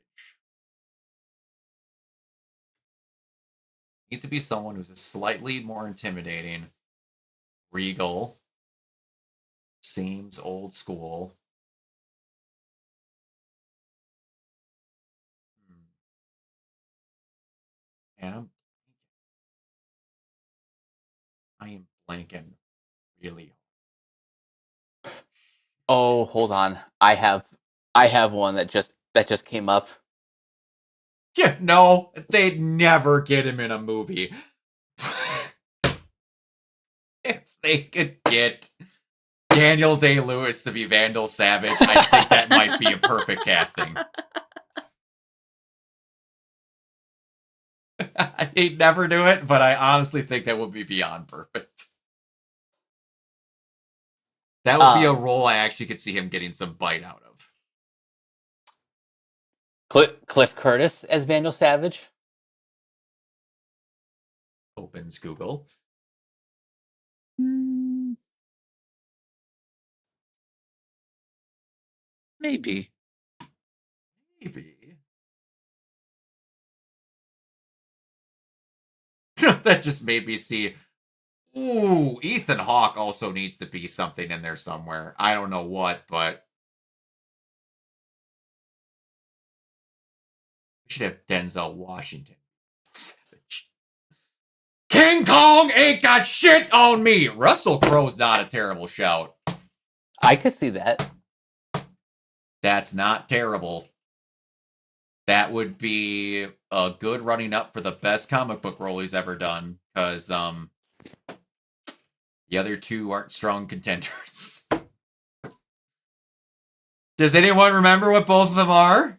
Speaker 4: Needs to be someone who's a slightly more intimidating. Regal. Seems old school. And I am blanking really.
Speaker 2: Oh, hold on. I have one that just came up.
Speaker 4: Yeah, no, they'd never get him in a movie. If they could get Daniel Day-Lewis to be Vandal Savage, I think that might be a perfect casting. He'd never do it, but I honestly think that would be beyond perfect. That would be a role I actually could see him getting some bite out of.
Speaker 2: Cliff Curtis as Vandal Savage.
Speaker 4: Opens Google.
Speaker 3: Maybe.
Speaker 4: That just made me see. Ooh, Ethan Hawke also needs to be something in there somewhere. I don't know what, but we should have Denzel Washington. King Kong ain't got shit on me. Russell Crowe's not a terrible shout.
Speaker 2: I could see that.
Speaker 4: That's not terrible. That would be a good running up for the best comic book role he's ever done, because the other two aren't strong contenders. Does anyone remember what both of them are?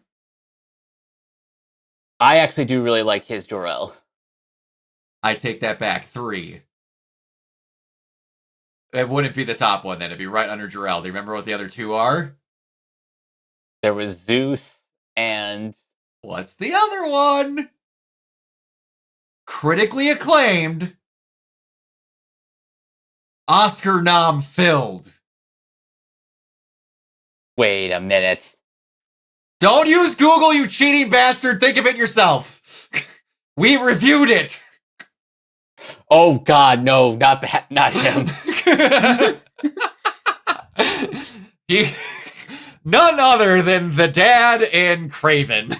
Speaker 2: I actually do really like his Jor-El.
Speaker 4: I take that back. 3. It wouldn't be the top one then. It'd be right under Jor-El. Do you remember what the other 2 are?
Speaker 2: There was Zeus and...
Speaker 4: What's the other one? Critically acclaimed. Oscar nom filled.
Speaker 2: Wait a minute.
Speaker 4: Don't use Google, you cheating bastard. Think of it yourself. We reviewed it.
Speaker 2: Oh God, no, not that, not him.
Speaker 4: None other than the dad in Craven.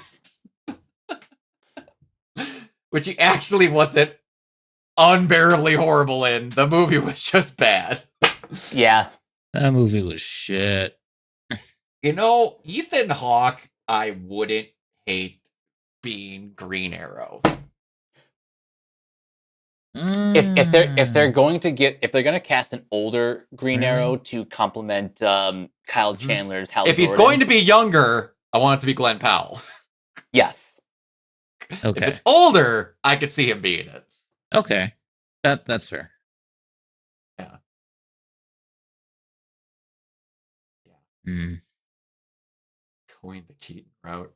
Speaker 4: Which he actually wasn't unbearably horrible in. The movie was just bad.
Speaker 2: Yeah.
Speaker 3: That movie was shit.
Speaker 4: You know, Ethan Hawke, I wouldn't hate being Green Arrow.
Speaker 2: If they're going to cast an older Green Arrow to complement Kyle Chandler's Hal
Speaker 4: If he's
Speaker 2: Jordan,
Speaker 4: going to be younger, I want it to be Glenn Powell.
Speaker 2: yes.
Speaker 3: Okay.
Speaker 4: If it's older, I could see him being it.
Speaker 3: Okay. That's fair.
Speaker 4: Yeah.
Speaker 3: Mm.
Speaker 4: Going the Keaton route.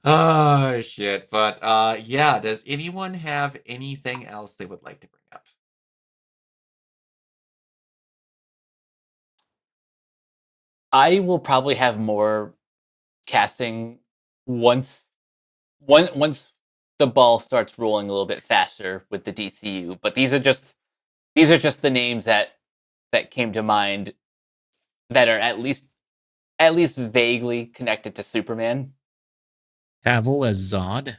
Speaker 4: Oh shit. But yeah, does anyone have anything else they would like to bring up?
Speaker 2: I will probably have more casting once the ball starts rolling a little bit faster with the DCU. But these are just the names that came to mind that are at least vaguely connected to Superman.
Speaker 3: Cavill as Zod.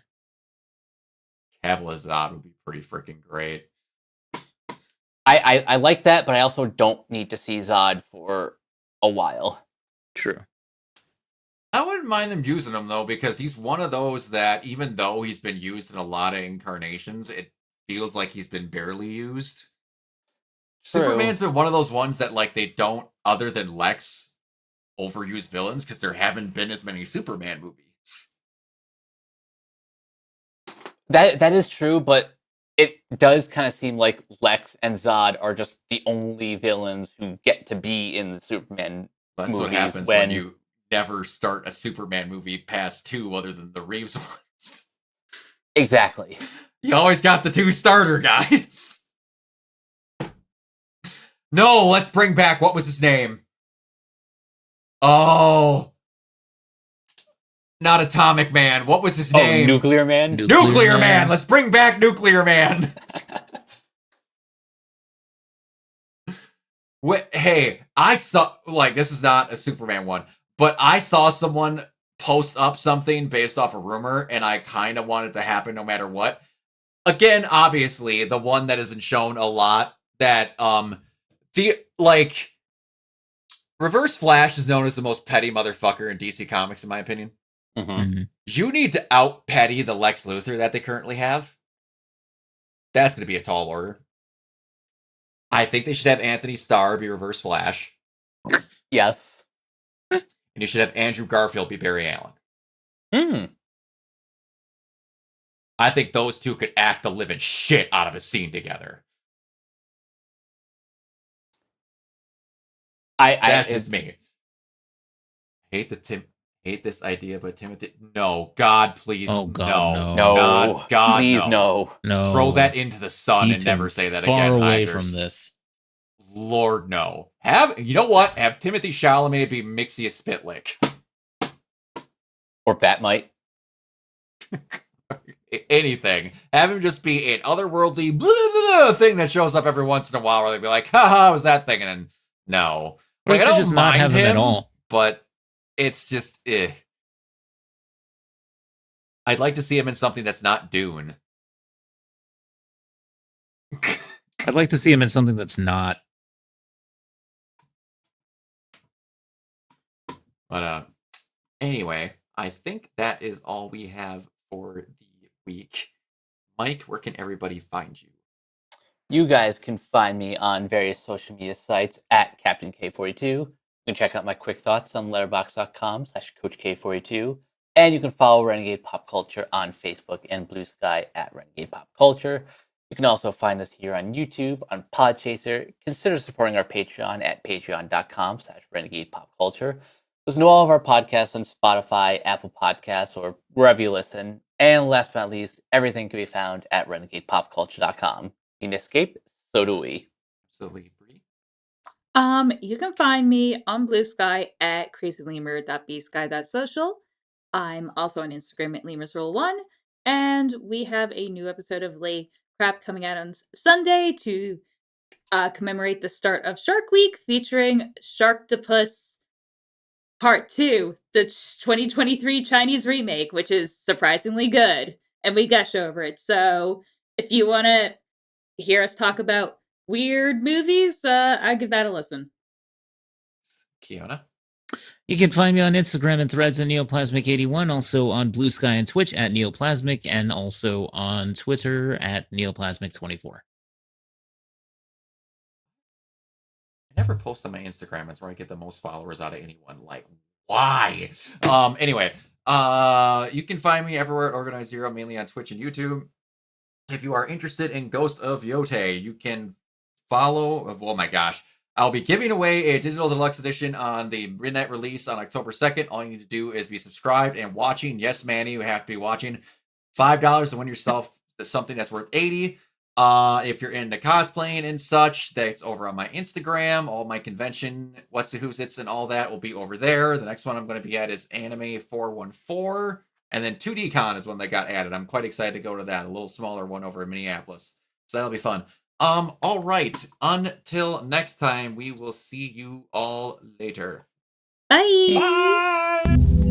Speaker 4: Cavill as Zod would be pretty freaking great.
Speaker 2: I like that, but I also don't need to see Zod for a while.
Speaker 3: True.
Speaker 4: I wouldn't mind them using him though, because he's one of those that even though he's been used in a lot of incarnations, it feels like he's been barely used.
Speaker 2: True.
Speaker 4: Superman's been one of those ones that like they don't, other than Lex, overuse villains because there haven't been as many Superman movies.
Speaker 2: That is true, but it does kind of seem like Lex and Zod are just the only villains who get to be in the Superman
Speaker 4: That's
Speaker 2: movies
Speaker 4: what happens when you never start a Superman movie past 2 other than the Reeves ones.
Speaker 2: Exactly.
Speaker 4: You always got the 2 starter guys. No, let's bring back, what was his name? Oh. Not Atomic Man. What was his name?
Speaker 2: Nuclear Man?
Speaker 4: Nuclear Man! Let's bring back Nuclear Man! Hey, I saw, like, this is not a Superman one, but I saw someone post up something based off a rumor, and I kind of want it to happen no matter what. Again, obviously, the one that has been shown a lot, that, Reverse Flash is known as the most petty motherfucker in DC Comics, in my opinion.
Speaker 2: Mm-hmm.
Speaker 4: You need to out-petty the Lex Luthor that they currently have. That's going to be a tall order. I think they should have Anthony Starr be Reverse Flash.
Speaker 2: Yes.
Speaker 4: And you should have Andrew Garfield be Barry Allen. I think those two could act the living shit out of a scene together. That's just me. Hate this idea, but Timothy. No, God, please,
Speaker 3: Oh God,
Speaker 2: no.
Speaker 4: God,
Speaker 2: please,
Speaker 4: no.
Speaker 3: No.
Speaker 4: Throw that into the sun
Speaker 3: Keep
Speaker 4: and never
Speaker 3: him
Speaker 4: say that
Speaker 3: far
Speaker 4: again.
Speaker 3: away
Speaker 4: Eisers.
Speaker 3: from this.
Speaker 4: Lord, no. You know what? Have Timothy Chalamet be Mixius Spitlick.
Speaker 2: Or Batmite.
Speaker 4: Anything. Have him just be an otherworldly blah, blah, blah, thing that shows up every once in a while where they'd be like, haha, was that thing? And then, no.
Speaker 3: Or
Speaker 4: Like,
Speaker 3: you
Speaker 4: I
Speaker 3: could
Speaker 4: don't
Speaker 3: just not
Speaker 4: mind
Speaker 3: have him
Speaker 4: him
Speaker 3: at all.
Speaker 4: but it's just, I'd like to see him in something that's not Dune.
Speaker 3: I'd like to see him in something that's not.
Speaker 4: But anyway, I think that is all we have for the week. Mike, where can everybody find you?
Speaker 2: You guys can find me on various social media sites at Captain K42. You can check out my quick thoughts on letterboxd.com/CoachK42. And you can follow Renegade Pop Culture on Facebook and Blue Sky at Renegade Pop Culture. You can also find us here on YouTube, on Podchaser. Consider supporting our Patreon at patreon.com/Renegade Pop Culture. Listen to all of our podcasts on Spotify, Apple Podcasts, or wherever you listen. And last but not least, everything can be found at renegadepopculture.com. You can escape, so do we.
Speaker 4: Absolutely, Bree.
Speaker 1: You can find me on Blue Sky at crazylemur.bsky.social. I'm also on Instagram at lemurs1, and we have a new episode of Lay Crap coming out on Sunday to commemorate the start of Shark Week, featuring Sharktopus Part 2, the 2023 Chinese remake, which is surprisingly good, and we gush over it. So if you want to hear us talk about weird movies, I'd give that a listen.
Speaker 4: Kiona?
Speaker 3: You can find me on Instagram and Threads at Neoplasmic81, also on Blue Sky and Twitch at Neoplasmic, and also on Twitter at Neoplasmic24.
Speaker 4: I never post on my Instagram. It's where I get the most followers out of anyone. Like, why? Anyway, you can find me everywhere at Organized Zero, mainly on Twitch and YouTube. If you are interested in Ghost of Yotei, you can follow. Oh my gosh. I'll be giving away a digital deluxe edition on the midnight release on October 2nd. All you need to do is be subscribed and watching. Yes, Manny, you have to be watching. $5 to win yourself something that's worth $80. If you're into cosplaying and such, that's over on my Instagram. All my convention, what's the who's it's and all that will be over there. The next one I'm going to be at is Anime 414. And then 2D Con is one that got added. I'm quite excited to go to that. A little smaller one over in Minneapolis. So that'll be fun. All right. Until next time, we will see you all later.
Speaker 1: Bye.
Speaker 4: Bye.